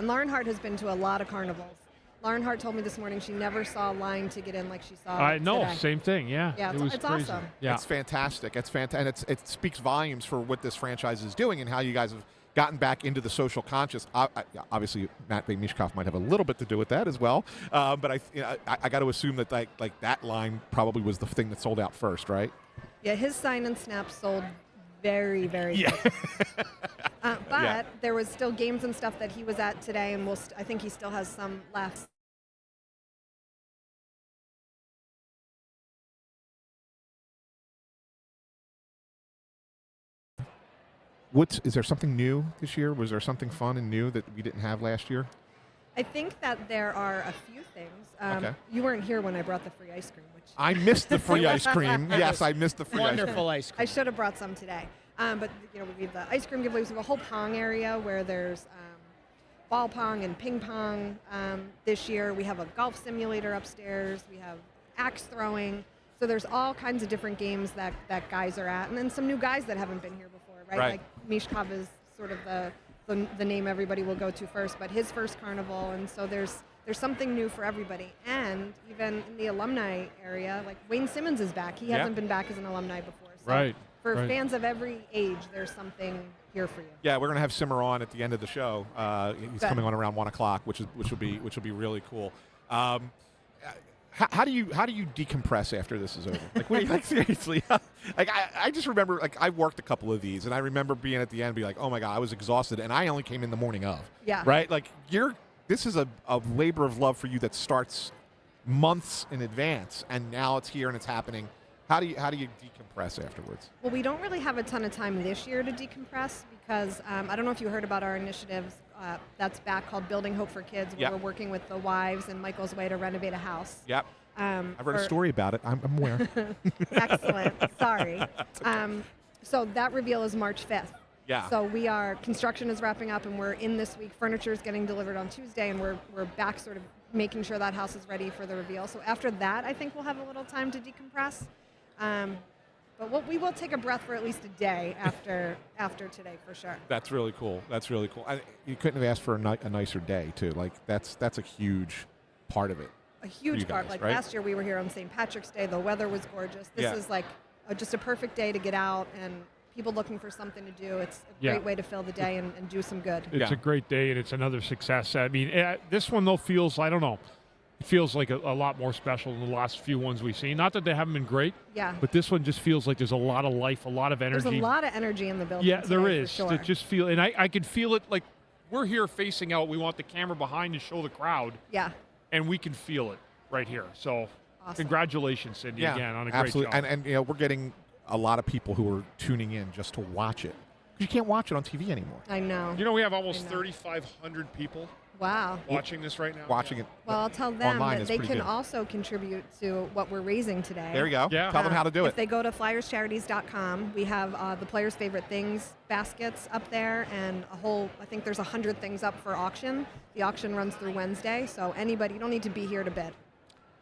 Speaker 12: Lauren Hart has been to a lot of carnivals. Lauren Hart told me this morning she never saw a line to get in like she saw
Speaker 3: I know,
Speaker 12: today.
Speaker 3: same thing. Yeah.
Speaker 12: Yeah,
Speaker 3: it was
Speaker 12: it's
Speaker 3: crazy.
Speaker 12: awesome.
Speaker 3: Yeah.
Speaker 2: It's fantastic. It's fantastic. And it speaks volumes for what this franchise is doing and how you guys have gotten back into the social conscious. Obviously, Matt Mishkov might have a little bit to do with that as well. But I got to assume that like that line probably was the thing that sold out first, right?
Speaker 12: Yeah, his sign and snap sold very, very
Speaker 2: Yeah.
Speaker 12: quick. But
Speaker 2: Yeah.
Speaker 12: there was still games and stuff that he was at today, and I think he still has some left.
Speaker 2: Is there something new this year? Was there something fun and new that we didn't have last year?
Speaker 12: I think that there are a few things.
Speaker 2: Okay.
Speaker 12: You weren't here when I brought the free ice cream, which
Speaker 2: I missed the free ice cream. Yes, I missed the free ice cream.
Speaker 1: Wonderful ice cream.
Speaker 12: I should have brought some today. But we have the ice cream giveaways. We have a whole pong area where there's ball pong and ping pong. This year we have a golf simulator upstairs. We have axe throwing. So there's all kinds of different games that guys are at, and then some new guys that haven't been here before, right?
Speaker 2: Right.
Speaker 12: Like Mishkov is sort of the name everybody will go to first, but his first carnival, and so there's something new for everybody. And even in the alumni area, like Wayne Simmonds is back. He hasn't been back as an alumni before. So
Speaker 3: Right.
Speaker 12: for
Speaker 3: right.
Speaker 12: fans of every age, there's something here for you.
Speaker 2: Yeah, we're gonna have Simmer on at the end of the show. He's
Speaker 12: Good.
Speaker 2: coming on around 1 o'clock, which will be really cool. How do you decompress after this is over? Like, what do you, like seriously? Like I just remember, like, I worked a couple of these, and I remember being at the end, and be like, oh my god, I was exhausted, and I only came in the morning of.
Speaker 12: Yeah.
Speaker 2: Right. Like this is a labor of love for you that starts months in advance, and now it's here and it's happening. How do you decompress afterwards?
Speaker 12: Well, we don't really have a ton of time this year to decompress because I don't know if you heard about our initiatives that's back called Building Hope for Kids, where
Speaker 2: Yep.
Speaker 12: we're working with the wives and Michael's Way to renovate a house.
Speaker 2: Yep. I've read a
Speaker 12: for-
Speaker 2: story about it. I'm aware.
Speaker 12: Excellent. Sorry. So that reveal is March 5th.
Speaker 2: Yeah.
Speaker 12: So construction is wrapping up, and we're in this week. Furniture is getting delivered on Tuesday, and we're back sort of making sure that house is ready for the reveal. So after that, I think we'll have a little time to decompress. But we will take a breath for at least a day after today, for sure.
Speaker 2: That's really cool. You couldn't have asked for a nicer day, too. Like, that's a huge part of it.
Speaker 12: A huge
Speaker 2: you
Speaker 12: part.
Speaker 2: guys,
Speaker 12: Like
Speaker 2: right?
Speaker 12: last year, we were here on St. Patrick's Day. The weather was gorgeous. This
Speaker 2: Yeah.
Speaker 12: is like just a perfect day to get out and people looking for something to do. It's a
Speaker 3: Yeah.
Speaker 12: great way to fill the day and do some good.
Speaker 3: It's a great day, and it's another success. I mean, this one, though, feels, I don't know, it feels like a lot more special than the last few ones we've seen. Not that they haven't been great,
Speaker 12: Yeah.
Speaker 3: but this one just feels like there's a lot of life, a lot of energy.
Speaker 12: There's a lot of energy in the building.
Speaker 3: Yeah, there
Speaker 12: today,
Speaker 3: is.
Speaker 12: For sure.
Speaker 3: It just feel, and I can feel it. Like, we're here facing out. We want the camera behind to show the crowd,
Speaker 12: Yeah.
Speaker 3: and we can feel it right here. So,
Speaker 12: Awesome.
Speaker 3: congratulations, Cindy, again on a great
Speaker 2: absolutely.
Speaker 3: job.
Speaker 2: And we're getting a lot of people who are tuning in just to watch it. Because you can't watch it on TV anymore.
Speaker 12: I know.
Speaker 3: You know, we have almost
Speaker 12: I know.
Speaker 3: 3,500 people
Speaker 12: Wow.
Speaker 3: watching this right now.
Speaker 2: Watching it
Speaker 12: Well, I'll tell them
Speaker 2: online
Speaker 12: that
Speaker 2: is
Speaker 12: they
Speaker 2: pretty
Speaker 12: can
Speaker 2: good.
Speaker 12: also contribute to what we're raising today.
Speaker 2: There you go.
Speaker 3: Yeah.
Speaker 2: Tell them how to do
Speaker 12: If
Speaker 2: it.
Speaker 12: they go to FlyersCharities.com, we have the Players' Favorite Things baskets up there, and I think there's 100 things up for auction. The auction runs through Wednesday, so anybody, you don't need to be here to bid.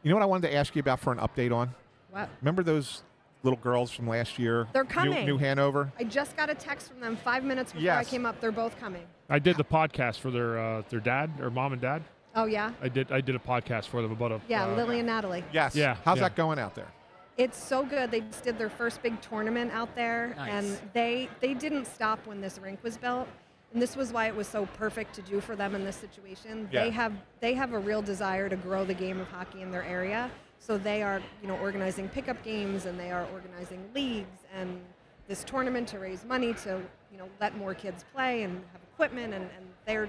Speaker 2: You know what I wanted to ask you about for an update on?
Speaker 12: What?
Speaker 2: Remember those little girls from last year?
Speaker 12: They're coming.
Speaker 2: New Hanover?
Speaker 12: I just got a text from them 5 minutes before I
Speaker 2: Yes.
Speaker 12: came up. They're both coming.
Speaker 3: I did the podcast for their dad, or mom and dad.
Speaker 12: Oh, yeah?
Speaker 3: I did a podcast for them about
Speaker 12: Yeah, Lily and Natalie.
Speaker 2: Yes.
Speaker 3: Yeah,
Speaker 2: How's
Speaker 3: yeah.
Speaker 2: that going out there?
Speaker 12: It's so good. They just did their first big tournament out there,
Speaker 1: Nice.
Speaker 12: and they didn't stop when this rink was built. And this was why it was so perfect to do for them in this situation.
Speaker 2: Yeah.
Speaker 12: They have a real desire to grow the game of hockey in their area. So they are, organizing pickup games, and they are organizing leagues and this tournament to raise money to, let more kids play and have equipment, and they're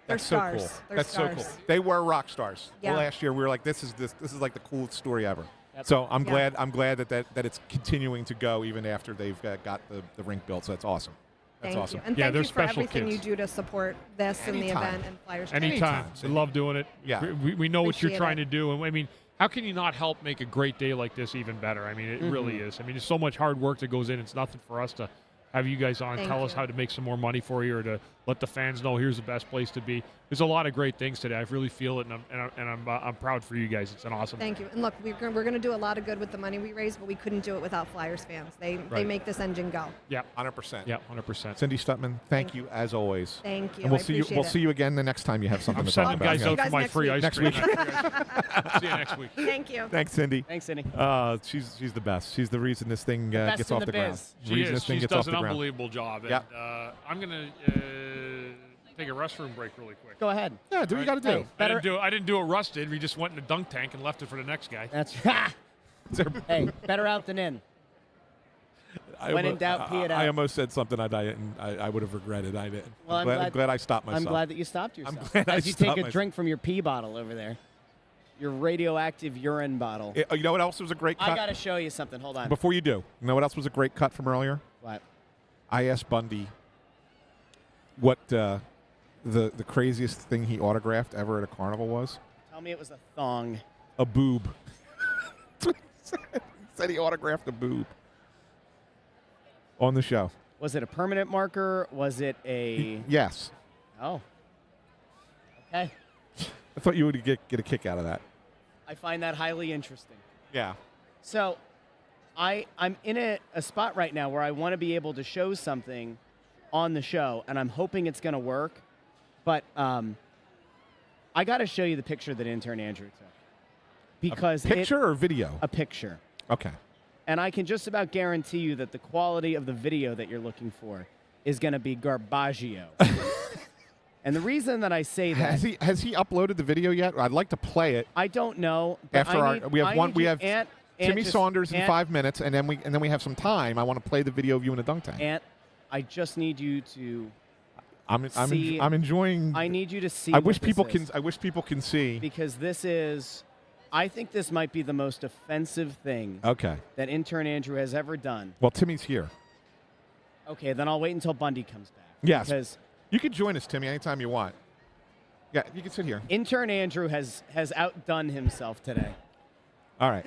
Speaker 2: That's
Speaker 12: stars.
Speaker 2: so cool.
Speaker 12: They're
Speaker 2: That's
Speaker 12: stars.
Speaker 2: so cool. They were rock stars.
Speaker 12: Yeah.
Speaker 2: Last year we were like, this is like the coolest story ever. So I'm glad that it's continuing to go even after they've got the rink built. So that's awesome. That's
Speaker 12: Thank
Speaker 2: awesome.
Speaker 12: you. And
Speaker 3: Yeah,
Speaker 12: thank
Speaker 3: they're
Speaker 12: you for
Speaker 3: special
Speaker 12: everything
Speaker 3: kids.
Speaker 12: you do to support this and the
Speaker 2: Anytime.
Speaker 12: event and Flyers.
Speaker 3: Anytime. We love doing it.
Speaker 2: Yeah.
Speaker 3: We know what you're
Speaker 12: Appreciate
Speaker 3: trying
Speaker 12: it.
Speaker 3: to do. And I mean, how can you not help make a great day like this even better? I mean, it really is. I mean, there's so much hard work that goes in. It's nothing for us to have you guys on,
Speaker 12: Thank
Speaker 3: tell us
Speaker 12: you.
Speaker 3: how to make some more money for you, or to let the fans know here's the best place to be. There's a lot of great things today. I really feel it, and I'm proud for you guys. It's an awesome.
Speaker 12: Thank you. And look, we're going to do a lot of good with the money we raise, but we couldn't do it without Flyers fans. They make this engine go.
Speaker 3: Yeah,
Speaker 2: 100%.
Speaker 3: Yeah, 100%.
Speaker 2: Cindy Stutman, thank you as always.
Speaker 12: Thank you.
Speaker 2: And we'll
Speaker 12: I
Speaker 2: see you.
Speaker 12: appreciate
Speaker 2: We'll
Speaker 12: it.
Speaker 2: see you again the next time you have something
Speaker 3: I'm
Speaker 2: to talk
Speaker 3: sending
Speaker 2: about.
Speaker 3: guys
Speaker 12: See you
Speaker 3: out for
Speaker 12: guys
Speaker 3: my
Speaker 12: next
Speaker 3: free
Speaker 12: week.
Speaker 3: ice
Speaker 2: Next
Speaker 3: cream.
Speaker 2: week.
Speaker 3: See you next week.
Speaker 12: Thank you.
Speaker 2: Thanks, Cindy.
Speaker 1: Thanks, Cindy.
Speaker 2: She's the best. She's the reason this thing
Speaker 1: best
Speaker 2: gets
Speaker 1: in
Speaker 2: off
Speaker 1: the
Speaker 2: the ground.
Speaker 1: biz.
Speaker 3: She
Speaker 2: Reason
Speaker 3: is.
Speaker 2: this thing
Speaker 3: She
Speaker 2: gets
Speaker 3: does
Speaker 2: off
Speaker 3: an
Speaker 2: the ground.
Speaker 3: unbelievable job. And,
Speaker 2: Yep.
Speaker 3: I'm going to take a restroom break really quick.
Speaker 1: Go ahead.
Speaker 2: Yeah, do what you got to do.
Speaker 1: Hey,
Speaker 3: I didn't do what Russ did. We just went in the dunk tank and left it for the next guy.
Speaker 1: That's hey, better out than in. When in doubt, pee it out.
Speaker 2: I almost said something I would have regretted. I didn't.
Speaker 1: Well,
Speaker 2: I'm glad I stopped myself.
Speaker 1: I'm glad that you stopped yourself.
Speaker 2: I'm glad I
Speaker 1: As you
Speaker 2: stopped
Speaker 1: take a
Speaker 2: myself.
Speaker 1: drink from your pee bottle over there, your radioactive urine bottle.
Speaker 2: You know what else was a great cut?
Speaker 1: I got to show you something. Hold on.
Speaker 2: Before you do, you know what else was a great cut from earlier?
Speaker 1: What?
Speaker 2: I asked Bundy what the craziest thing he autographed ever at a carnival was.
Speaker 1: Tell me it was a thong.
Speaker 2: A boob. That's what he said. He said he autographed a boob on the show.
Speaker 1: Was it a permanent marker? Was it a?
Speaker 2: Yes.
Speaker 1: Oh. Okay.
Speaker 2: I thought you would get a kick out of that.
Speaker 1: I find that highly interesting.
Speaker 2: Yeah.
Speaker 1: So, I'm in a spot right now where I want to be able to show something on the show, and I'm hoping it's going to work. But I got to show you the picture that intern Andrew took. Because
Speaker 2: Picture or video?
Speaker 1: A picture.
Speaker 2: Okay.
Speaker 1: And I can just about guarantee you that the quality of the video that you're looking for is going to be garbaggio. And the reason that I say that
Speaker 2: has he uploaded the video yet? I'd like to play it.
Speaker 1: I don't know. But
Speaker 2: After we have Timmy Saunders in 5 minutes, and then we have some time. I want to play the video of you in a dunk tank.
Speaker 1: Ant, I just need you to.
Speaker 2: I'm enjoying.
Speaker 1: I need you to see.
Speaker 2: I wish
Speaker 1: what
Speaker 2: people
Speaker 1: this is.
Speaker 2: can. I wish people can see.
Speaker 1: Because this is. I think this might be the most offensive thing.
Speaker 2: Okay.
Speaker 1: That intern Andrew has ever done.
Speaker 2: Well, Timmy's here.
Speaker 1: Okay, then I'll wait until Bundy comes back.
Speaker 2: Yes.
Speaker 1: Because
Speaker 2: you can join us, Timmy, anytime you want. Yeah, you can sit here.
Speaker 1: Intern Andrew has outdone himself today.
Speaker 2: All right.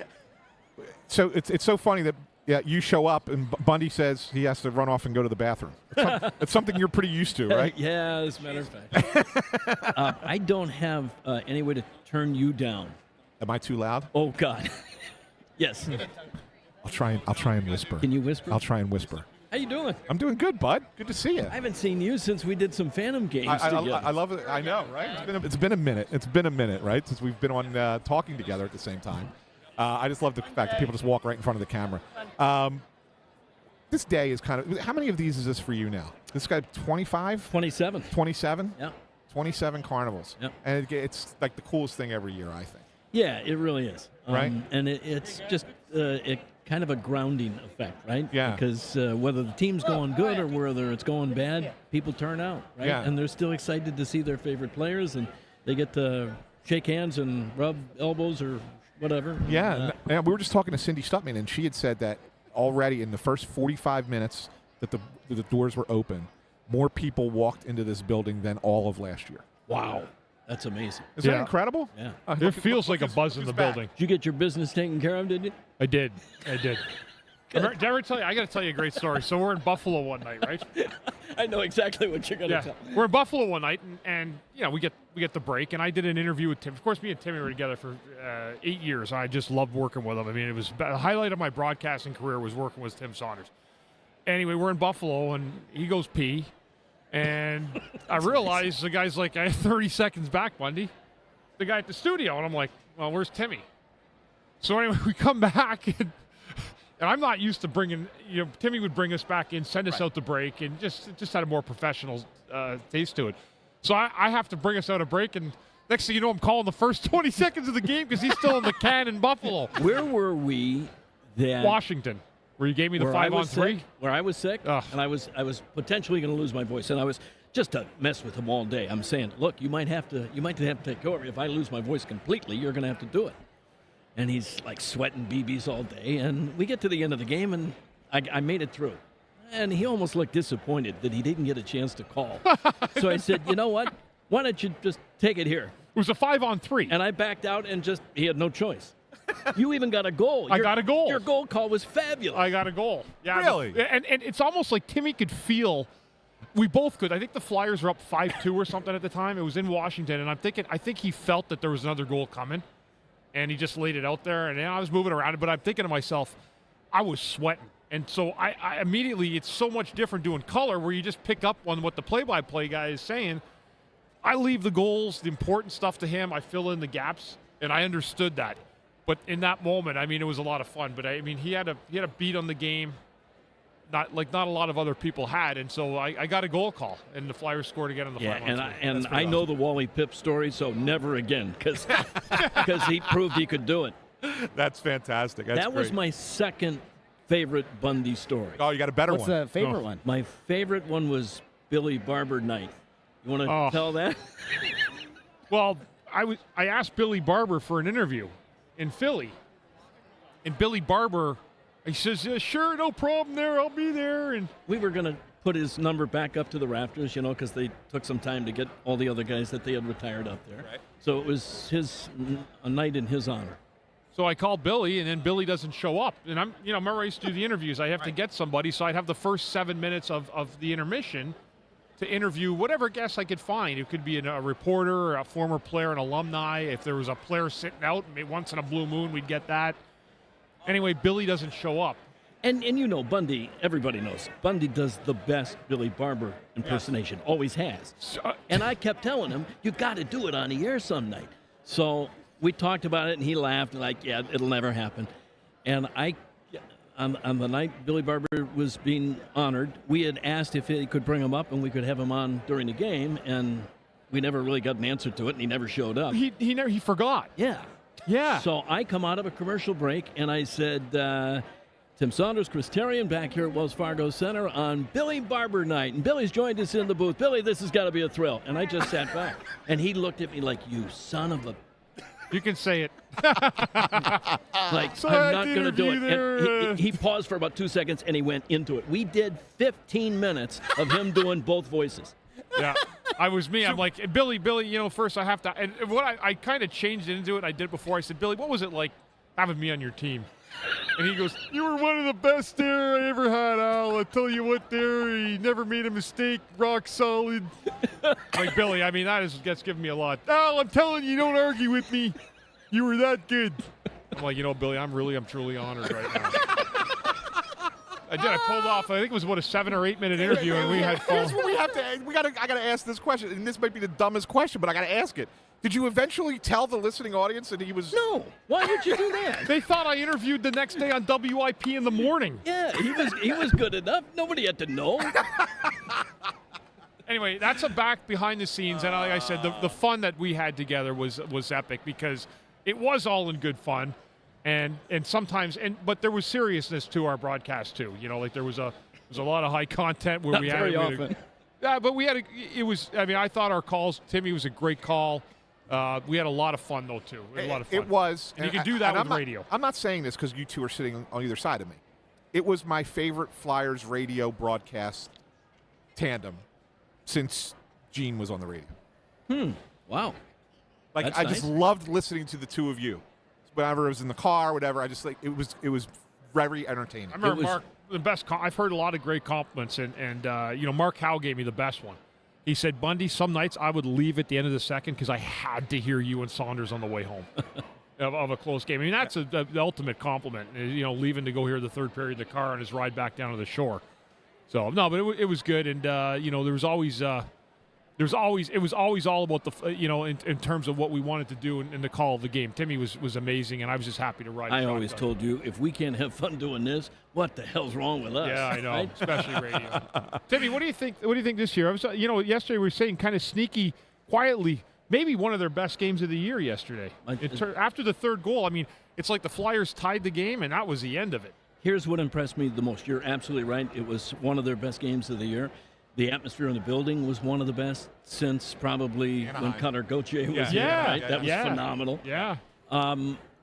Speaker 2: So it's so funny that you show up and Bundy says he has to run off and go to the bathroom. It's something you're pretty used to, right?
Speaker 13: Yeah, as a matter of fact. I don't have any way to turn you down.
Speaker 2: Am I too loud?
Speaker 13: Oh God. Yes.
Speaker 2: I'll try and whisper.
Speaker 13: Can you whisper?
Speaker 2: I'll try and whisper.
Speaker 13: How you doing?
Speaker 2: I'm doing good, bud. Good to see you.
Speaker 13: I haven't seen you since we did some Phantom games together.
Speaker 2: I love it. I know, right? It's been a minute. It's been a minute, right? Since we've been on talking together at the same time. I just love the fact that people just walk right in front of the camera. This day is kind of. How many of these is this for you now? This guy 25?
Speaker 13: 27.
Speaker 2: 27?
Speaker 13: Yeah.
Speaker 2: 27 carnivals.
Speaker 13: Yep.
Speaker 2: And it's like the coolest thing every year, I think.
Speaker 13: Yeah, it really is.
Speaker 2: Right.
Speaker 13: And it's just kind of a grounding effect, right?
Speaker 2: Yeah.
Speaker 13: Because whether the team's going good or whether it's going bad, people turn out, right?
Speaker 2: Yeah.
Speaker 13: And they're still excited to see their favorite players, and they get to shake hands and rub elbows or whatever.
Speaker 2: Yeah. And we were just talking to Cindy Stutman, and she had said that already in the first 45 minutes that the doors were open, more people walked into this building than all of last year.
Speaker 13: Wow. That's amazing.
Speaker 2: Is that incredible?
Speaker 13: Yeah.
Speaker 3: It feels like a buzz in the building.
Speaker 13: Did you get your business taken care of, did you?
Speaker 3: I did. Did I ever tell you? I got to tell you a great story. So we're in Buffalo one night, right?
Speaker 13: I know exactly what you're going to tell.
Speaker 3: We're in Buffalo one night, and we get the break, and I did an interview with Tim. Of course, me and Timmy were together for 8 years. I just loved working with him. I mean, it was the highlight of my broadcasting career was working with Tim Saunders. Anyway, we're in Buffalo, and he goes pee. And I realized the guy's like, I have 30 seconds back, Bundy. The guy at the studio. And I'm like, well, where's Timmy? So anyway, we come back, and And I'm not used to bringing, Timmy would bring us back in, send us out to break, and just had a more professional taste to it. So I have to bring us out a break, and next thing you know, I'm calling the first 20 seconds of the game because he's still in the can in Buffalo.
Speaker 13: Where were we then?
Speaker 3: Washington, where you gave me the 5-on-3.
Speaker 13: Where I was sick,
Speaker 3: Ugh.
Speaker 13: and I was potentially going to lose my voice, and I was just to mess with him all day. I'm saying, look, you might have to take over. If I lose my voice completely, you're going to have to do it. And he's like sweating BBs all day, and we get to the end of the game, and I made it through. And he almost looked disappointed that he didn't get a chance to call. So I said, you know what? Why don't you just take it here?
Speaker 3: It was a 5-on-3.
Speaker 13: And I backed out, and he had no choice. You even got a goal.
Speaker 3: I got a goal.
Speaker 13: Your goal call was fabulous.
Speaker 3: I got a goal. Yeah,
Speaker 2: Really?
Speaker 3: And it's almost like Timmy could feel. We both could. I think the Flyers were up 5-2 or something at the time. It was in Washington, and I think he felt that there was another goal coming, and he just laid it out there. And I was moving around it, but I'm thinking to myself, I was sweating. And so I immediately, it's so much different doing color where you just pick up on what the play-by-play guy is saying. I leave the goals, the important stuff to him. I fill in the gaps, and I understood that. But in that moment, I mean, it was a lot of fun. But I mean, he had a beat on the game, not a lot of other people had. And so I got a goal call, and the Flyers scored again in the final.
Speaker 13: And I know the Wally Pipp story, so never again, because he proved he could do it.
Speaker 2: That's fantastic. That
Speaker 13: great. Was my second favorite Bundy story.
Speaker 2: Oh, you got a better
Speaker 1: one. What's the favorite one?
Speaker 13: My favorite one was Billy Barber night. You want to tell that?
Speaker 3: Well, I asked Billy Barber for an interview in Philly, and Billy Barber, he says, sure, no problem there, I'll be there. And
Speaker 13: we were going to put his number back up to the rafters, because they took some time to get all the other guys that they had retired up there.
Speaker 2: Right.
Speaker 13: So it was a night in his honor.
Speaker 3: So I called Billy, and then Billy doesn't show up. And I'm, remember I used to do the interviews. I have to get somebody, so I'd have the first 7 minutes of the intermission to interview whatever guest I could find. It could be a reporter, a former player, an alumni. If there was a player sitting out, once in a blue moon, we'd get that. Anyway, Billy doesn't show up.
Speaker 13: And Bundy, everybody knows, Bundy does the best Billy Barber impersonation, always has. And I kept telling him, you got to do it on the air some night. So we talked about it, and he laughed, like, yeah, it'll never happen. And on the night Billy Barber was being honored, we had asked if he could bring him up and we could have him on during the game, and we never really got an answer to it, and he never showed up.
Speaker 3: He forgot.
Speaker 13: Yeah. So I come out of a commercial break, and I said, Tim Saunders, Chris Therien back here at Wells Fargo Center on Billy Barber night, and Billy's joined us in the booth. Billy, this has got to be a thrill. And I just sat back, and he looked at me like, you son of a...
Speaker 3: You can say it.
Speaker 13: Like, so I'm not going to do it. And he paused for about 2 seconds, and he went into it. We did 15 minutes of him doing both voices.
Speaker 3: Yeah, I was me. I'm like, Billy, first I have to. And what I kind of changed into it. I did before. I said, Billy, what was it like having me on your team? And he goes, you were one of the best there I ever had, Al. I tell you what, there, you never made a mistake, rock solid. Like, Billy, I mean, that's giving me a lot. Al, I'm telling you, don't argue with me. You were that good. I'm like, Billy, I'm truly honored right now. I pulled off, I think it was, a 7 or 8 minute interview, and we had fun.
Speaker 2: Here's what I got to ask this question, and this might be the dumbest question, but I got to ask it. Did you eventually tell the listening audience that he was...
Speaker 13: No. Why did you do that?
Speaker 3: They thought I interviewed the next day on WIP in the morning.
Speaker 13: Yeah, he was good enough. Nobody had to know.
Speaker 3: Anyway, that's a back behind the scenes, and like I said, the fun that we had together was epic because it was all in good fun, and sometimes but there was seriousness to our broadcast too. Like there was a lot of high content where
Speaker 13: Not very often.
Speaker 3: Yeah, but I thought our calls. Timmy was a great call. We had a lot of fun, though, too. A lot of fun.
Speaker 2: It was.
Speaker 3: And you could do that with radio.
Speaker 2: I'm not saying this because you two are sitting on either side of me. It was my favorite Flyers radio broadcast tandem since Gene was on the radio.
Speaker 13: Wow.
Speaker 2: Like,
Speaker 13: That's
Speaker 2: I
Speaker 13: nice.
Speaker 2: just loved listening to the two of you. Whenever it was in the car, whatever, I just it was very entertaining.
Speaker 3: I remember Mark, the best. I've heard a lot of great compliments, and Mark Howe gave me the best one. He said, Bundy, some nights I would leave at the end of the second because I had to hear you and Saunders on the way home of a close game. I mean, that's the ultimate compliment, leaving to go hear the third period in the car on his ride back down to the shore. So, no, but it was good. And, there was always, it was always all about the in terms of what we wanted to do in the call of the game. Timmy was amazing, and I was just happy to ride.
Speaker 13: I always told you, if we can't have fun doing this, what the hell's wrong with us?
Speaker 3: Yeah, I know,
Speaker 13: right?
Speaker 3: especially radio. Timmy, what do you think? What do you think this year? I was, yesterday we were saying kind of sneaky, quietly, maybe one of their best games of the year yesterday. After the third goal, I mean, it's like the Flyers tied the game, and that was the end of it.
Speaker 13: Here's what impressed me the most. You're absolutely right. It was one of their best games of the year. The atmosphere in the building was one of the best since probably when Connor Gauthier was here, right? That was phenomenal.
Speaker 3: Yeah.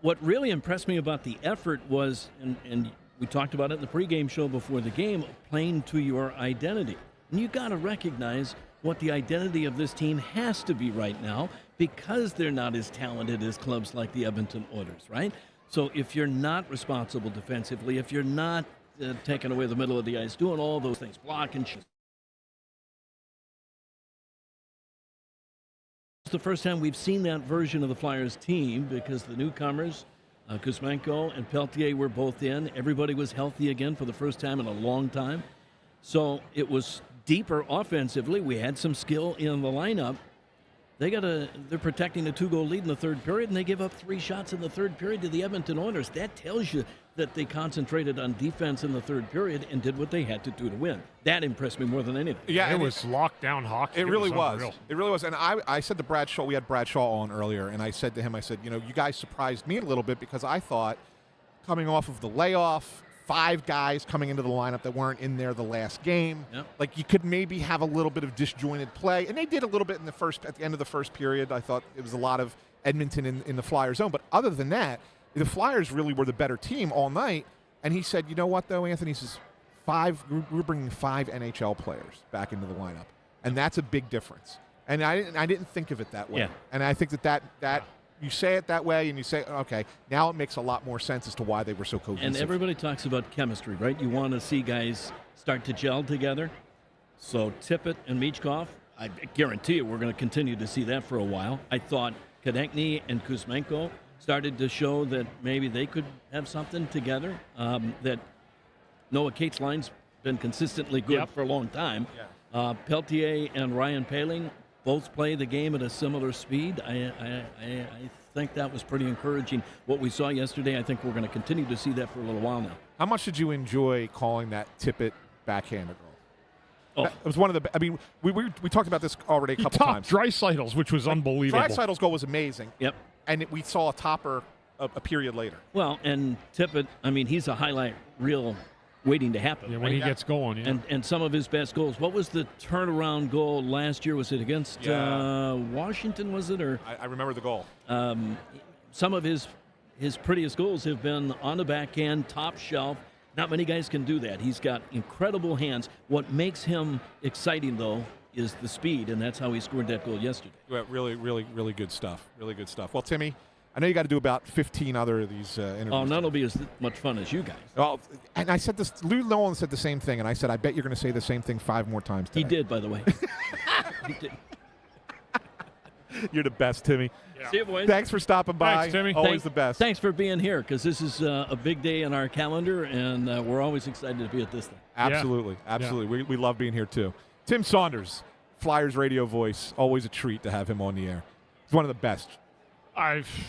Speaker 13: What really impressed me about the effort was, and we talked about it in the pregame show before the game, playing to your identity. And you got to recognize what the identity of this team has to be right now because they're not as talented as clubs like the Edmonton Oilers, right? So if you're not responsible defensively, if you're not taking away the middle of the ice, doing all those things, blocking, it's the first time we've seen that version of the Flyers team because the newcomers, Kuzmenko and Peltier, were both in. Everybody was healthy again for the first time in a long time. So it was deeper offensively. We had some skill in the lineup. They're protecting a 2-goal lead in the third period, and they give up 3 shots in the third period to the Edmonton Oilers. That tells you that they concentrated on defense in the third period and did what they had to do to win. That impressed me more than anything.
Speaker 3: Yeah, it was lockdown hockey.
Speaker 2: It really was.
Speaker 3: Unreal.
Speaker 2: It really was. And I said to Brad Shaw, we had Brad Shaw on earlier, and I said to him, you guys surprised me a little bit because I thought coming off of the layoff, 5 guys coming into the lineup that weren't in there the last game.
Speaker 13: Yep.
Speaker 2: Like you could maybe have a little bit of disjointed play, and they did a little bit at the end of the first period. I thought it was a lot of Edmonton in the Flyers zone, but other than that, the Flyers really were the better team all night. And he said, you know what though, Anthony? He says, we're bringing 5 NHL players back into the lineup, and that's a big difference. And I didn't think of it that way.
Speaker 13: Yeah.
Speaker 2: And I think that you say it that way, and you say, okay, now it makes a lot more sense as to why they were so cohesive.
Speaker 13: And everybody talks about chemistry, right? You want to see guys start to gel together. So Tippett and Michkov, I guarantee you we're going to continue to see that for a while. I thought Konechny and Kuzmenko started to show that maybe they could have something together. That Noah Cates' line's been consistently good for a long time. Yeah. Peltier and Ryan Poehling both play the game at a similar speed. I think that was pretty encouraging. What we saw yesterday, I think we're going to continue to see that for a little while now.
Speaker 2: How much did you enjoy calling that Tippett backhander goal?
Speaker 13: Oh.
Speaker 2: It was one of the. I mean, we talked about this already a couple times.
Speaker 3: Dreisaitl's, which was unbelievable.
Speaker 2: Dreisaitl's goal was amazing.
Speaker 13: Yep.
Speaker 2: And we saw a topper a period later.
Speaker 13: Well, and Tippett, I mean, he's a highlight reel waiting to happen.
Speaker 3: Yeah, when he gets going. Yeah.
Speaker 13: And some of his best goals. What was the turnaround goal last year? Was it against Washington, was it? Or
Speaker 2: I remember the goal.
Speaker 13: Some of his prettiest goals have been on the backhand, top shelf. Not many guys can do that. He's got incredible hands. What makes him exciting, though, is the speed, and that's how he scored that goal yesterday.
Speaker 2: Yeah, really, really, really good stuff. Really good stuff. Well, Timmy, I know you got to do about 15 other of these interviews.
Speaker 13: Oh, none will be as much fun as you guys.
Speaker 2: Well, and I said this, Lou Nolan said the same thing, and I said, I bet you're going to say the same thing 5 more times today.
Speaker 13: He did, by the way. He did.
Speaker 2: You're the best, Timmy.
Speaker 13: Yeah. See you, boys.
Speaker 2: Thanks for stopping by.
Speaker 3: Thanks, Timmy.
Speaker 2: Always the best.
Speaker 13: Thanks for being here, because this is a big day in our calendar, and we're always excited to be at this thing.
Speaker 2: Absolutely.
Speaker 3: Yeah.
Speaker 2: Absolutely. We love being here, too. Tim Saunders, Flyers radio voice. Always a treat to have him on the air. He's one of the best.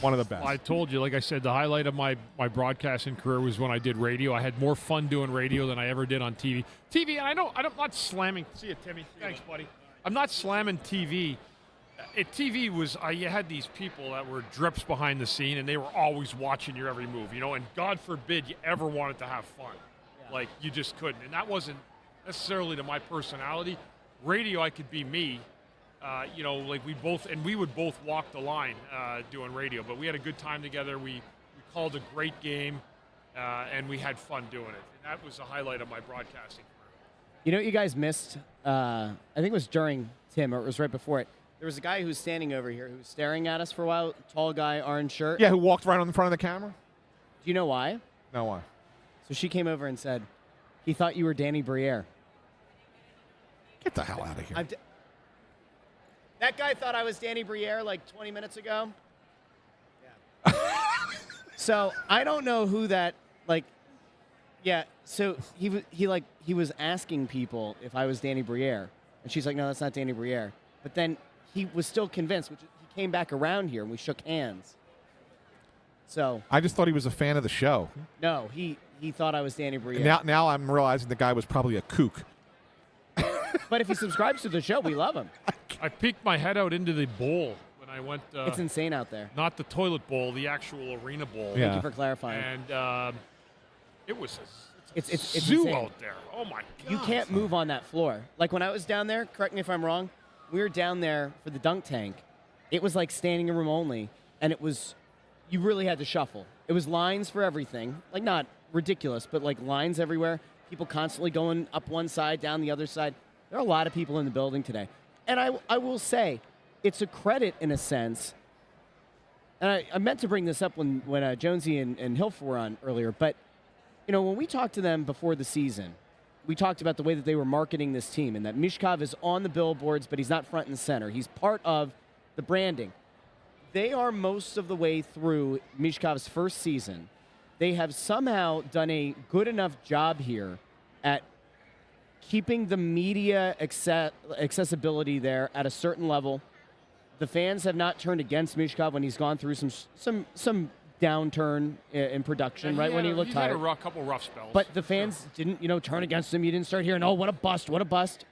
Speaker 2: One of the best.
Speaker 3: I told you, like I said, the highlight of my broadcasting career was when I did radio. I had more fun doing radio than I ever did on TV. TV, and I'm not slamming. See you, Timmy. Thanks, buddy. I'm not slamming TV. TV was, you had these people that were drips behind the scene, and they were always watching your every move, and God forbid you ever wanted to have fun. Yeah. Like, you just couldn't. And that wasn't necessarily to my personality. Radio, I could be me. Like we would both walk the line doing radio, but we had a good time together. We called a great game, and we had fun doing it. And that was the highlight of my broadcasting career.
Speaker 1: You know what you guys missed? I think it was during Tim, or it was right before it. There was a guy who was standing over here who was staring at us for a while, tall guy, orange shirt.
Speaker 2: Yeah, who walked right on the front of the camera?
Speaker 1: Do you know why?
Speaker 2: No, why?
Speaker 1: So she came over and said, he thought you were Danny Briere.
Speaker 2: Get the hell out of here.
Speaker 1: That guy thought I was Danny Briere like 20 minutes ago. Yeah. So I don't know who that, so he was asking people if I was Danny Briere. And she's like, no, that's not Danny Briere. But then he was still convinced, which he came back around here and we shook hands. So
Speaker 2: I just thought he was a fan of the show.
Speaker 1: no, he thought I was Danny Briere.
Speaker 2: Now I'm realizing the guy was probably a kook.
Speaker 1: But if he subscribes to the show, we love him.
Speaker 3: I peeked my head out into the bowl when I went.
Speaker 1: It's insane out there.
Speaker 3: Not the toilet bowl, the actual arena bowl.
Speaker 1: Thank you for clarifying.
Speaker 3: And it was
Speaker 1: It's
Speaker 3: zoo
Speaker 1: insane.
Speaker 3: out there. Oh my god!
Speaker 1: You can't move on that floor. Like when I was down there, correct me if I'm wrong, we were down there for the dunk tank. It was like standing room only, and it was, you really had to shuffle. It was lines for everything. Like not ridiculous, but like lines everywhere. People constantly going up one side, down the other side. There are a lot of people in the building today. And I will say, it's a credit in a sense. And I meant to bring this up when Jonesy and Hilfer were on earlier, but you know, when we talked to them before the season, we talked about the way that they were marketing this team and that Mishkov is on the billboards, but he's not front and center. He's part of the branding. They are most of the way through Mishkov's first season. They have somehow done a good enough job here at keeping the media accessibility there at a certain level. The fans have not turned against Mishkov when he's gone through some downturn in production, right, when he looked tired.
Speaker 3: He had a couple rough spells.
Speaker 1: But the fans didn't, turn against him. You didn't start hearing, oh, what a bust, what a bust.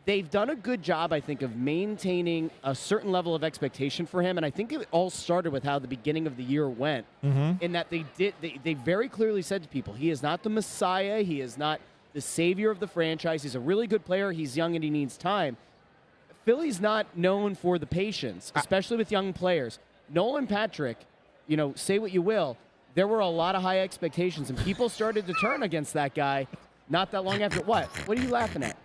Speaker 1: They've done a good job, I think, of maintaining a certain level of expectation for him, and I think it all started with how the beginning of the year went, in that they very clearly said to people, he is not the Messiah, he is not the savior of the franchise, he's a really good player, he's young and he needs time. Philly's not known for the patience, especially with young players. Nolan Patrick, say what you will, there were a lot of high expectations, and people started to turn against that guy not that long after. What? What are you laughing at?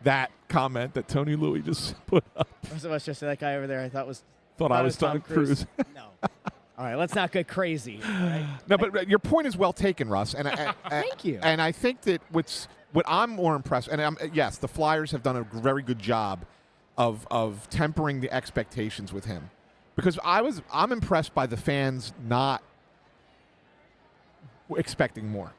Speaker 2: That comment that Tony Louis just put up.
Speaker 1: I was just that guy over there I thought was
Speaker 2: I was Tom Cruise.
Speaker 1: No. All right, let's not get crazy. Right?
Speaker 2: No, but your point is well taken, Russ. And
Speaker 1: Thank you.
Speaker 2: And I think that what I'm more impressed, and yes, the Flyers have done a very good job of tempering the expectations with him, because I'm impressed by the fans not expecting more.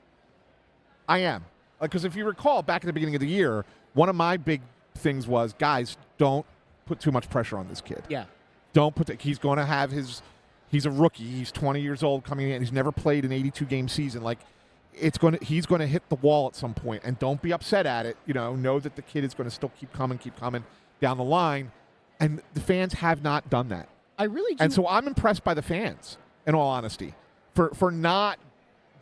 Speaker 2: I am, because if you recall back at the beginning of the year, one of my big things was, guys, don't put too much pressure on this kid.
Speaker 1: Yeah.
Speaker 2: Don't put. He's going to have his. He's a rookie. He's 20 years old coming in. He's never played an 82-game season. Like, he's going to hit the wall at some point, and don't be upset at it. Know that the kid is going to still keep coming down the line, and the fans have not done that.
Speaker 1: I really do.
Speaker 2: And so I'm impressed by the fans, in all honesty, for not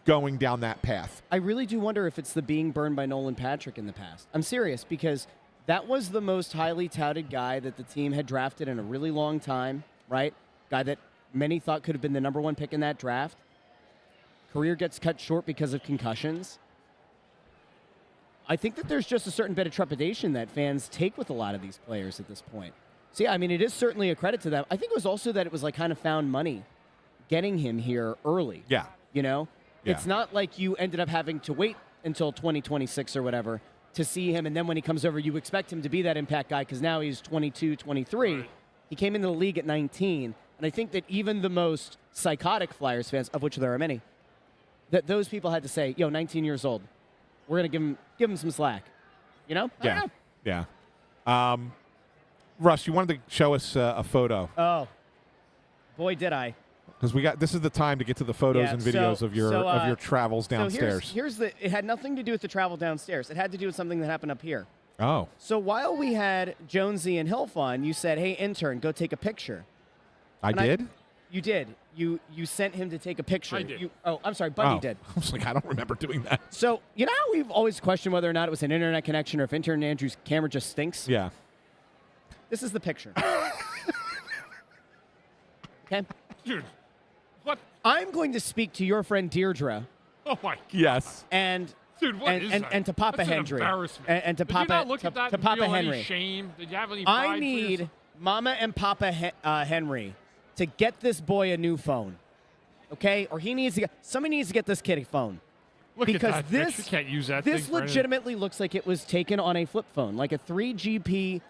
Speaker 2: going down that path.
Speaker 1: I really do wonder if it's the being burned by Nolan Patrick in the past. I'm serious, because that was the most highly touted guy that the team had drafted in a really long time, right? Guy that many thought could have been the number one pick in that draft. Career gets cut short because of concussions. I think that there's just a certain bit of trepidation that fans take with a lot of these players at this point. So, yeah, I mean, it is certainly a credit to them. I think it was also that it was like kind of found money getting him here early.
Speaker 2: Yeah.
Speaker 1: Yeah.
Speaker 2: It's
Speaker 1: not like you ended up having to wait until 2026 or whatever to see him, and then when he comes over, you expect him to be that impact guy because now he's 22, 23. Right. He came into the league at 19, and I think that even the most psychotic Flyers fans, of which there are many, that those people had to say, 19 years old, we're going to give him some slack.
Speaker 2: Yeah. Russ, you wanted to show us a photo.
Speaker 1: Oh, boy, did I.
Speaker 2: Because this is the time to get to the photos and videos of your travels downstairs.
Speaker 1: So it had nothing to do with the travel downstairs. It had to do with something that happened up here.
Speaker 2: Oh.
Speaker 1: So while we had Jonesy and Hilf on, you said, hey, intern, go take a picture.
Speaker 2: I did?
Speaker 1: You did. You sent him to take a picture.
Speaker 3: I did.
Speaker 1: I'm sorry, Bundy did.
Speaker 2: I was like, I don't remember doing that.
Speaker 1: So, how we've always questioned whether or not it was an internet connection or if intern Andrew's camera just stinks?
Speaker 2: Yeah.
Speaker 1: This is the picture. Okay?
Speaker 3: Dude, what?
Speaker 1: I'm going to speak to your friend Deirdre.
Speaker 3: Oh, my.
Speaker 2: Yes.
Speaker 1: And
Speaker 3: Dude, what is that?
Speaker 1: And to Papa
Speaker 3: That's
Speaker 1: Henry.
Speaker 3: An embarrassment.
Speaker 1: And to
Speaker 3: Did
Speaker 1: Papa,
Speaker 3: you not look at that
Speaker 1: to
Speaker 3: and
Speaker 1: Papa
Speaker 3: feel
Speaker 1: Henry.
Speaker 3: Any shame? Did you have any pride
Speaker 1: I
Speaker 3: for
Speaker 1: need
Speaker 3: yourself?
Speaker 1: Mama and Papa Henry to get this boy a new phone. Okay? Or somebody needs to get this kid a phone.
Speaker 3: Look
Speaker 1: because
Speaker 3: at that
Speaker 1: this,
Speaker 3: picture. You can't use that
Speaker 1: this
Speaker 3: thing for
Speaker 1: legitimately looks like it was taken on a flip phone, like a 3GP.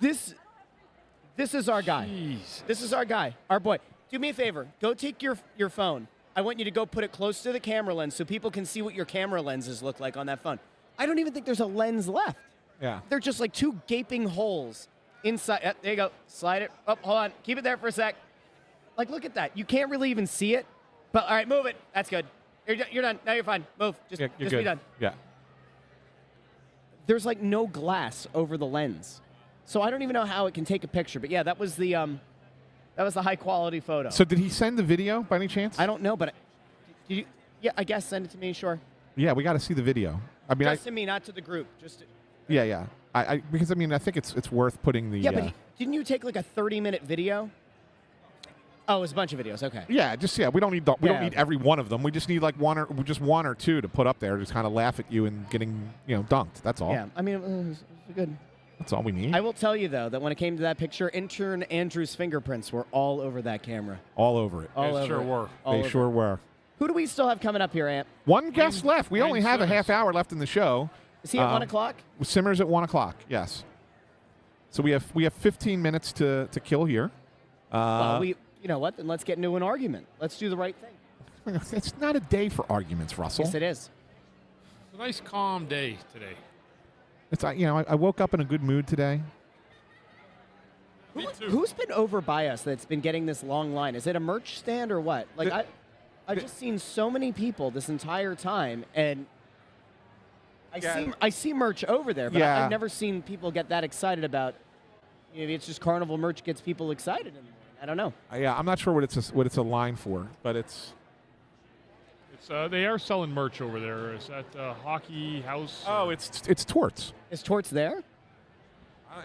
Speaker 1: This is our guy.
Speaker 3: Jesus.
Speaker 1: This is our guy, our boy. Do me a favor. Go take your phone. I want you to go put it close to the camera lens so people can see what your camera lenses look like on that phone. I don't even think there's a lens left.
Speaker 2: Yeah.
Speaker 1: They're just like two gaping holes inside. There you go. Slide it. Oh, hold on. Keep it there for a sec. Like, look at that. You can't really even see it. But, all right, move it. That's good. You're done. Now you're fine. Move. Just
Speaker 2: You're
Speaker 1: be
Speaker 2: good.
Speaker 1: done.
Speaker 2: Yeah.
Speaker 1: There's, like, no glass over the lens. So I don't even know how it can take a picture. But, yeah, that was the high-quality photo.
Speaker 2: So did he send the video by any chance?
Speaker 1: I don't know, but did you? Yeah, I guess send it to me, sure.
Speaker 2: Yeah, we got to see the video. I mean,
Speaker 1: Just to me, not to the group. Just to,
Speaker 2: yeah. Because I mean, I think it's worth putting the.
Speaker 1: yeah, but didn't you take like a 30-minute video? Oh, it was a bunch of videos. Okay.
Speaker 2: Yeah, we don't need we don't need every one of them. We just need like one or two to put up there, just kind of laugh at you and getting dunked. That's all.
Speaker 1: Yeah, I mean, it was good.
Speaker 2: That's all we need.
Speaker 1: I will tell you though that when it came to that picture, intern Andrew's fingerprints were all over that camera.
Speaker 2: All over it.
Speaker 1: All
Speaker 3: They sure were.
Speaker 2: They sure were.
Speaker 1: Who do we still have coming up here, Ant?
Speaker 2: One guest left. We
Speaker 3: Wayne
Speaker 2: only have a half hour left in the show.
Speaker 1: Is he at 1 o'clock?
Speaker 2: Simmers at 1 o'clock. Yes. So we have 15 minutes to kill here.
Speaker 1: Well, you know what? Then let's get into an argument. Let's do the right thing.
Speaker 2: It's not a day for arguments, Russell.
Speaker 1: Yes, it is.
Speaker 3: It's a nice, calm day today.
Speaker 2: It's I woke up in a good mood today.
Speaker 1: Who's been over by us that's been getting this long line? Is it a merch stand or what? Like I've just seen so many people this entire time, and I see merch over there, but I've never seen people get that excited about. Maybe it's just Carnival merch gets people excited in the morning. I don't know.
Speaker 2: Yeah, I'm not sure what it's a line for, but it's
Speaker 3: they are selling merch over there. Is that Hockey House?
Speaker 2: Oh, it's Torts.
Speaker 1: Is Torts there?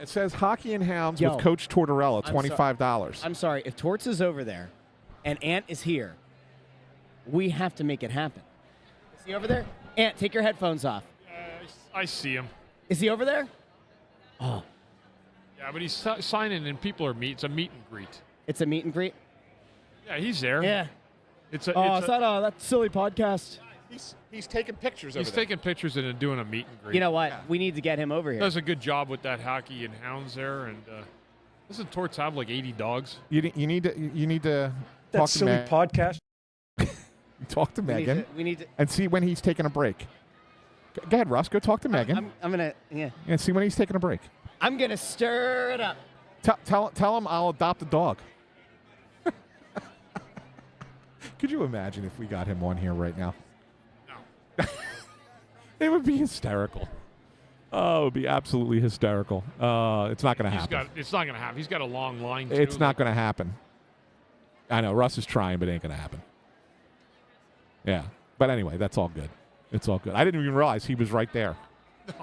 Speaker 2: It says Hockey and Hounds with Coach Tortorella, $25.
Speaker 1: I'm sorry. If Torts is over there, and Ant is here, we have to make it happen. Is he over there? Ant, take your headphones off.
Speaker 3: I see him.
Speaker 1: Is he over there? Oh.
Speaker 3: Yeah, but he's signing, and people are It's a meet and greet.
Speaker 1: It's a meet and greet?
Speaker 3: Yeah, he's there.
Speaker 1: Yeah.
Speaker 3: It's
Speaker 1: that silly podcast.
Speaker 2: He's taking pictures.
Speaker 3: He's taking pictures and doing a meet and greet.
Speaker 1: You know what? We need to get him over here.
Speaker 3: Does a good job with that Hockey and Hounds there, and doesn't Torts have like 80 dogs?
Speaker 2: You need to
Speaker 14: that
Speaker 2: talk to
Speaker 14: silly
Speaker 2: Meg.
Speaker 14: podcast.
Speaker 2: Talk to Megan.
Speaker 1: We need to
Speaker 2: and see when he's taking a break. Go ahead, Russ. Go talk to Megan.
Speaker 1: I'm gonna
Speaker 2: and see when he's taking a break.
Speaker 1: I'm gonna stir it up.
Speaker 2: Tell him I'll adopt a dog. Could you imagine if we got him on here right now?
Speaker 3: No.
Speaker 2: It would be hysterical. Oh, it would be absolutely hysterical. It's not going to happen.
Speaker 3: It's not going to happen. He's got a long line, too.
Speaker 2: It's not going to happen. I know. Russ is trying, but it ain't going to happen. Yeah. But anyway, that's all good. It's all good. I didn't even realize he was right there.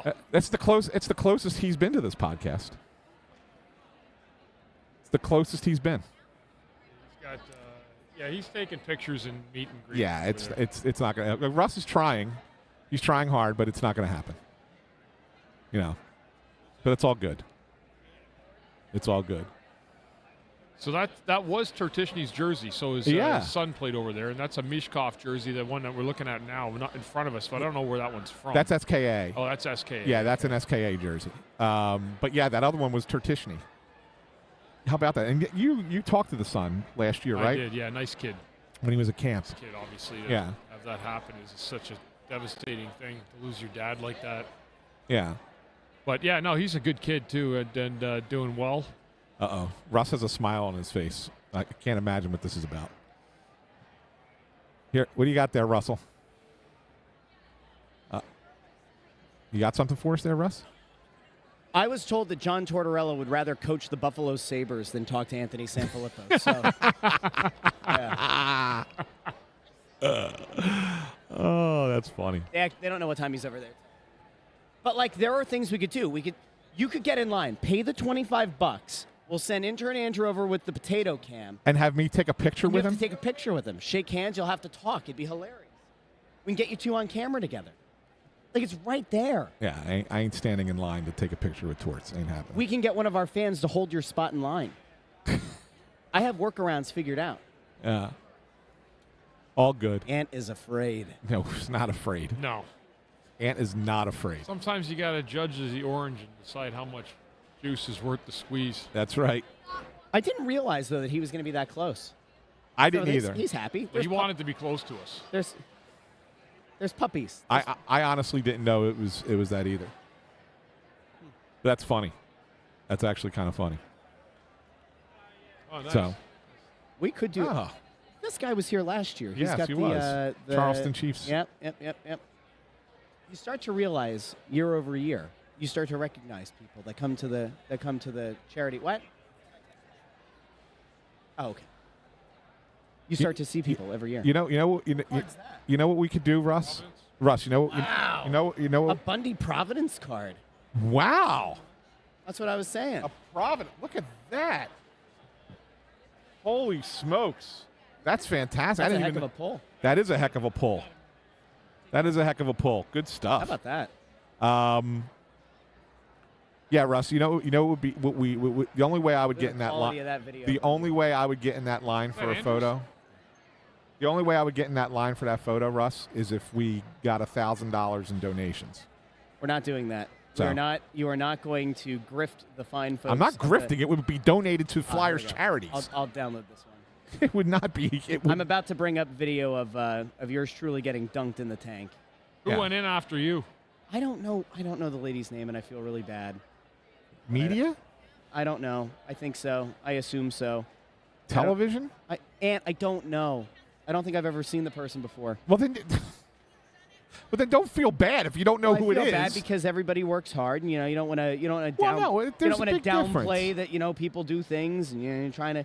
Speaker 3: No.
Speaker 2: It's the closest he's been to this podcast. It's the closest he's been.
Speaker 3: He's got, he's taking pictures and meet and greet.
Speaker 2: Yeah, it's not going to. Russ is trying. He's trying hard, but it's not going to happen. But it's all good. It's all good.
Speaker 3: So that was Tertishny's jersey. So his son played over there, and that's a Mishkov jersey, the one that we're looking at now, not in front of us. But I don't know where that one's from.
Speaker 2: That's SKA.
Speaker 3: Oh, that's SKA.
Speaker 2: Yeah, that's an SKA jersey. But yeah, that other one was Tertishny. How about that? And you talked to the son last year, right?
Speaker 3: I did. Yeah, nice kid.
Speaker 2: When he was at camp.
Speaker 3: Nice kid, obviously. To have that happen is such a devastating thing to lose your dad like that.
Speaker 2: Yeah.
Speaker 3: But yeah, no, he's a good kid too, and doing well.
Speaker 2: Uh-oh. Russ has a smile on his face. I can't imagine what this is about. Here, what do you got there, Russell? You got something for us there, Russ?
Speaker 1: I was told that John Tortorella would rather coach the Buffalo Sabres than talk to Anthony SanFilippo. So, yeah.
Speaker 2: Oh, that's funny.
Speaker 1: They don't know what time he's over there. But like, there are things we could do. You could get in line, pay the $25. We'll send intern Andrew over with the potato cam.
Speaker 2: And have me take a picture with him?
Speaker 1: You have to take a picture with him. Shake hands. You'll have to talk. It'd be hilarious. We can get you two on camera together. Like, it's right there.
Speaker 2: Yeah, I ain't standing in line to take a picture with Torts. Ain't happening.
Speaker 1: We can get one of our fans to hold your spot in line. I have workarounds figured out.
Speaker 2: Yeah. All good.
Speaker 1: Ant is afraid.
Speaker 2: No, he's not afraid.
Speaker 3: No.
Speaker 2: Ant is not afraid.
Speaker 3: Sometimes you got to judge the orange and decide how much juice is worth the squeeze.
Speaker 2: That's right.
Speaker 1: I didn't realize, though, that he was going to be that close.
Speaker 2: I didn't either.
Speaker 1: He's happy.
Speaker 3: He wanted to be close to us.
Speaker 1: There's puppies.
Speaker 2: I honestly didn't know it was that either. That's funny. That's actually kind of funny.
Speaker 3: Oh, nice.
Speaker 2: So
Speaker 1: We could do. This guy was here last year. He's
Speaker 2: Yes,
Speaker 1: got
Speaker 2: he
Speaker 1: the,
Speaker 2: was.
Speaker 1: the
Speaker 2: Charleston Chiefs.
Speaker 1: Yep. You start to realize year over year, you start to recognize people that come to the charity. What? Oh, okay. You start to see people every year.
Speaker 2: You know what we could do, Russ? Russ, you know
Speaker 1: A Bundy Providence card.
Speaker 2: Wow.
Speaker 1: That's what I was saying.
Speaker 2: A Providence. Look at that. Holy smokes. That's fantastic.
Speaker 1: That's a heck of a pull.
Speaker 2: That is a heck of a pull. That is a heck of a pull. Good stuff.
Speaker 1: How about that?
Speaker 2: Yeah, Russ. You know what would be what we the only way I would get in that line. The only way I would get in that line for a photo. The only way I would get in that line for that photo, Russ, is if we got $1,000 in donations.
Speaker 1: We're not doing that.
Speaker 2: So.
Speaker 1: You are not going to grift the fine folks.
Speaker 2: I'm not grifting. It would be donated to Flyers Charities.
Speaker 1: I'll download this one.
Speaker 2: It would not be.
Speaker 1: I'm about to bring up video of yours truly getting dunked in the tank.
Speaker 3: Who went in after you?
Speaker 1: I don't know the lady's name, and I feel really bad.
Speaker 2: Media?
Speaker 1: I don't know. I think so. I assume so.
Speaker 2: Television?
Speaker 1: I don't know. I don't think I've ever seen the person before.
Speaker 2: Well, then, but then don't feel bad if you don't know who it is.
Speaker 1: I feel bad because everybody works hard, and you don't want to
Speaker 2: there's
Speaker 1: downplay that people do things, and you're trying to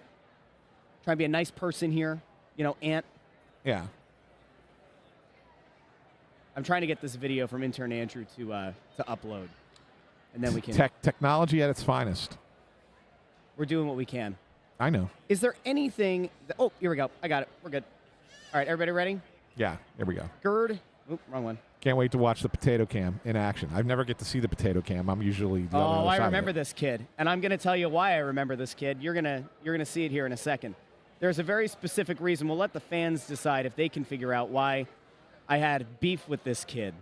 Speaker 1: be a nice person here. Aunt.
Speaker 2: Yeah.
Speaker 1: I'm trying to get this video from intern Andrew to upload, and then we can.
Speaker 2: Technology at its finest.
Speaker 1: We're doing what we can.
Speaker 2: I know.
Speaker 1: Is there anything? Here we go. I got it. We're good. All right, everybody ready?
Speaker 2: Yeah, here we go.
Speaker 1: Gird. Oop, wrong one.
Speaker 2: Can't wait to watch the potato cam in action. I never get to see the potato cam. I'm usually the other side
Speaker 1: I remember
Speaker 2: of it.
Speaker 1: this kid, and I'm going to tell you why I remember this kid. You're gonna see it here in a second. There's a very specific reason. We'll let the fans decide if they can figure out why I had beef with this kid.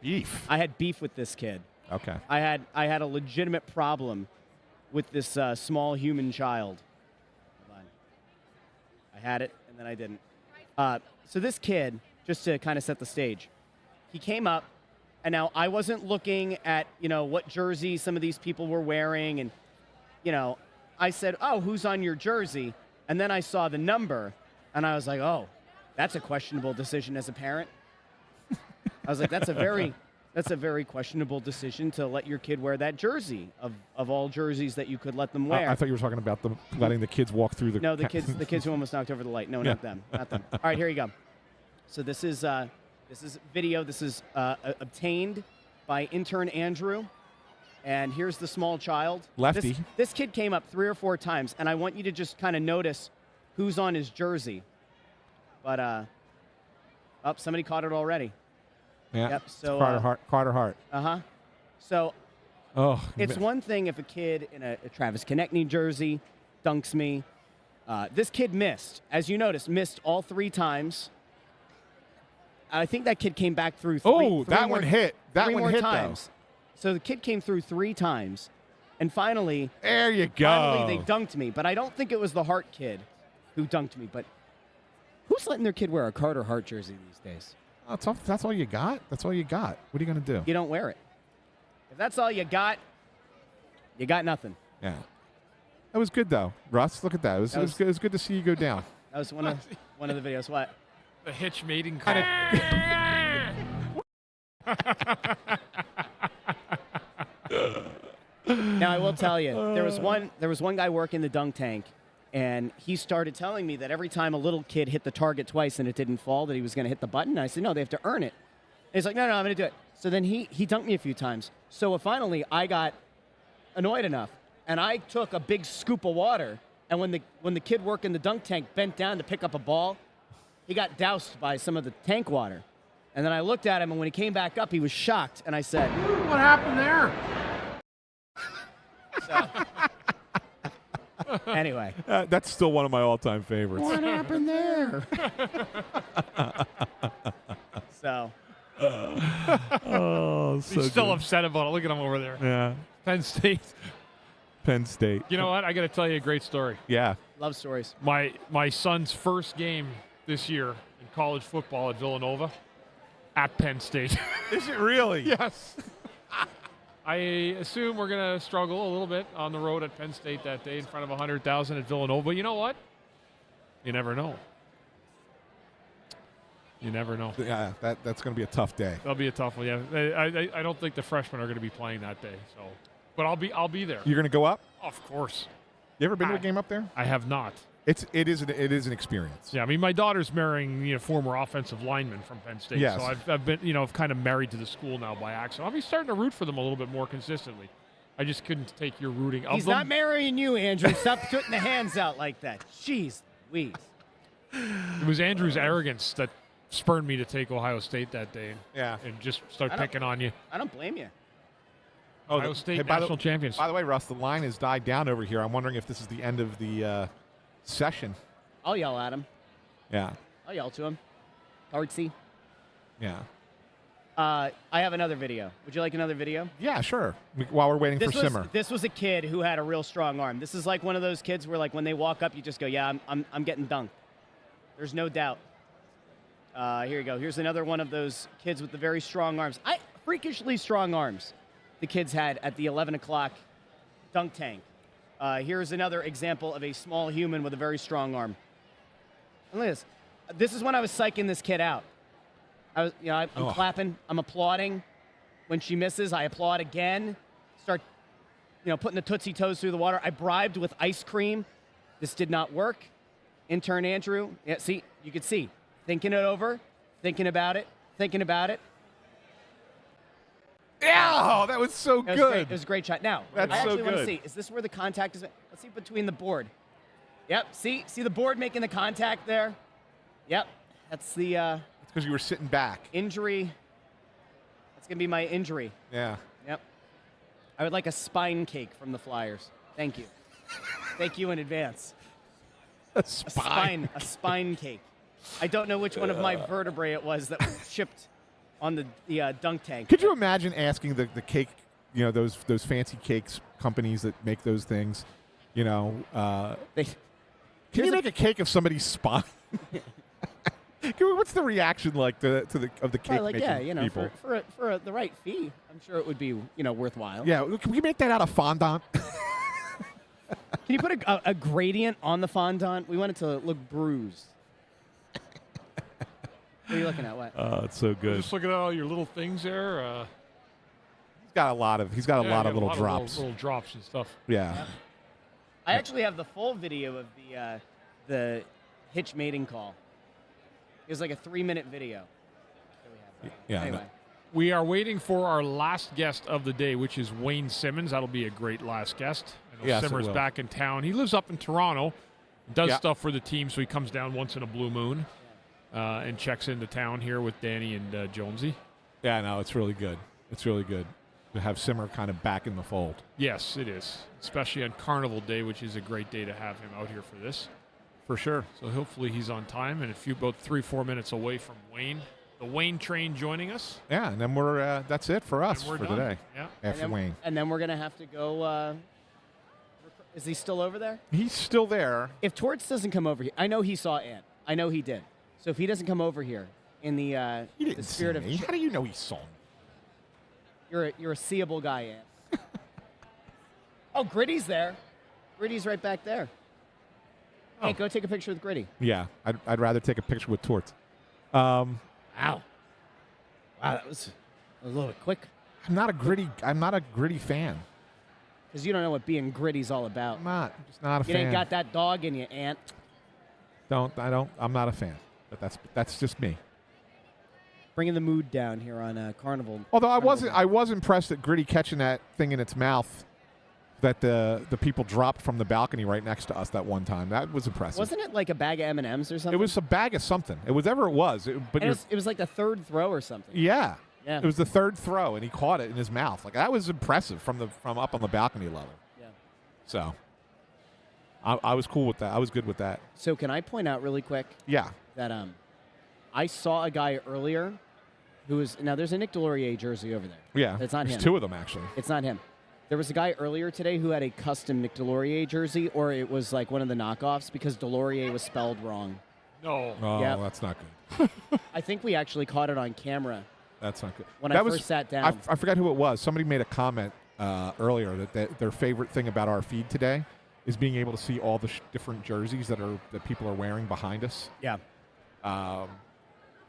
Speaker 2: Beef?
Speaker 1: I had beef with this kid.
Speaker 2: Okay.
Speaker 1: I had a legitimate problem with this small human child. Hold on. I had it, and then I didn't. So this kid, just to kind of set the stage, he came up, and now I wasn't looking at, what jersey some of these people were wearing, and, I said, oh, who's on your jersey? And then I saw the number, and I was like, oh, that's a questionable decision as a parent. I was like, that's a very questionable decision to let your kid wear that jersey of all jerseys that you could let them wear.
Speaker 2: I thought you were talking about letting the kids walk through the.
Speaker 1: No, the kids who almost knocked over the light. No, not them. All right, here you go. So this is video. This is obtained by intern Andrew, and here's the small child.
Speaker 2: Lefty.
Speaker 1: This kid came up 3 or 4 times, and I want you to just kind of notice who's on his jersey. But somebody caught it already.
Speaker 2: Yeah.
Speaker 1: Yep. So
Speaker 2: Carter Hart.
Speaker 1: So it's
Speaker 2: man.
Speaker 1: one thing if a kid in a Travis Konechny jersey dunks me. This kid missed, as you noticed, missed all 3 times. I think that kid came back through three
Speaker 2: that
Speaker 1: more,
Speaker 2: one hit. That
Speaker 1: three
Speaker 2: one
Speaker 1: more
Speaker 2: hit
Speaker 1: times.
Speaker 2: though.
Speaker 1: So the kid came through 3 times, and finally,
Speaker 2: there you go.
Speaker 1: Finally, they dunked me. But I don't think it was the Hart kid who dunked me. But who's letting their kid wear a Carter Hart jersey these days?
Speaker 2: That's all you got? That's all you got. What are you going to do?
Speaker 1: You don't wear it. If that's all you got nothing.
Speaker 2: Yeah. That was good, though. Russ, look at that. It was good to see you go down.
Speaker 1: That was one of the videos. What?
Speaker 3: The hitch mating call.
Speaker 1: Now, I will tell you, there was one guy working the dunk tank, and he started telling me that every time a little kid hit the target twice and it didn't fall, that he was going to hit the button. I said, no, they have to earn it. And he's like, no, I'm going to do it. So then he dunked me a few times. So finally, I got annoyed enough, and I took a big scoop of water, and when the kid working the dunk tank bent down to pick up a ball, he got doused by some of the tank water. And then I looked at him, and when he came back up, he was shocked, and I said,
Speaker 3: what happened there?
Speaker 1: So, anyway.
Speaker 2: That's still one of my all-time favorites.
Speaker 1: What happened there? So.
Speaker 3: He's still upset about it. Look at him over there.
Speaker 2: Yeah.
Speaker 3: Penn State.
Speaker 2: Penn State.
Speaker 3: You know what? I got to tell you a great story.
Speaker 2: Yeah.
Speaker 1: Love stories.
Speaker 3: My son's first game this year in college football at Villanova at Penn State.
Speaker 2: Is it really?
Speaker 3: Yes. I assume we're going to struggle a little bit on the road at Penn State that day in front of 100,000 at Villanova. But you know what? You never know. You never know.
Speaker 2: Yeah, that's going to be a tough day.
Speaker 3: That'll be a tough one. Yeah, I don't think the freshmen are going to be playing that day. So, but I'll be there.
Speaker 2: You're going to go up?
Speaker 3: Of course.
Speaker 2: You ever been to a game up there?
Speaker 3: I have not.
Speaker 2: It is an experience.
Speaker 3: Yeah, I mean, my daughter's marrying former offensive lineman from Penn State,
Speaker 2: yes.
Speaker 3: so I've been I've kind of married to the school now by accident. I'll be starting to root for them a little bit more consistently. I just couldn't take your rooting of them.
Speaker 1: He's not marrying you, Andrew. Stop putting the hands out like that. Jeez Louise.
Speaker 3: It was Andrew's arrogance that spurred me to take Ohio State that day. And just start picking on you.
Speaker 1: I don't blame you.
Speaker 3: Ohio State national champions.
Speaker 2: By the way, Russ, the line has died down over here. I'm wondering if this is the end of the session.
Speaker 1: I'll yell at him.
Speaker 2: Yeah.
Speaker 1: I'll yell to him. Artsy.
Speaker 2: Yeah.
Speaker 1: I have another video. Would you like another video?
Speaker 2: Yeah, sure. While we're waiting for Simmer.
Speaker 1: This was a kid who had a real strong arm. This is like one of those kids where, like, when they walk up, you just go, "Yeah, I'm getting dunked." There's no doubt. Here you go. Here's another one of those kids with the very strong arms. Freakishly strong arms the kids had at the 11 o'clock dunk tank. Here's another example of a small human with a very strong arm. And look at this. This is when I was psyching this kid out. I'm clapping. I'm applauding. When she misses, I applaud again. Start, putting the Tootsie Toes through the water. I bribed with ice cream. This did not work. Intern Andrew, see, you could see. Thinking it over, thinking about it.
Speaker 2: Yeah, that was so good.
Speaker 1: It was a great shot. Now,
Speaker 2: that's
Speaker 1: I actually
Speaker 2: so
Speaker 1: want to
Speaker 2: good.
Speaker 1: see, is this where the contact is? Let's see between the board. Yep, see the board making the contact there? Yep, that's the
Speaker 2: it's because you were sitting back.
Speaker 1: Injury. That's going to be my injury.
Speaker 2: Yeah.
Speaker 1: Yep. I would like a spine cake from the Flyers. Thank you. Thank you in advance.
Speaker 2: A
Speaker 1: spine cake. I don't know which one of my vertebrae it was that was chipped on the dunk tank.
Speaker 2: Could you imagine asking the cake, those fancy cakes companies that make those things, can you make a cake of somebody's spine? What's the reaction like of the cake making people?
Speaker 1: For the right fee, I'm sure it would be worthwhile.
Speaker 2: Yeah, can we make that out of fondant?
Speaker 1: Can you put a gradient on the fondant? We want it to look bruised. What are you looking at? What?
Speaker 2: Oh, it's so good.
Speaker 3: Just looking at all your little things there.
Speaker 2: He's got a lot of little drops.
Speaker 3: Little drops and stuff.
Speaker 2: Yeah.
Speaker 1: I actually have the full video of the hitch mating call. It was like a 3-minute video.
Speaker 2: Yeah.
Speaker 1: Anyway.
Speaker 3: We are waiting for our last guest of the day, which is Wayne Simmonds. That'll be a great last guest. I know Simmer's back in town. He lives up in Toronto, does stuff for the team, so he comes down once in a blue moon and checks into town here with Danny and Jonesy.
Speaker 2: Yeah, no, it's really good. It's really good to have Simmer kind of back in the fold.
Speaker 3: Yes, it is, especially on Carnival Day, which is a great day to have him out here for this.
Speaker 2: For sure.
Speaker 3: So hopefully he's on time, and about 3-4 minutes away from Wayne. The Wayne train joining us.
Speaker 2: Yeah, and then we're that's it for us for
Speaker 3: done.
Speaker 2: today.
Speaker 3: Yeah.
Speaker 2: After Wayne.
Speaker 1: And then we're going to have to go. Is he still over there?
Speaker 2: He's still there.
Speaker 1: If Torts doesn't come over here, I know he saw Ant. I know he did. So if he doesn't come over here in the spirit of.
Speaker 2: How do you know he saw me?
Speaker 1: You're a seeable guy, Ant. Oh, Gritty's there. Gritty's right back there. Hey, go take a picture with Gritty.
Speaker 2: Yeah, I'd rather take a picture with Torts.
Speaker 1: Wow, that was a little bit quick.
Speaker 2: I'm not a gritty fan.
Speaker 1: Because you don't know what being gritty's all about.
Speaker 2: I'm just not a fan.
Speaker 1: You ain't got that dog in you, Ant.
Speaker 2: I'm not a fan. But that's just me.
Speaker 1: Bringing the mood down here on Carnival.
Speaker 2: Although I was impressed at Gritty catching that thing in its mouth that the people dropped from the balcony right next to us that one time. That was impressive.
Speaker 1: Wasn't it like a bag of M&Ms or something?
Speaker 2: It was a bag of something. It was whatever it was. It
Speaker 1: was like the third throw or something.
Speaker 2: Yeah.
Speaker 1: Yeah.
Speaker 2: It was the third throw, and he caught it in his mouth. Like that was impressive from up on the balcony level.
Speaker 1: Yeah.
Speaker 2: So I was cool with that. I was good with that.
Speaker 1: So can I point out really quick?
Speaker 2: Yeah.
Speaker 1: That I saw a guy earlier who was there's a Nick Delorier jersey over there.
Speaker 2: Yeah.
Speaker 1: It's not him.
Speaker 2: There's two of them actually.
Speaker 1: It's not him. There was a guy earlier today who had a custom Nick Delorier jersey, or it was like one of the knockoffs because Delorier was spelled wrong.
Speaker 3: No.
Speaker 2: Oh,
Speaker 1: Yep.
Speaker 2: that's not good.
Speaker 1: I think we actually caught it on camera.
Speaker 2: That's not good.
Speaker 1: When
Speaker 2: that
Speaker 1: I
Speaker 2: was,
Speaker 1: first sat down.
Speaker 2: I forgot who it was. Somebody made a comment earlier that their favorite thing about our feed today is being able to see all the different jerseys that people are wearing behind us.
Speaker 1: Yeah.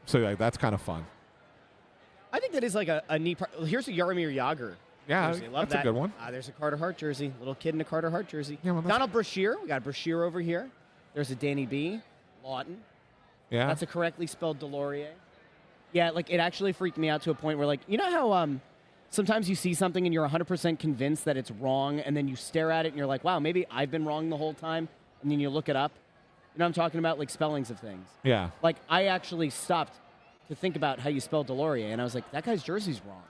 Speaker 2: So that's kind of fun.
Speaker 1: I think that is like a neat part. Here's a Jaromir Jagr.
Speaker 2: Yeah,
Speaker 1: jersey. Love
Speaker 2: that's
Speaker 1: that.
Speaker 2: a good one.
Speaker 1: There's a Carter Hart jersey. Little kid in a Carter Hart jersey.
Speaker 2: Yeah, well,
Speaker 1: Donald Brashear. We got Brashear over here. There's a Danny B. Lawton.
Speaker 2: Yeah.
Speaker 1: That's a correctly spelled Delorier. Yeah, like it actually freaked me out to a point where, like, you know how sometimes you see something and you're 100% convinced that it's wrong, and then you stare at it and you're like, wow, maybe I've been wrong the whole time, and then you look it up. You know what I'm talking about? Like spellings of things.
Speaker 2: Yeah.
Speaker 1: Like I actually stopped to think about how you spell Delorier, and I was like, that guy's jersey's wrong.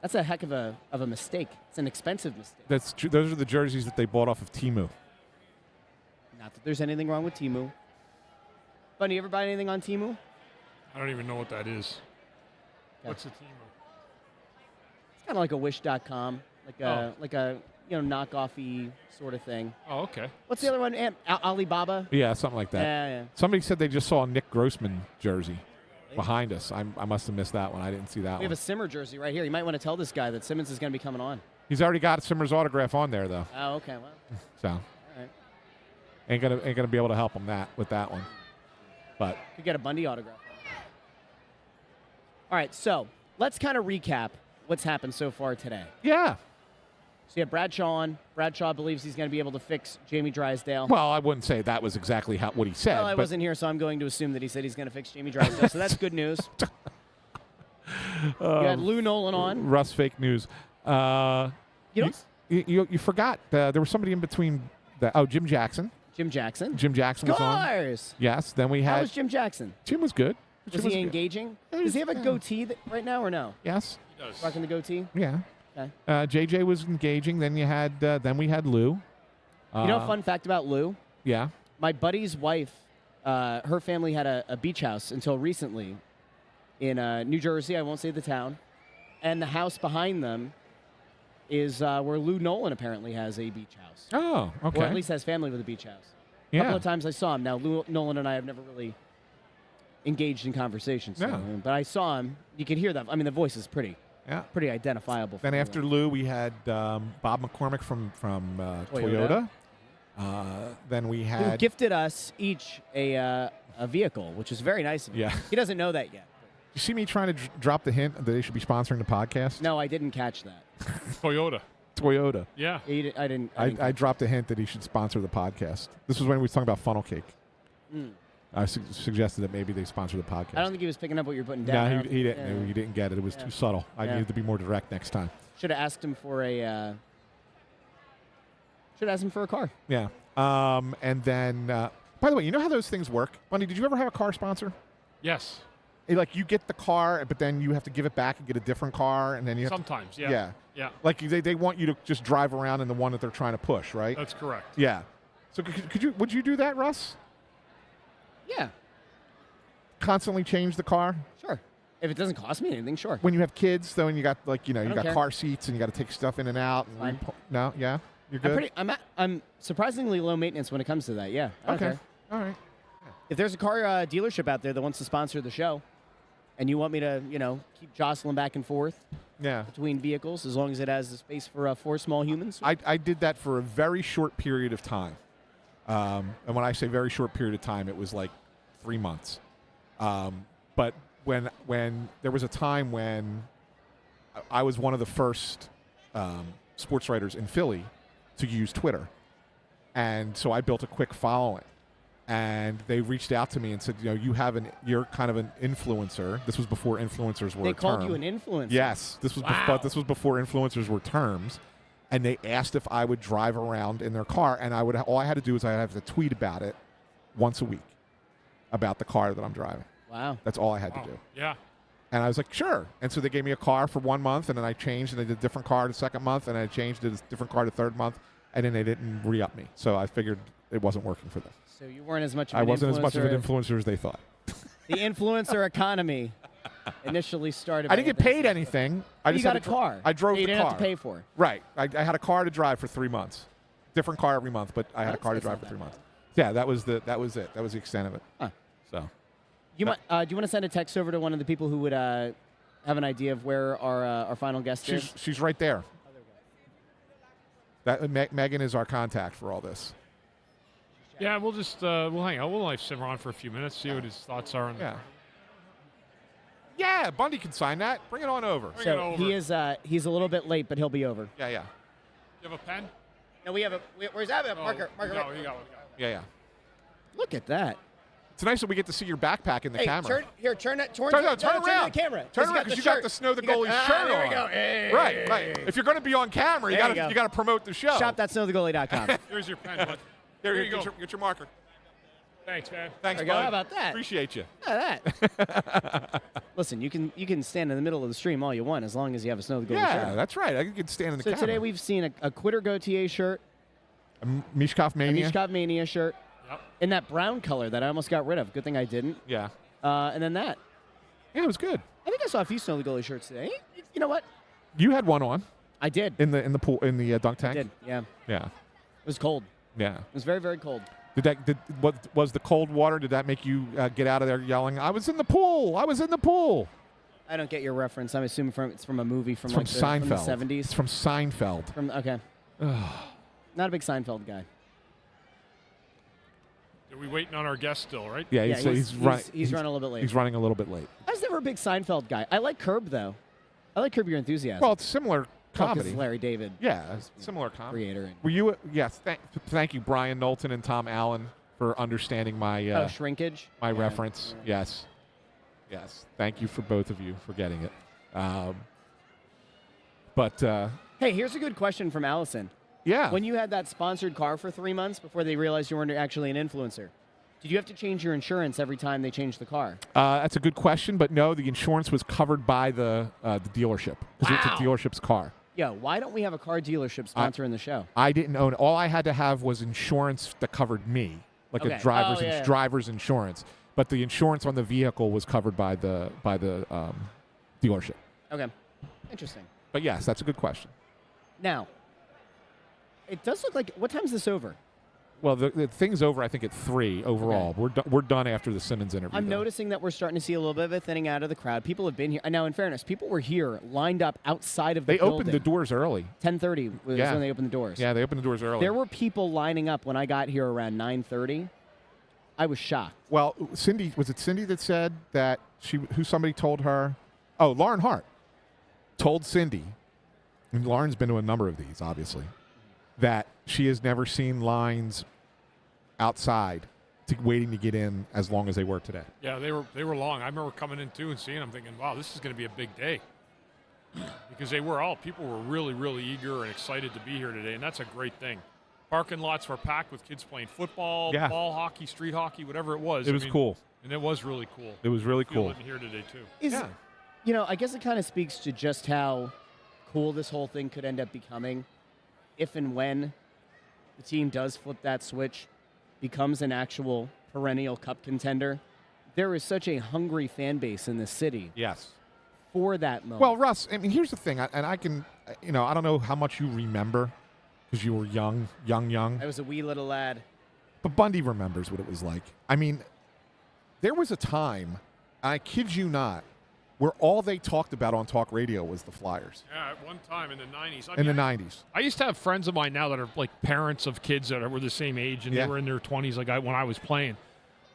Speaker 1: That's a heck of a mistake. It's an expensive mistake.
Speaker 2: That's true. Those are the jerseys that they bought off of Temu.
Speaker 1: Not that there's anything wrong with Temu. Bundy, you ever buy anything on Temu?
Speaker 3: I don't even know what that is.
Speaker 1: Okay.
Speaker 3: What's the team?
Speaker 1: It's kind of like a Wish.com, like a knockoffy sort of thing.
Speaker 3: Oh, okay.
Speaker 1: What's the other one? Alibaba.
Speaker 2: Yeah, something like that.
Speaker 1: Yeah.
Speaker 2: Somebody said they just saw a Nick Grossman jersey behind us. I must have missed that one. I didn't see that
Speaker 1: We
Speaker 2: one.
Speaker 1: have a Simmer jersey right here. You might want to tell this guy that Simmonds is going to be coming on.
Speaker 2: He's already got Simmer's autograph on there, though.
Speaker 1: Oh, okay. Well.
Speaker 2: So
Speaker 1: All right.
Speaker 2: ain't gonna be able to help him with that one. But
Speaker 1: Could get a Bundy autograph. All right, so let's kind of recap what's happened so far today.
Speaker 2: Yeah.
Speaker 1: So you have Bradshaw on. Bradshaw believes he's going to be able to fix Jamie Drysdale.
Speaker 2: Well, I wouldn't say that was exactly what he said.
Speaker 1: Well, I
Speaker 2: but
Speaker 1: wasn't here, so I'm going to assume that he said he's going to fix Jamie Drysdale. So that's good news. You had Lou Nolan on.
Speaker 2: Russ fake news. You forgot there was somebody in between. Jim Jackson.
Speaker 1: Jim Jackson.
Speaker 2: Jim Jackson was on.
Speaker 1: Scores!
Speaker 2: Yes. Then we
Speaker 1: How
Speaker 2: had.
Speaker 1: was Jim Jackson?
Speaker 2: Jim was good.
Speaker 1: Was he engaging? Does he have a goatee right now or no?
Speaker 2: Yes.
Speaker 3: He does.
Speaker 1: Rocking the goatee?
Speaker 2: Yeah.
Speaker 1: Okay.
Speaker 2: JJ was engaging. Then you had. Then we had Lou.
Speaker 1: You know a fun fact about Lou?
Speaker 2: Yeah.
Speaker 1: My buddy's wife, her family had a beach house until recently in New Jersey. I won't say the town. And the house behind them is where Lou Nolan apparently has a beach house.
Speaker 2: Oh, okay.
Speaker 1: Or at least has family with a beach house. A
Speaker 2: Yeah.
Speaker 1: couple of times I saw him. Now, Lou Nolan and I have never really engaged in conversations. So,
Speaker 2: No.
Speaker 1: but I saw him. You could hear that. I mean, the voice is pretty identifiable.
Speaker 2: Then after Lou, we had Bob McCormick from Toyota. Then we
Speaker 1: Who
Speaker 2: had.
Speaker 1: gifted us each a vehicle, which is very nice of him.
Speaker 2: Yeah.
Speaker 1: He doesn't know that yet.
Speaker 2: You see me trying to drop the hint that they should be sponsoring the podcast?
Speaker 1: No, I didn't catch that.
Speaker 3: Toyota.
Speaker 2: Yeah.
Speaker 1: I didn't.
Speaker 2: I dropped a hint that he should sponsor the podcast. This was when we were talking about funnel cake.
Speaker 1: Mm.
Speaker 2: I suggested that maybe they sponsor the podcast.
Speaker 1: I don't think he was picking up what you're putting down.
Speaker 2: No, he didn't.
Speaker 1: Yeah.
Speaker 2: He didn't get it. It was too subtle. I needed to be more direct next time.
Speaker 1: Should have asked him for a. Should ask him for a car.
Speaker 2: Yeah. And then, by the way, you know how those things work? Bundy, did you ever have a car sponsor?
Speaker 3: Yes.
Speaker 2: Like you get the car, but then you have to give it back and get a different car, and then you have
Speaker 3: Sometimes,
Speaker 2: to,
Speaker 3: yeah. Yeah.
Speaker 2: Like they want you to just drive around in the one that they're trying to push, right?
Speaker 3: That's correct.
Speaker 2: Yeah. So would you do that, Russ?
Speaker 1: Yeah.
Speaker 2: Constantly change the car?
Speaker 1: Sure. If it doesn't cost me anything, sure.
Speaker 2: When you have kids, though, and you got you
Speaker 1: don't
Speaker 2: got
Speaker 1: care.
Speaker 2: car seats and you got to take stuff in and out.
Speaker 1: Fine.
Speaker 2: No, yeah, you're good.
Speaker 1: I'm surprisingly low maintenance when it comes to that. Yeah. I don't
Speaker 2: Okay.
Speaker 1: care.
Speaker 2: All right.
Speaker 1: If there's a car dealership out there that wants to sponsor the show, and you want me to, keep jostling back and forth between vehicles, as long as it has the space for 4 small humans.
Speaker 2: I did that for a very short period of time. And when I say very short period of time, it was like 3 months. But when there was a time when I was one of the first sports writers in Philly to use Twitter. And so I built a quick following. And they reached out to me and said, you're kind of an influencer. This was before influencers were
Speaker 1: They
Speaker 2: a
Speaker 1: called
Speaker 2: term.
Speaker 1: you an influencer?
Speaker 2: Yes. This was before influencers were terms. And they asked if I would drive around in their car, and all I had to do is I have to tweet about it once a week about the car that I'm driving.
Speaker 1: Wow.
Speaker 2: That's all I had to do.
Speaker 3: Yeah.
Speaker 2: And I was like, sure. And so they gave me a car for 1 month, and then I changed, and they did a different car the second month, and I changed it a different car the third month, and then they didn't re-up me. So I figured it wasn't working for them.
Speaker 1: So you weren't as much of
Speaker 2: I
Speaker 1: an
Speaker 2: wasn't as much of an
Speaker 1: influencer.
Speaker 2: influencer as they thought.
Speaker 1: The influencer economy initially started.
Speaker 2: I didn't get paid anything. I
Speaker 1: You
Speaker 2: just
Speaker 1: got
Speaker 2: had
Speaker 1: a car.
Speaker 2: I drove
Speaker 1: that you
Speaker 2: the
Speaker 1: didn't
Speaker 2: car.
Speaker 1: have to pay for.
Speaker 2: Right. I had a car to drive for 3 months. Different car every month, but I had a car to drive for 3 months. Yeah, that was it. That was the extent of it.
Speaker 1: Huh.
Speaker 2: So,
Speaker 1: Do you want to send a text over to one of the people who would have an idea of where our final guest is?
Speaker 2: She's right there. Megan is our contact for all this.
Speaker 3: Yeah, we'll just we'll hang out. We'll like sit around for a few minutes, see what his thoughts are.
Speaker 2: Yeah, Bundy can sign that. Bring it on over.
Speaker 1: He is he's a little bit late, but he'll be over.
Speaker 2: Yeah.
Speaker 3: You have a pen?
Speaker 1: No, we have a. Where's that? Marker.
Speaker 3: You got one.
Speaker 2: Yeah.
Speaker 1: Look at that.
Speaker 2: It's nice that we get to see your backpack in the camera.
Speaker 1: Turn around.
Speaker 2: Turn around.
Speaker 1: To the camera.
Speaker 2: Turn around because you got the Snow the Goalie shirt on.
Speaker 1: There we go. Hey.
Speaker 2: Right. If you're going to be on camera, you got to promote the show.
Speaker 1: Shop.snowthegoalie.com.
Speaker 3: Here's your pen.
Speaker 2: Here you go. Get your marker.
Speaker 3: Thanks, man.
Speaker 2: Thanks,
Speaker 1: bud. How about that?
Speaker 2: Appreciate you.
Speaker 1: How about that? Listen, you can stand in the middle of the stream all you want as long as you have a Snow the Goalie shirt.
Speaker 2: Yeah, that's right. I can stand in the camera.
Speaker 1: So today we've seen a Quitter Gautier shirt,
Speaker 2: a Mishkov Mania.
Speaker 1: A Mishkov Mania shirt.
Speaker 3: Yep.
Speaker 1: In that brown color that I almost got rid of. Good thing I didn't.
Speaker 2: Yeah.
Speaker 1: And then that.
Speaker 2: Yeah, it was good.
Speaker 1: I think I saw a few Snow the Goalie shirts today. You know what?
Speaker 2: You had one on.
Speaker 1: I did.
Speaker 2: In the pool in the dunk tank.
Speaker 1: I did. Yeah.
Speaker 2: Yeah.
Speaker 1: It was cold.
Speaker 2: Yeah.
Speaker 1: It was very, very cold.
Speaker 2: What was the cold water? Did that make you get out of there yelling, "I was in the pool! I was in the pool"?
Speaker 1: I don't get your reference. I'm assuming it's from a movie from
Speaker 2: Seinfeld.
Speaker 1: From the 70s.
Speaker 2: It's from Seinfeld.
Speaker 1: Okay. Not a big Seinfeld guy.
Speaker 3: Are we waiting on our guest still, right?
Speaker 1: Yeah, he's running a little bit late.
Speaker 2: He's running a little bit late.
Speaker 1: I was never a big Seinfeld guy. I like Curb, though. I like Curb Your Enthusiasm.
Speaker 2: Well, it's similar comedy.
Speaker 1: It's Larry David.
Speaker 2: Yeah, similar comedy.
Speaker 1: Creator.
Speaker 2: Were you? Yes. Thank you, Brian Knowlton and Tom Allen, for understanding my
Speaker 1: shrinkage.
Speaker 2: My reference. Right. Yes. Thank you for both of you for getting it.
Speaker 1: Hey, here's a good question from Allison.
Speaker 2: Yeah.
Speaker 1: When you had that sponsored car for 3 months before they realized you weren't actually an influencer, did you have to change your insurance every time they changed the car?
Speaker 2: That's a good question, but no, the insurance was covered by the dealership because it's a dealership's car.
Speaker 1: Yeah, why don't we have a car dealership sponsoring the show?
Speaker 2: I didn't own it. All I had to have was insurance that covered me, like a driver's insurance. But the insurance on the vehicle was covered by the dealership.
Speaker 1: Okay, interesting.
Speaker 2: But yes, that's a good question.
Speaker 1: Now, it does look like, what time is this over?
Speaker 2: Well, the thing's over, I think, at 3 overall.
Speaker 1: Okay.
Speaker 2: We're done after the Simmonds interview.
Speaker 1: I'm noticing that we're starting to see a little bit of a thinning out of the crowd. People have been here. Now, in fairness, people were here lined up outside of the building.
Speaker 2: They opened the doors early.
Speaker 1: 10:30 was when they opened the doors.
Speaker 2: Yeah, they opened the doors early.
Speaker 1: There were people lining up when I got here around 9:30. I was shocked.
Speaker 2: Well, Cindy, was it Cindy that said that somebody told her? Oh, Lauren Hart told Cindy, and Lauren's been to a number of these, obviously, that she has never seen lines outside waiting to get in as long as they were today.
Speaker 3: Yeah, they were long. I remember coming in too and seeing them, thinking, "Wow, this is going to be a big day," because people were really, really eager and excited to be here today, and that's a great thing. Parking lots were packed with kids playing football, ball hockey, street hockey, whatever it was.
Speaker 2: It was cool.
Speaker 3: And it was really cool.
Speaker 2: It was really cool.
Speaker 3: In here today too.
Speaker 1: I guess it kind of speaks to just how cool this whole thing could end up becoming if and when the team does flip that switch, becomes an actual perennial cup contender. There is such a hungry fan base in this city.
Speaker 2: Yes.
Speaker 1: For that moment.
Speaker 2: Well, Russ, I mean, here's the thing, and I can, I don't know how much you remember because you were young.
Speaker 1: I was a wee little lad.
Speaker 2: But Bundy remembers what it was like. I mean, there was a time, I kid you not, where all they talked about on talk radio was the Flyers.
Speaker 3: Yeah, at one time in the 90s.
Speaker 2: In the 90s.
Speaker 3: I used to have friends of mine now that are like parents of kids that were the same age, and they were in their 20s like when I was playing.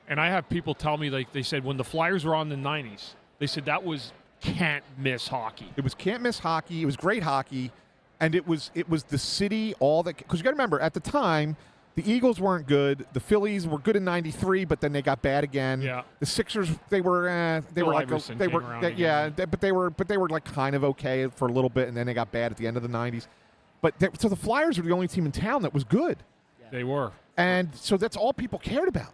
Speaker 3: And I have people tell me, like they said, when the Flyers were on in the 90s, they said that was can't miss hockey.
Speaker 2: It was can't miss hockey. It was great hockey. And it was the city, all that. Because you got to remember, at the time, the Eagles weren't good. The Phillies were good in '93, but then they got bad again.
Speaker 3: Yeah.
Speaker 2: The Sixers, they were like kind of okay for a little bit, and then they got bad at the end of the '90s. But so the Flyers were the only team in town that was good.
Speaker 3: Yeah. They were,
Speaker 2: and so that's all people cared about,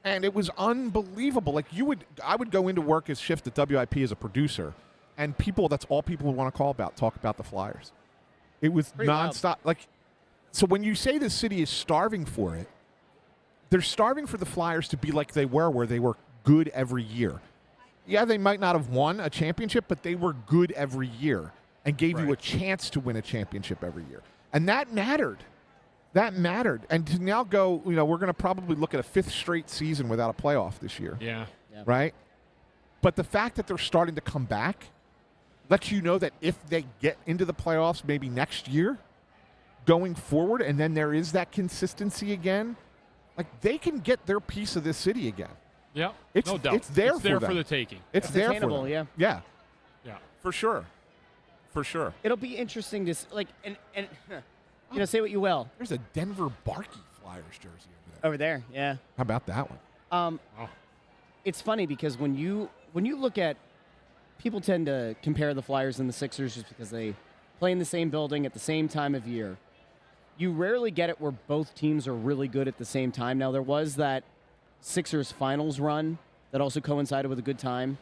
Speaker 2: and it was unbelievable. Like I would go into work as shift at WIP as a producer, and that's all people would want to talk about the Flyers. It was nonstop. Like. So when you say the city is starving for it, they're starving for the Flyers to be like they were, where they were good every year. Yeah, they might not have won a championship, but they were good every year and gave you a chance to win a championship every year. And that mattered. And to now go, we're going to probably look at a 5th straight season without a playoff this year.
Speaker 3: Yeah.
Speaker 2: right? But the fact that they're starting to come back lets you know that if they get into the playoffs maybe next year, going forward, and then there is that consistency again, like they can get their piece of this city again.
Speaker 3: Yeah,
Speaker 2: it's,
Speaker 3: no doubt.
Speaker 2: It's there,
Speaker 3: it's there
Speaker 2: for
Speaker 3: for the taking.
Speaker 2: It's there for
Speaker 1: attainable,
Speaker 2: them.
Speaker 1: yeah.
Speaker 2: Yeah.
Speaker 3: Yeah.
Speaker 2: For sure. For sure.
Speaker 1: It'll be interesting to like and you know, say what you will.
Speaker 2: There's a Denver Barkey Flyers jersey
Speaker 1: over there. Yeah.
Speaker 2: How about that one?
Speaker 1: It's funny because when you look at people tend to compare the Flyers and the Sixers just because they play in the same building at the same time of year. You rarely get it where both teams are really good at the same time. Now, there was that Sixers finals run that also coincided with a good time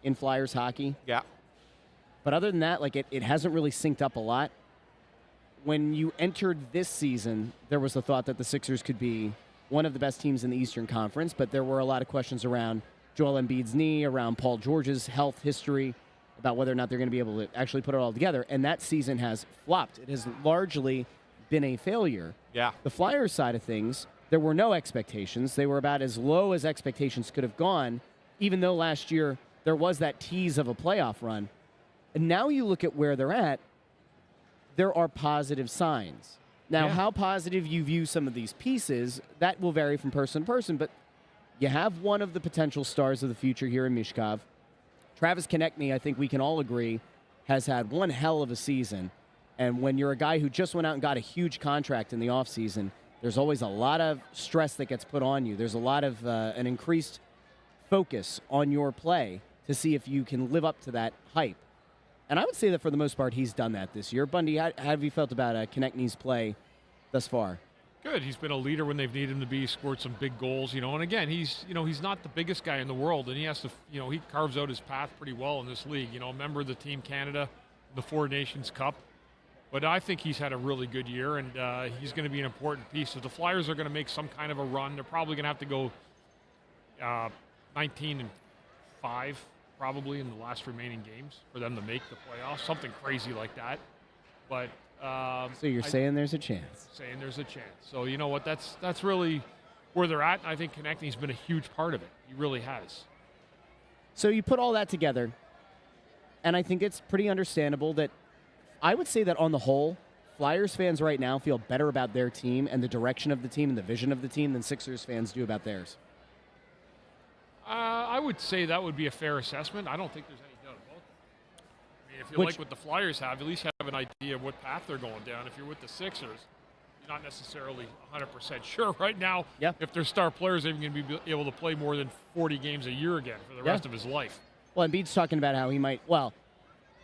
Speaker 1: in Flyers hockey.
Speaker 2: Yeah.
Speaker 1: But other than that, like it hasn't really synced up a lot. When you entered this season, there was the thought that the Sixers could be one of the best teams in the Eastern Conference, but there were a lot of questions around Joel Embiid's knee, around Paul George's health history, about whether or not they're going to be able to actually put it all together. And that season has flopped. It has largely been a failure.
Speaker 2: Yeah.
Speaker 1: The Flyers side of things, there were no expectations. They were about as low as expectations could have gone, even though last year there was that tease of a playoff run. And now you look at where they're at, there are positive signs. Now, how positive you view some of these pieces, that will vary from person to person, but you have one of the potential stars of the future here in Mishkov. Travis Konechny, I think we can all agree, has had one hell of a season. And when you're a guy who just went out and got a huge contract in the offseason, there's always a lot of stress that gets put on you. There's a lot of an increased focus on your play to see if you can live up to that hype. And I would say that for the most part, he's done that this year. Bundy, how have you felt about Konechny's play thus far?
Speaker 3: Good. He's been a leader when they've needed him to be. Scored some big goals, And again, he's not the biggest guy in the world, and he has to, he carves out his path pretty well in this league. Member of the Team Canada, the Four Nations Cup. But I think he's had a really good year, and he's going to be an important piece. If the Flyers are going to make some kind of a run, they're probably going to have to go 19-5, probably in the last remaining games for them to make the playoffs. Something crazy like that. But
Speaker 1: so you're saying there's a chance?
Speaker 3: Saying there's a chance. So you know what? That's really where they're at. I think Konechny's been a huge part of it. He really has.
Speaker 1: So you put all that together, and I think it's pretty understandable that I would say that on the whole, Flyers fans right now feel better about their team and the direction of the team and the vision of the team than Sixers fans do about theirs.
Speaker 3: I would say that would be a fair assessment. I don't think there's any doubt about that. I mean, if you like what the Flyers have, at least have an idea of what path they're going down. If you're with the Sixers, you're not necessarily 100% sure right now if their star players are even going to be able to play more than 40 games a year again for the rest of his life.
Speaker 1: Well, Embiid's talking about how he might,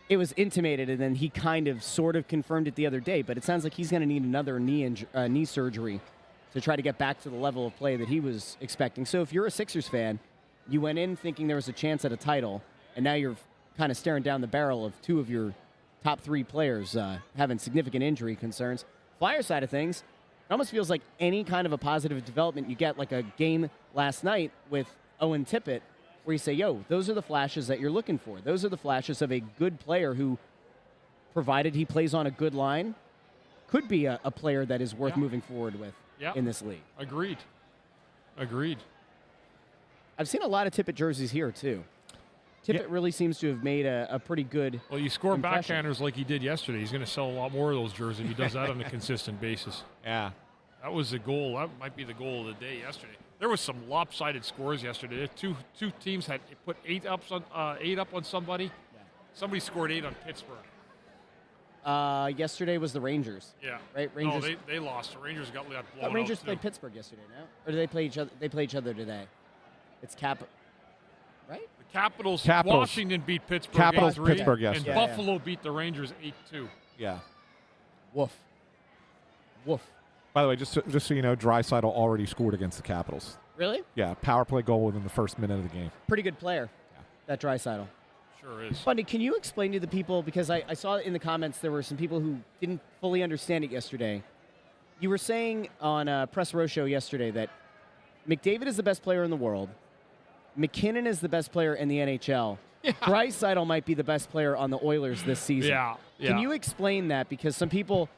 Speaker 1: it was intimated, and then he kind of sort of confirmed it the other day, but it sounds like he's going to need another knee surgery to try to get back to the level of play that he was expecting. So if you're a Sixers fan, you went in thinking there was a chance at a title, and now you're kind of staring down the barrel of two of your top three players having significant injury concerns. Flyers side of things, it almost feels like any kind of a positive development you get, like a game last night with Owen Tippett, where you say, those are the flashes that you're looking for. Those are the flashes of a good player who, provided he plays on a good line, could be a player that is worth moving forward with in this league.
Speaker 3: Agreed.
Speaker 1: I've seen a lot of Tippett jerseys here, too. Tippett really seems to have made a pretty good
Speaker 3: Well, you score
Speaker 1: impression.
Speaker 3: backhanders like he did yesterday. He's going to sell a lot more of those jerseys if he does that on a consistent basis.
Speaker 2: Yeah.
Speaker 3: That was the goal. That might be the goal of the day yesterday. There was some lopsided scores yesterday. Two teams had put 8 up on somebody. Yeah. Somebody scored 8 on Pittsburgh.
Speaker 1: Yesterday was the Rangers.
Speaker 3: Yeah.
Speaker 1: Right? Rangers.
Speaker 3: No, they lost. The Rangers got blown out.
Speaker 1: Rangers played Pittsburgh yesterday, no? Or did they play each other? They play each other today. It's right?
Speaker 3: The Capitals. Washington beat Pittsburgh.
Speaker 2: Capitals
Speaker 3: 8-3,
Speaker 2: Pittsburgh yesterday.
Speaker 3: And Buffalo beat the Rangers 8-2.
Speaker 2: Yeah.
Speaker 1: Woof.
Speaker 2: By the way, just so you know, Draisaitl already scored against the Capitals.
Speaker 1: Really?
Speaker 2: Yeah, power play goal within the first minute of the game.
Speaker 1: Pretty good player, that Draisaitl.
Speaker 3: Sure is.
Speaker 1: Bundy, can you explain to the people, because I saw in the comments there were some people who didn't fully understand it yesterday. You were saying on Press Row Show yesterday that McDavid is the best player in the world. McKinnon is the best player in the NHL. Yeah. Draisaitl might be the best player on the Oilers this season.
Speaker 3: Yeah.
Speaker 1: Can you explain that? Because some people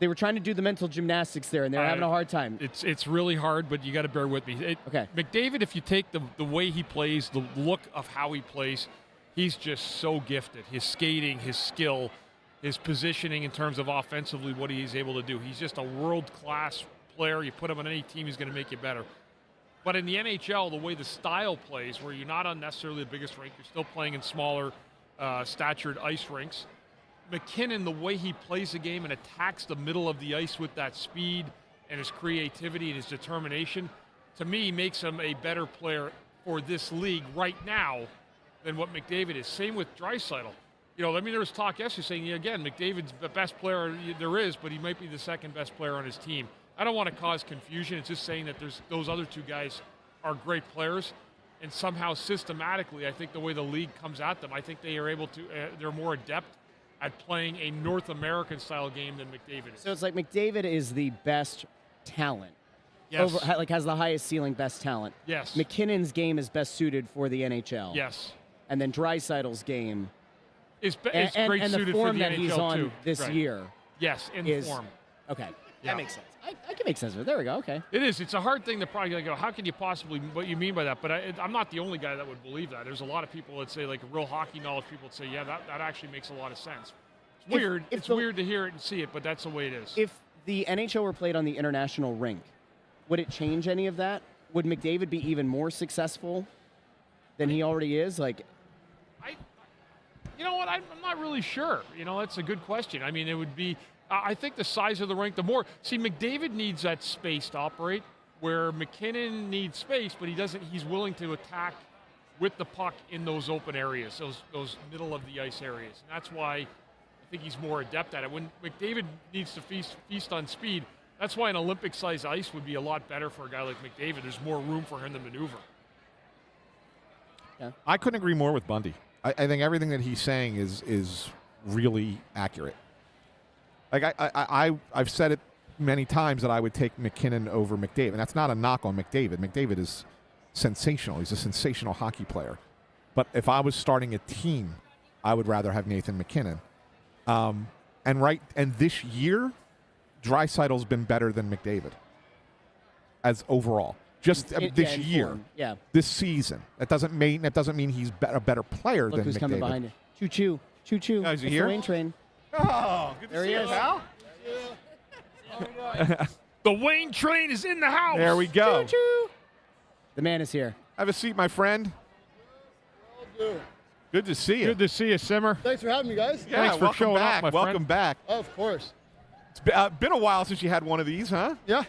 Speaker 1: They were trying to do the mental gymnastics there, and they were having a hard time.
Speaker 3: It's really hard, but you got to bear with me.
Speaker 1: Okay.
Speaker 3: McDavid, if you take the way he plays, the look of how he plays, he's just so gifted. His skating, his skill, his positioning in terms of offensively, what he's able to do. He's just a world-class player. You put him on any team, he's going to make you better. But in the NHL, the way the style plays, where you're not on necessarily the biggest rink, you're still playing in smaller statured ice rinks. McKinnon, the way he plays the game and attacks the middle of the ice with that speed and his creativity and his determination, to me, makes him a better player for this league right now than what McDavid is. Same with Draisaitl. You know, I mean, there was talk yesterday saying, again, McDavid's the best player there is, but he might be the second best player on his team. I don't want to cause confusion. It's just saying that those other two guys are great players, and somehow systematically, I think the way the league comes at them, I think they are able to. They're more adept at playing a North American style game than McDavid is.
Speaker 1: So it's like McDavid is the best talent.
Speaker 3: Yes.
Speaker 1: Has the highest ceiling, best talent.
Speaker 3: Yes.
Speaker 1: McKinnon's game is best suited for the NHL.
Speaker 3: Yes.
Speaker 1: And then Draisaitl's game
Speaker 3: is great
Speaker 1: and
Speaker 3: suited
Speaker 1: the form
Speaker 3: for the
Speaker 1: that
Speaker 3: NHL
Speaker 1: he's on
Speaker 3: too.
Speaker 1: this
Speaker 3: Right.
Speaker 1: year.
Speaker 3: Yes, in
Speaker 1: is,
Speaker 3: form.
Speaker 1: Okay.
Speaker 3: Yeah.
Speaker 1: That makes sense. I can make sense of it. There we go. Okay.
Speaker 3: It is. It's a hard thing to probably go, how can you possibly, what you mean by that? But I'm not the only guy that would believe that. There's a lot of people that say, like real hockey knowledge people that say, yeah, that actually makes a lot of sense. It's weird. It's weird to hear it and see it, but that's the way it is.
Speaker 1: If the NHL were played on the international rink, would it change any of that? Would McDavid be even more successful than he already is? Like,
Speaker 3: you know what? I'm not really sure. You know, that's a good question. I mean, it would be. I think the size of the rink, the more. See, McDavid needs that space to operate, where McKinnon needs space, but he doesn't. He's willing to attack with the puck in those open areas, those middle of the ice areas, and that's why I think he's more adept at it. When McDavid needs to feast on speed, that's why an Olympic-sized ice would be a lot better for a guy like McDavid. There's more room for him to maneuver.
Speaker 1: Yeah.
Speaker 2: I couldn't agree more with Bundy. I think everything that he's saying is really accurate. Like I've said it many times that I would take McKinnon over McDavid. And that's not a knock on McDavid. McDavid is sensational. He's a sensational hockey player. But if I was starting a team, I would rather have Nathan McKinnon. And this year, Draisaitl's been better than McDavid as overall. Just this year,
Speaker 1: yeah.
Speaker 2: This season. That doesn't mean he's a better player
Speaker 1: Look
Speaker 2: than
Speaker 1: who's
Speaker 2: McDavid.
Speaker 1: coming behind you. Choo-choo. Choo-choo.
Speaker 2: Oh, is he
Speaker 1: It's
Speaker 2: here?
Speaker 1: the Wayne train.
Speaker 2: Oh, good to
Speaker 1: There
Speaker 2: see
Speaker 1: he
Speaker 2: you,
Speaker 1: is.
Speaker 2: pal.
Speaker 3: The Wayne train is in the house.
Speaker 2: There we go.
Speaker 1: Choo-choo. The man is here.
Speaker 2: Have a seat, my friend. Good to see you.
Speaker 3: Good to see you, Simmer.
Speaker 14: Thanks for having me, guys.
Speaker 2: Yeah,
Speaker 3: Thanks for
Speaker 2: welcome
Speaker 3: showing
Speaker 2: back.
Speaker 3: up, my
Speaker 2: Welcome
Speaker 3: friend.
Speaker 2: back.
Speaker 14: Of course.
Speaker 2: It's been a while since you had one of these, huh?
Speaker 14: Yeah.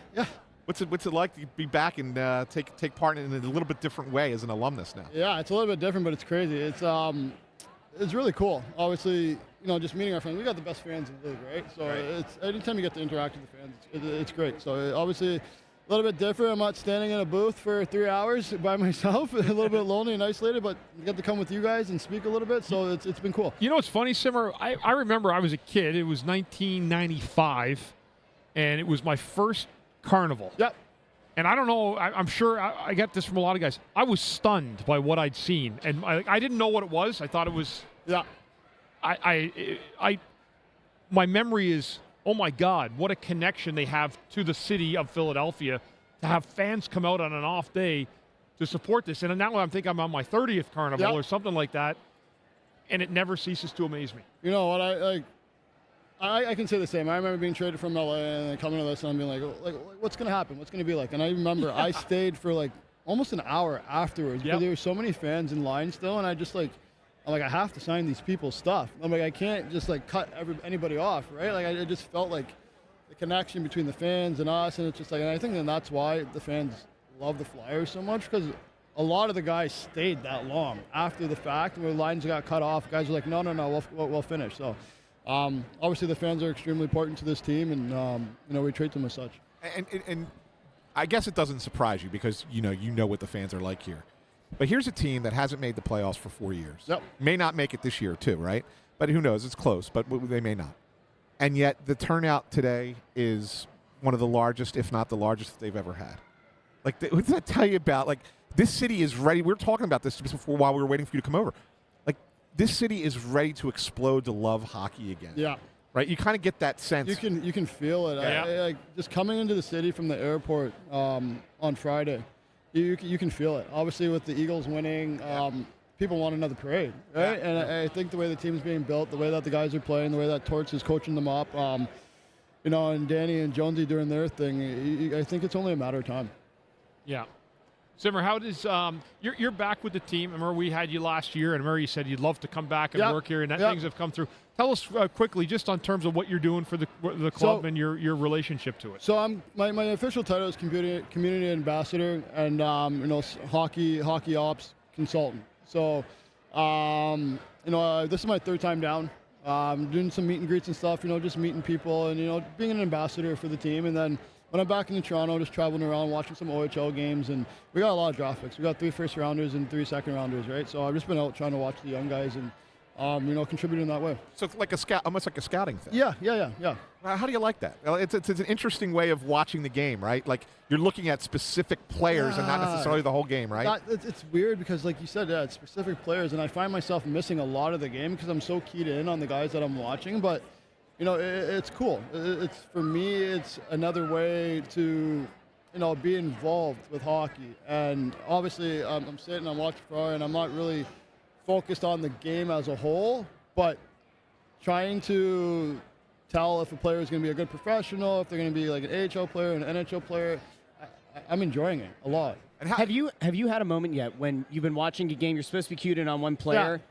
Speaker 2: What's it like to be back and take part in it in a little bit different way as an alumnus now?
Speaker 14: Yeah, it's a little bit different, but it's crazy. It's really cool. Obviously, just meeting our friends. We got the best fans in the league, right? So it's anytime you get to interact with the fans, it's great. So obviously, a little bit different. I'm not standing in a booth for 3 hours by myself. A little bit lonely and isolated, but I get to come with you guys and speak a little bit. So it's been cool.
Speaker 3: You know what's funny, Simmer? I remember I was a kid. It was 1995, and it was my first carnival.
Speaker 14: Yep.
Speaker 3: And I don't know, I'm sure I get this from a lot of guys. I was stunned by what I'd seen. And I didn't know what it was. I thought it was.
Speaker 14: Yeah.
Speaker 3: My memory is, oh my God, what a connection they have to the city of Philadelphia to have fans come out on an off day to support this. And now I think I'm on my 30th carnival or something like that. And it never ceases to amaze me.
Speaker 14: You know what? I can say the same. I remember being traded from LA and coming to this and being like, what's going to happen? What's going to be like? And I remember I stayed for almost an hour afterwards because there were so many fans in line still. And I just I'm like, I have to sign these people's stuff. I'm like, I can't just cut anybody off, right? I just felt like the connection between the fans and us. And it's just and I think that's why the fans love the Flyers so much, because a lot of the guys stayed that long after the fact where lines got cut off. Guys were like, no, we'll finish. So. Obviously, the fans are extremely important to this team, and we treat them as such.
Speaker 2: And I guess it doesn't surprise you because you know what the fans are like here. But here's a team that hasn't made the playoffs for 4 years.
Speaker 14: Yep.
Speaker 2: May not make it this year too, right? But who knows? It's close, but they may not. And yet the turnout today is one of the largest, if not the largest, they've ever had. What does that tell you about? This city is ready. We were talking about this just before while we were waiting for you to come over. This city is ready to explode to love hockey again.
Speaker 14: Yeah.
Speaker 2: right? You kind of get that sense.
Speaker 14: You can feel it. Like just coming into the city from the airport on Friday, you can feel it. Obviously, with the Eagles winning, people want another parade, right? And I think the way the team's being built, the way that the guys are playing, the way that Torts is coaching them up, and Danny and Jonesy doing their thing, I think it's only a matter of time.
Speaker 3: Yeah. Simmer, how does you're back with the team? I remember we had you last year, and I remember you said you'd love to come back and work here, and things have come through. Tell us quickly, just on terms of what you're doing for the club and your relationship to it.
Speaker 14: So my official title is community ambassador and hockey ops consultant. So this is my third time down. Doing some meet and greets and stuff. Just meeting people and being an ambassador for the team, and then. When I'm back in Toronto, just traveling around, watching some OHL games, and we got a lot of draft picks. We got 3 first-rounders and 3 second-rounders, right? So I've just been out trying to watch the young guys and, contributing that way.
Speaker 2: So it's like almost like a scouting thing.
Speaker 14: Yeah.
Speaker 2: How do you like that? It's an interesting way of watching the game, right? Like you're looking at specific players and not necessarily the whole game, right?
Speaker 14: It's weird because, like you said, it's specific players, and I find myself missing a lot of the game because I'm so keyed in on the guys that I'm watching, but it's cool. For me, it's another way to, be involved with hockey. And obviously, I'm sitting, I'm watching Ferrari, and I'm not really focused on the game as a whole, but trying to tell if a player is going to be a good professional, if they're going to be like an AHL player, an NHL player. I'm enjoying it a lot.
Speaker 1: And have you had a moment yet when you've been watching a game, you're supposed to be cued in on one player? Yeah.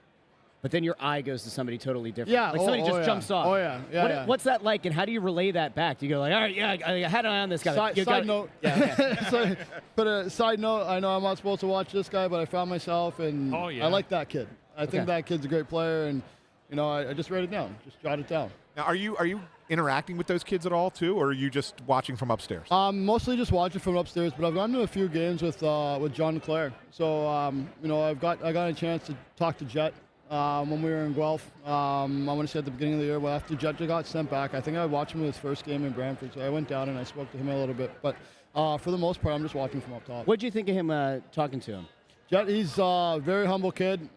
Speaker 1: But then your eye goes to somebody totally different.
Speaker 14: Yeah.
Speaker 1: Like somebody just jumps off.
Speaker 14: Oh, yeah.
Speaker 1: What's that like, and how do you relay that back? Do you go like, all right, I had an eye on this guy.
Speaker 14: Side note.
Speaker 1: Yeah, okay.
Speaker 14: But a side note, I know I'm not supposed to watch this guy, but I found myself, and I like that kid. I think that kid's a great player, and, I just wrote it down. Just jot it down.
Speaker 2: Now, are you interacting with those kids at all, too, or are you just watching from upstairs?
Speaker 14: Mostly just watching from upstairs, but I've gone to a few games with John Clare. So, I got a chance to talk to Jet. When we were in Guelph, I want to say at the beginning of the year, after Jet got sent back, I think I watched him in his first game in Brantford, so I went down and I spoke to him a little bit. But for the most part, I'm just watching from up top.
Speaker 1: What did you think of him talking to him?
Speaker 14: Jet, he's a very humble kid,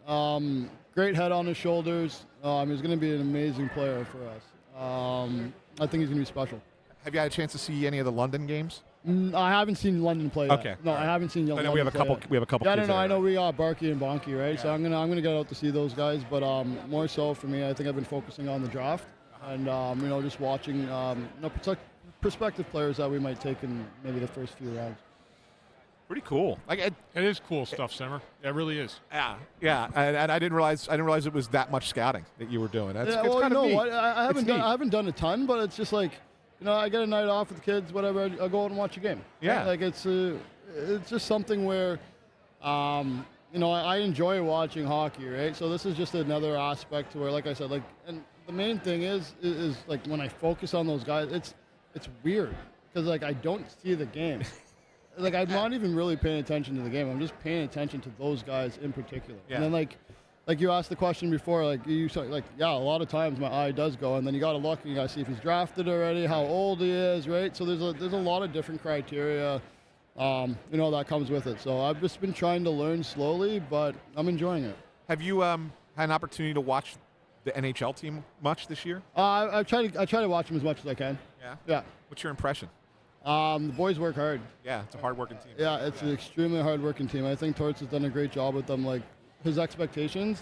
Speaker 14: great head on his shoulders. He's going to be an amazing player for us. I think he's going to be special.
Speaker 2: Have you had a chance to see any of the London games?
Speaker 14: I haven't seen London play yet.
Speaker 2: Okay.
Speaker 14: No, I haven't seen London play yet.
Speaker 2: We have a couple.
Speaker 14: Yeah, I know we got Barkey and Bonky, right? Yeah. So I'm gonna get out to see those guys, but more so for me, I think I've been focusing on the draft and just watching prospective players that we might take in maybe the first few rounds.
Speaker 2: Pretty cool.
Speaker 3: It is cool stuff, Simmer. It really is.
Speaker 2: Yeah. And I didn't realize it was that much scouting that you were doing. It's kind of neat.
Speaker 14: What? I haven't done a ton, but it's just like. I get a night off with the kids, whatever. I go out and watch a game.
Speaker 2: Yeah.
Speaker 14: Like it's just something where, I enjoy watching hockey, right? So this is just another aspect to where, like I said, and the main thing is like when I focus on those guys, it's weird because I don't see the game. I'm not even really paying attention to the game. I'm just paying attention to those guys in particular.
Speaker 2: Yeah.
Speaker 14: And then like you asked the question before, a lot of times my eye does go, and then you got to look and you got to see if he's drafted already, how old he is, right? So there's a lot of different criteria, that comes with it. So I've just been trying to learn slowly, but I'm enjoying it.
Speaker 2: Have you had an opportunity to watch the NHL team much this year?
Speaker 14: I try to watch them as much as I can.
Speaker 2: Yeah.
Speaker 14: Yeah.
Speaker 2: What's your impression?
Speaker 14: The boys work hard.
Speaker 2: Yeah, it's a hard-working team.
Speaker 14: Yeah, it's an extremely hard-working team. I think Torts has done a great job with them. His expectations,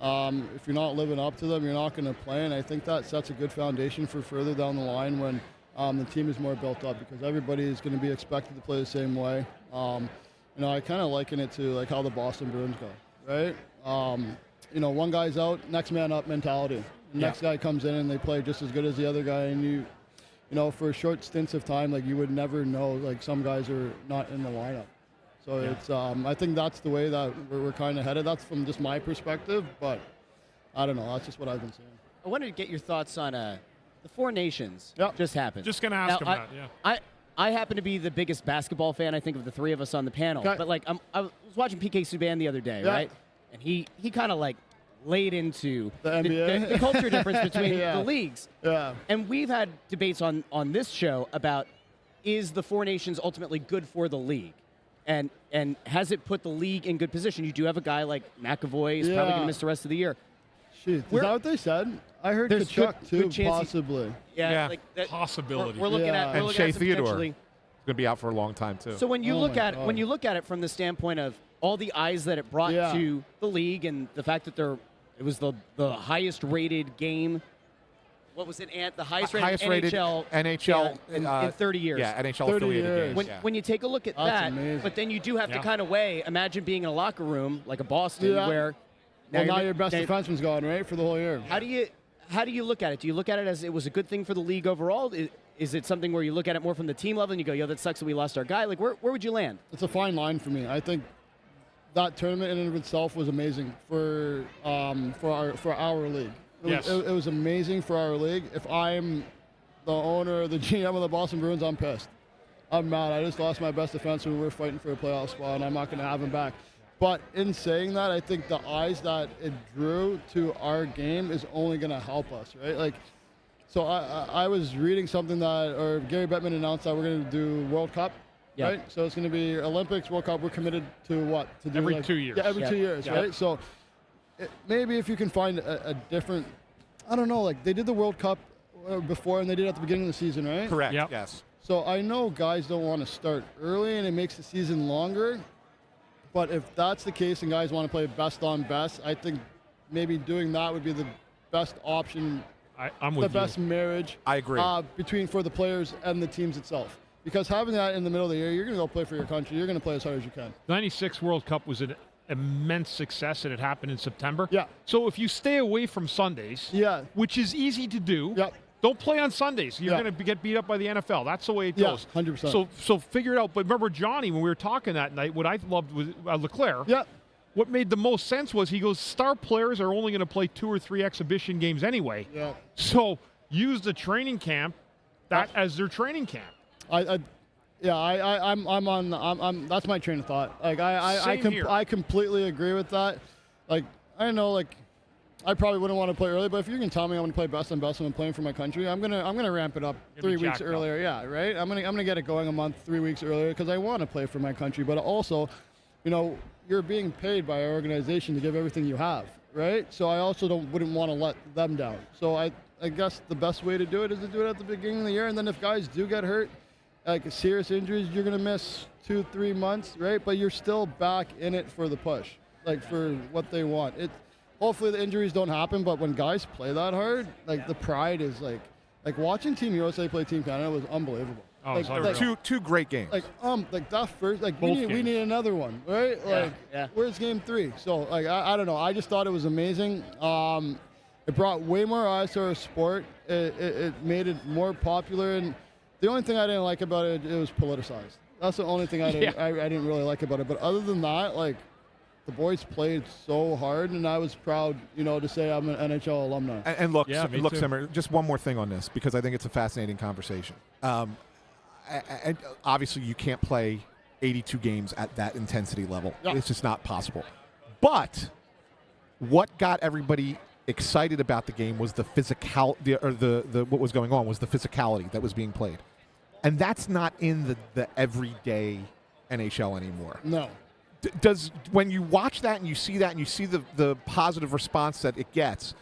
Speaker 14: if you're not living up to them, you're not going to play, and I think that sets a good foundation for further down the line when the team is more built up because everybody is going to be expected to play the same way. I kind of liken it to how the Boston Bruins go, right? One guy's out, next man up mentality. The next guy comes in and they play just as good as the other guy, and for short stints of time, you would never know, some guys are not in the lineup. So it's, I think that's the way that we're kind of headed. That's from just my perspective, but I don't know. That's just what I've been seeing.
Speaker 1: I wanted to get your thoughts on the Four Nations. Just happened.
Speaker 3: Just going to ask him that, yeah.
Speaker 1: I happen to be the biggest basketball fan, I think, of the three of us on the panel.
Speaker 14: Okay.
Speaker 1: But I was watching PK Subban the other day, right? And he kind of laid into
Speaker 14: the NBA,
Speaker 1: the culture difference between the leagues.
Speaker 14: Yeah.
Speaker 1: And we've had debates on this show about is the Four Nations ultimately good for the league? And has it put the league in good position? You do have a guy like McAvoy is probably going to miss the rest of the year.
Speaker 14: Is that what they said? I heard
Speaker 1: There's
Speaker 14: Kachuk
Speaker 1: good
Speaker 14: too,
Speaker 1: chance he-
Speaker 14: possibly.
Speaker 1: Yeah, like that,
Speaker 3: Possibility.
Speaker 1: We're looking at we're
Speaker 2: And
Speaker 1: looking
Speaker 2: Shea
Speaker 1: at some
Speaker 2: Theodore is
Speaker 1: potentially-
Speaker 2: going to be out for a long time too.
Speaker 1: So when you
Speaker 14: Oh
Speaker 1: look
Speaker 14: my
Speaker 1: at
Speaker 14: God.
Speaker 1: when you look at it from the standpoint of all the eyes that it brought
Speaker 14: Yeah.
Speaker 1: to the league and the fact that it was the highest rated game. What was it, Ant? The highest rated NHL in 30 years.
Speaker 2: Yeah, NHL
Speaker 14: 30
Speaker 2: affiliated
Speaker 14: years.
Speaker 2: games.
Speaker 1: When,
Speaker 2: yeah.
Speaker 1: when you take a look at
Speaker 14: That's
Speaker 1: that,
Speaker 14: amazing.
Speaker 1: but then you do have to
Speaker 3: Yeah.
Speaker 1: kind of weigh. Imagine being in a locker room like a Boston,
Speaker 14: Yeah.
Speaker 1: where
Speaker 14: Well, now your best
Speaker 1: now-
Speaker 14: defenseman's gone, right, for the whole year.
Speaker 1: How do you look at it? Do you look at it as it was a good thing for the league overall? Is it something where you look at it more from the team level and you go, yo, that sucks that we lost our guy? Like, where would you land?
Speaker 14: It's a fine line for me. I think that tournament in and of itself was amazing for our league.
Speaker 3: Yes.
Speaker 14: It was amazing for our league. If I'm the owner or the GM of the Boston Bruins, I'm pissed. I'm mad. I just lost my best defenseman. We're fighting for a playoff spot, and I'm not going to have him back. But in saying that, I think the eyes that it drew to our game is only going to help us, right? Like, so I was reading something or Gary Bettman announced that we're going to do World Cup,
Speaker 1: Yeah.
Speaker 14: right? So it's going to be Olympics, World Cup. We're committed to what? To do
Speaker 3: Every
Speaker 14: like-
Speaker 3: 2 years.
Speaker 14: Yeah, every
Speaker 1: Yeah.
Speaker 14: 2 years,
Speaker 3: Yeah.
Speaker 14: right? So maybe if you can find a different, I don't know, like they did the World Cup before and they did it at the beginning of the season, right?
Speaker 2: Correct.
Speaker 3: Yep.
Speaker 2: Yes.
Speaker 14: So I know guys don't want to start early and it makes the season longer. But if that's the case and guys want to play best on best, I think maybe doing that would be the best option,
Speaker 3: I'm
Speaker 14: the
Speaker 3: with you.
Speaker 14: best marriage.
Speaker 2: I agree.
Speaker 14: For the players and the teams itself. Because having that in the middle of the year, you're going to go play for your country. You're going to play as hard as you can.
Speaker 3: 96 World Cup was an immense success, and it happened in September.
Speaker 14: Yeah.
Speaker 3: So if you stay away from Sundays,
Speaker 14: Yeah.
Speaker 3: which is easy to do,
Speaker 14: Yep.
Speaker 3: don't play on Sundays. You're
Speaker 14: Yeah.
Speaker 3: going to get beat up by the NFL. That's the way it
Speaker 14: Yeah,
Speaker 3: goes.
Speaker 14: 100%.
Speaker 3: So figure it out. But remember, Johnny, when we were talking that night, what I loved was Leclerc.
Speaker 14: Yeah.
Speaker 3: What made the most sense was he goes, star players are only going to play 2 or 3 exhibition games anyway.
Speaker 14: Yeah.
Speaker 3: So use the training camp as their training camp.
Speaker 14: I'm that's my train of thought. Like
Speaker 3: Same here.
Speaker 14: I completely agree with that. Like I know, like I probably wouldn't want to play early, but if you can tell me I'm going to play best on best and I'm playing for my country, I'm gonna ramp it up
Speaker 3: You're
Speaker 14: 3
Speaker 3: gonna be
Speaker 14: weeks
Speaker 3: jacked up.
Speaker 14: earlier. Yeah, right. I'm gonna get it going a month, 3 weeks earlier because I want to play for my country. But also, you're being paid by our organization to give everything you have, right? So I also wouldn't want to let them down. So I guess the best way to do it is to do it at the beginning of the year, and then if guys do get hurt, like serious injuries, you're gonna miss 2-3 months, right? But you're still back in it for the push, like for what they want. Hopefully the injuries don't happen, but when guys play that hard, like the pride is like watching Team USA play Team Canada was unbelievable.
Speaker 3: Oh, it's unreal.
Speaker 2: Two great games.
Speaker 14: Like that first, like
Speaker 3: Both
Speaker 14: we
Speaker 3: games.
Speaker 14: need another one, right? Like
Speaker 1: yeah.
Speaker 14: where's Game 3? So like I don't know. I just thought it was amazing. It brought way more eyes to our sport. It made it more popular, and the only thing I didn't like about it was politicized. That's the only thing I didn't really like about it. But other than that, like the boys played so hard, and I was proud, to say I'm an NHL alumni.
Speaker 2: And look,
Speaker 3: Yeah, me too.
Speaker 2: Simmer, just one more thing on this because I think it's a fascinating conversation. And obviously, you can't play 82 games at that intensity level.
Speaker 14: Yeah.
Speaker 2: It's just not possible. But what got everybody excited about the game was the what was going on was the physicality that was being played, and that's not in the everyday NHL anymore.
Speaker 14: No.
Speaker 2: Does when you watch that and you see that and you see the positive response that it gets,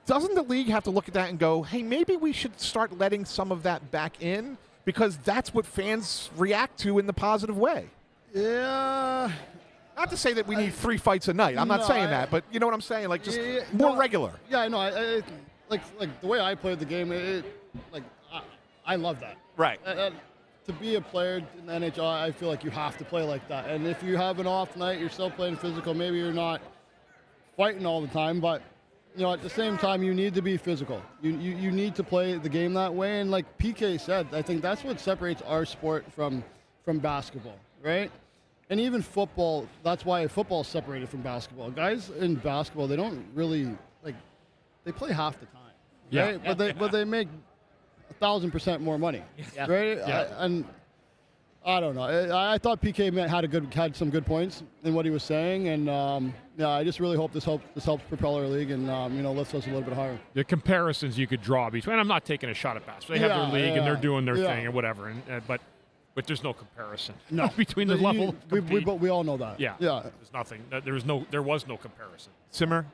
Speaker 2: doesn't the league have to look at that and go, hey, maybe we should start letting some of that back in because that's what fans react to in the positive way?
Speaker 14: Yeah.
Speaker 2: Not to say that we need 3 fights a night. I'm not saying that, but you know what I'm saying? Like just more regular.
Speaker 14: Yeah, I know. I like the way I played the game. I love that.
Speaker 2: Right.
Speaker 14: To be a player in the NHL, I feel like you have to play like that. And if you have an off night, you're still playing physical. Maybe you're not fighting all the time, but at the same time, you need to be physical. You need to play the game that way. And like PK said, I think that's what separates our sport from basketball, right? And even football, that's why football is separated from basketball. Guys in basketball, they don't really, they play half the time, right?
Speaker 3: Yeah.
Speaker 14: But they make 1,000% more money,
Speaker 1: Yeah.
Speaker 14: right?
Speaker 3: Yeah.
Speaker 14: And I don't know. I thought PK had some good points in what he was saying, and I just really hope this helps propel our league and lifts us a little bit higher.
Speaker 3: The comparisons you could draw between, and I'm not taking a shot at basketball. They have their league and they're doing their thing or whatever, but there's no comparison between the level.
Speaker 14: We all know that.
Speaker 3: Yeah.
Speaker 14: Yeah.
Speaker 3: There's nothing. There was no comparison.
Speaker 2: Simmer,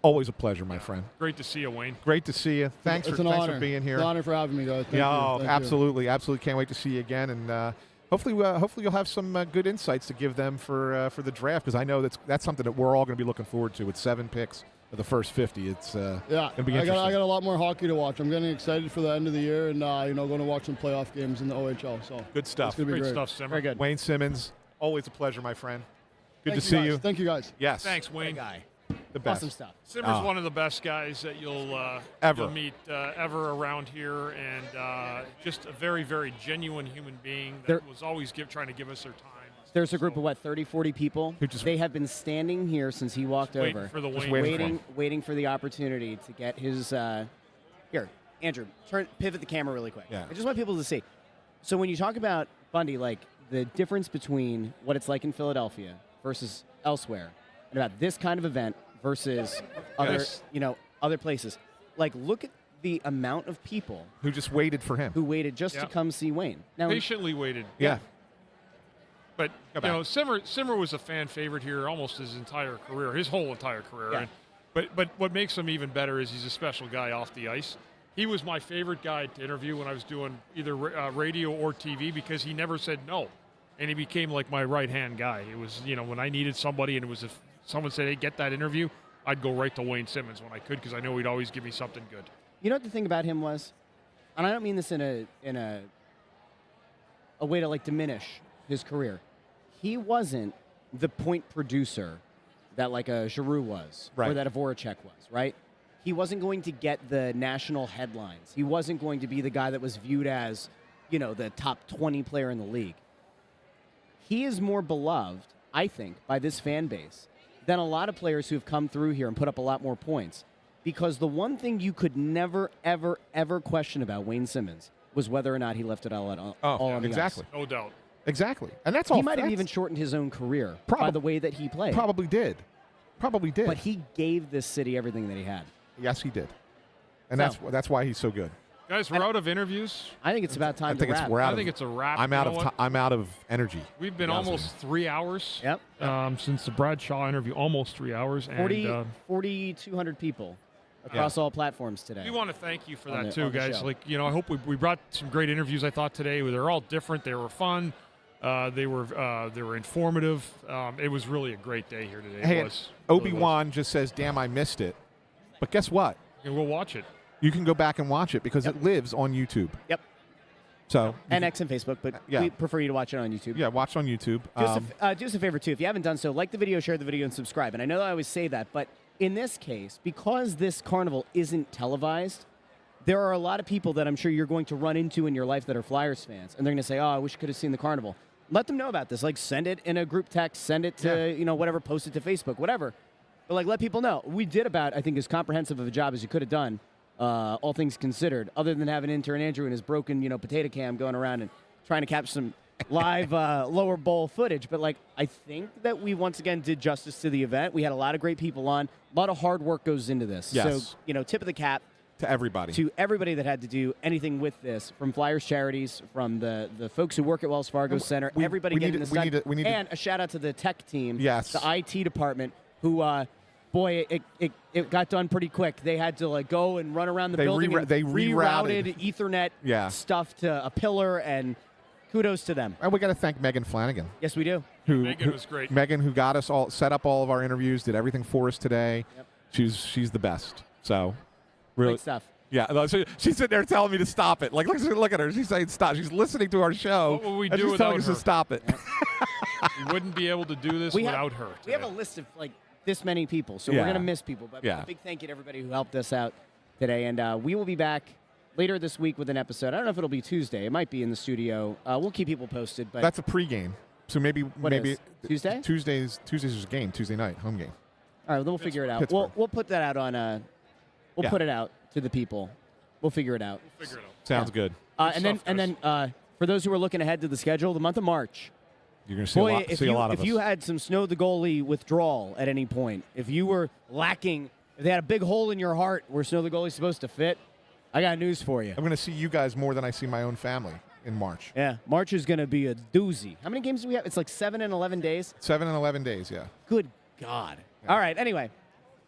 Speaker 2: Always a pleasure, my friend.
Speaker 3: Great to see you, Wayne.
Speaker 2: Great to see you. Thanks
Speaker 14: It's
Speaker 2: for
Speaker 14: an honor.
Speaker 2: being here.
Speaker 14: It's an honor for having me, guys. Thank you. Thank
Speaker 2: absolutely. Can't wait to see you again, and hopefully you'll have some good insights to give them for the draft, because I know that's something that we're all going to be looking forward to. With 7 picks of the first 50, it's going to be interesting.
Speaker 14: I got a lot more hockey to watch. I'm getting excited for the end of the year, and going to watch some playoff games in the OHL. So
Speaker 2: good stuff.
Speaker 14: It's going to be great
Speaker 3: stuff, Simmer.
Speaker 1: Very good.
Speaker 2: Wayne Simmonds, always a pleasure, my friend. Good
Speaker 14: Thank
Speaker 2: to see
Speaker 14: guys.
Speaker 2: you.
Speaker 14: Thank you, guys.
Speaker 2: Yes.
Speaker 3: Thanks, Wayne.
Speaker 1: Guy.
Speaker 2: The best.
Speaker 1: Awesome stuff.
Speaker 3: Simmer's one of the best guys that you'll meet ever around here, and just a very, very genuine human being that was always trying to give us their time.
Speaker 1: There's a group of 30, 40 people. They have been standing here since he walked
Speaker 3: waiting
Speaker 1: over.
Speaker 3: for the
Speaker 1: Just
Speaker 3: Wayne.
Speaker 1: waiting for the opportunity to get his. Here, Andrew, pivot the camera really quick.
Speaker 2: Yeah.
Speaker 1: I just want people to see. So when you talk about Bundy, like the difference between what it's like in Philadelphia versus elsewhere, and about this kind of event versus other places. Like, look at the amount of people
Speaker 2: who just waited for him,
Speaker 1: who waited just to come see Wayne. Now,
Speaker 3: patiently waited.
Speaker 2: Yeah.
Speaker 3: But Simmer was a fan favorite here almost his entire career, his whole entire career.
Speaker 1: Yeah.
Speaker 3: But what makes him even better is he's a special guy off the ice. He was my favorite guy to interview when I was doing either radio or TV, because he never said no, and he became like my right-hand guy. It was, when I needed somebody, and it was if someone said, "Hey, get that interview," I'd go right to Wayne Simmonds when I could, because I know he'd always give me something good.
Speaker 1: You know what the thing about him was, and I don't mean this in a way to like diminish his career. He wasn't the point producer that like a Giroux was,
Speaker 2: Right.
Speaker 1: or that a Voracek was, right? He wasn't going to get the national headlines. He wasn't going to be the guy that was viewed as, the top 20 player in the league. He is more beloved, I think, by this fan base than a lot of players who have come through here and put up a lot more points. Because the one thing you could never, ever, ever question about Wayne Simmonds was whether or not he left it all on the
Speaker 2: exactly.
Speaker 1: ice.
Speaker 3: No doubt.
Speaker 2: Exactly. And that's all.
Speaker 1: He might have even shortened his own career by the way that he played.
Speaker 2: Probably did.
Speaker 1: But he gave this city everything that he had.
Speaker 2: Yes, he did. And
Speaker 1: So-
Speaker 2: that's why he's so good.
Speaker 3: Guys, we're out of interviews.
Speaker 1: I think it's about time to wrap.
Speaker 3: I think it's a wrap.
Speaker 2: I'm
Speaker 3: You
Speaker 2: out
Speaker 3: know
Speaker 2: of
Speaker 3: what?
Speaker 2: I'm out of energy.
Speaker 3: We've been
Speaker 2: to be honest
Speaker 3: almost 3 hours.
Speaker 1: Yep.
Speaker 3: Since the Bradshaw interview, almost 3 hours.
Speaker 1: 4,200 people across all platforms today.
Speaker 3: We want to thank you for
Speaker 1: on
Speaker 3: that
Speaker 1: the-
Speaker 3: too,
Speaker 1: on the
Speaker 3: guys.
Speaker 1: show.
Speaker 3: I hope we brought some great interviews. I thought today they're all different. They were fun. They were informative. It was really a great day here today.
Speaker 2: Hey,
Speaker 3: it was.
Speaker 2: Obi-Wan just says, "Damn, I missed it." But guess what?
Speaker 3: And we'll watch it.
Speaker 2: You can go back and watch it because it lives on YouTube.
Speaker 1: Yep.
Speaker 2: So
Speaker 1: And X and Facebook, but we prefer you to watch it on YouTube.
Speaker 2: yeah, watch on YouTube.
Speaker 1: Do us a favor, too. If you haven't done so, like the video, share the video, and subscribe. And I know that I always say that, but in this case, because this carnival isn't televised, there are a lot of people that I'm sure you're going to run into in your life that are Flyers fans, and they're going to say, "Oh, I wish I could have seen the carnival." Let them know about this. Like, send it in a group text, send it to, whatever, post it to Facebook, whatever. But, like, let people know. We did about, I think, as comprehensive of a job as you could have done, all things considered, other than having intern Andrew and his broken, potato cam going around and trying to capture some live lower bowl footage. But, like, I think that we once again did justice to the event. We had a lot of great people on. A lot of hard work goes into this.
Speaker 2: Yes.
Speaker 1: So, tip of the cap.
Speaker 2: To everybody.
Speaker 1: To everybody that had to do anything with this, from Flyers Charities, from the folks who work at Wells Fargo Center, everybody getting this done. And a shout out to the tech team,
Speaker 2: Yes.
Speaker 1: the IT department, who, boy, it got done pretty quick. They had to go and run around the building. And
Speaker 2: they rerouted
Speaker 1: Ethernet stuff to a pillar, and kudos to them.
Speaker 2: And we got to thank Megan Flanagan.
Speaker 1: Yes, we do.
Speaker 3: Megan was great.
Speaker 2: Megan, who got us all set up all of our interviews, did everything for us today.
Speaker 1: Yep.
Speaker 2: She's the best. So. Really,
Speaker 1: Great stuff.
Speaker 2: Yeah, she's sitting there telling me to stop it. Like, look at her. She's saying stop. She's listening to our show.
Speaker 3: What would we
Speaker 2: and
Speaker 3: do
Speaker 2: she's telling
Speaker 3: without
Speaker 2: us
Speaker 3: her?
Speaker 2: to stop it.
Speaker 3: We wouldn't be able to do this without her.
Speaker 1: We have a list of this many people, so
Speaker 2: Yeah.
Speaker 1: we're going to miss people. But
Speaker 2: Yeah.
Speaker 1: a big thank you to everybody who helped us out today. And we will be back later this week with an episode. I don't know if it'll be Tuesday. It might be in the studio. We'll keep people posted. But
Speaker 2: That's a pregame. So maybe
Speaker 1: is? Tuesday?
Speaker 2: Tuesdays is a game. Tuesday night home game.
Speaker 1: All right, then we'll figure it out.
Speaker 2: Pittsburgh.
Speaker 1: We'll put that out on. We'll put it out to the people. We'll figure it out.
Speaker 2: Sounds good.
Speaker 1: And then for those who are looking ahead to the schedule, the month of March.
Speaker 2: You're going to see a lot of us.
Speaker 1: If you had some Snow the Goalie withdrawal at any point, if you were lacking, if they had a big hole in your heart where Snow the Goalie's supposed to fit, I got news for you.
Speaker 2: I'm going to see you guys more than I see my own family in March.
Speaker 1: Yeah, March is going to be a doozy. How many games do we have? It's like 7 and 11 days.
Speaker 2: 7 and 11 days, yeah.
Speaker 1: Good God. All right, anyway.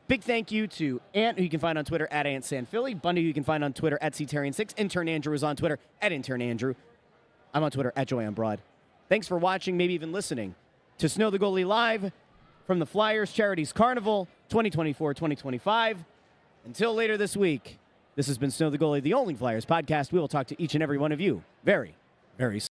Speaker 1: Big thank you to Ant, who you can find on Twitter at AntSanPhilly. Bundy, who you can find on Twitter at CTerrian6. Intern Andrew is on Twitter at Intern Andrew. I'm on Twitter at JoyOnBroad. Thanks for watching, maybe even listening to Snow the Goalie Live from the Flyers Charities Carnival 2024-2025. Until later this week, this has been Snow the Goalie, the only Flyers podcast. We will talk to each and every one of you very, very soon.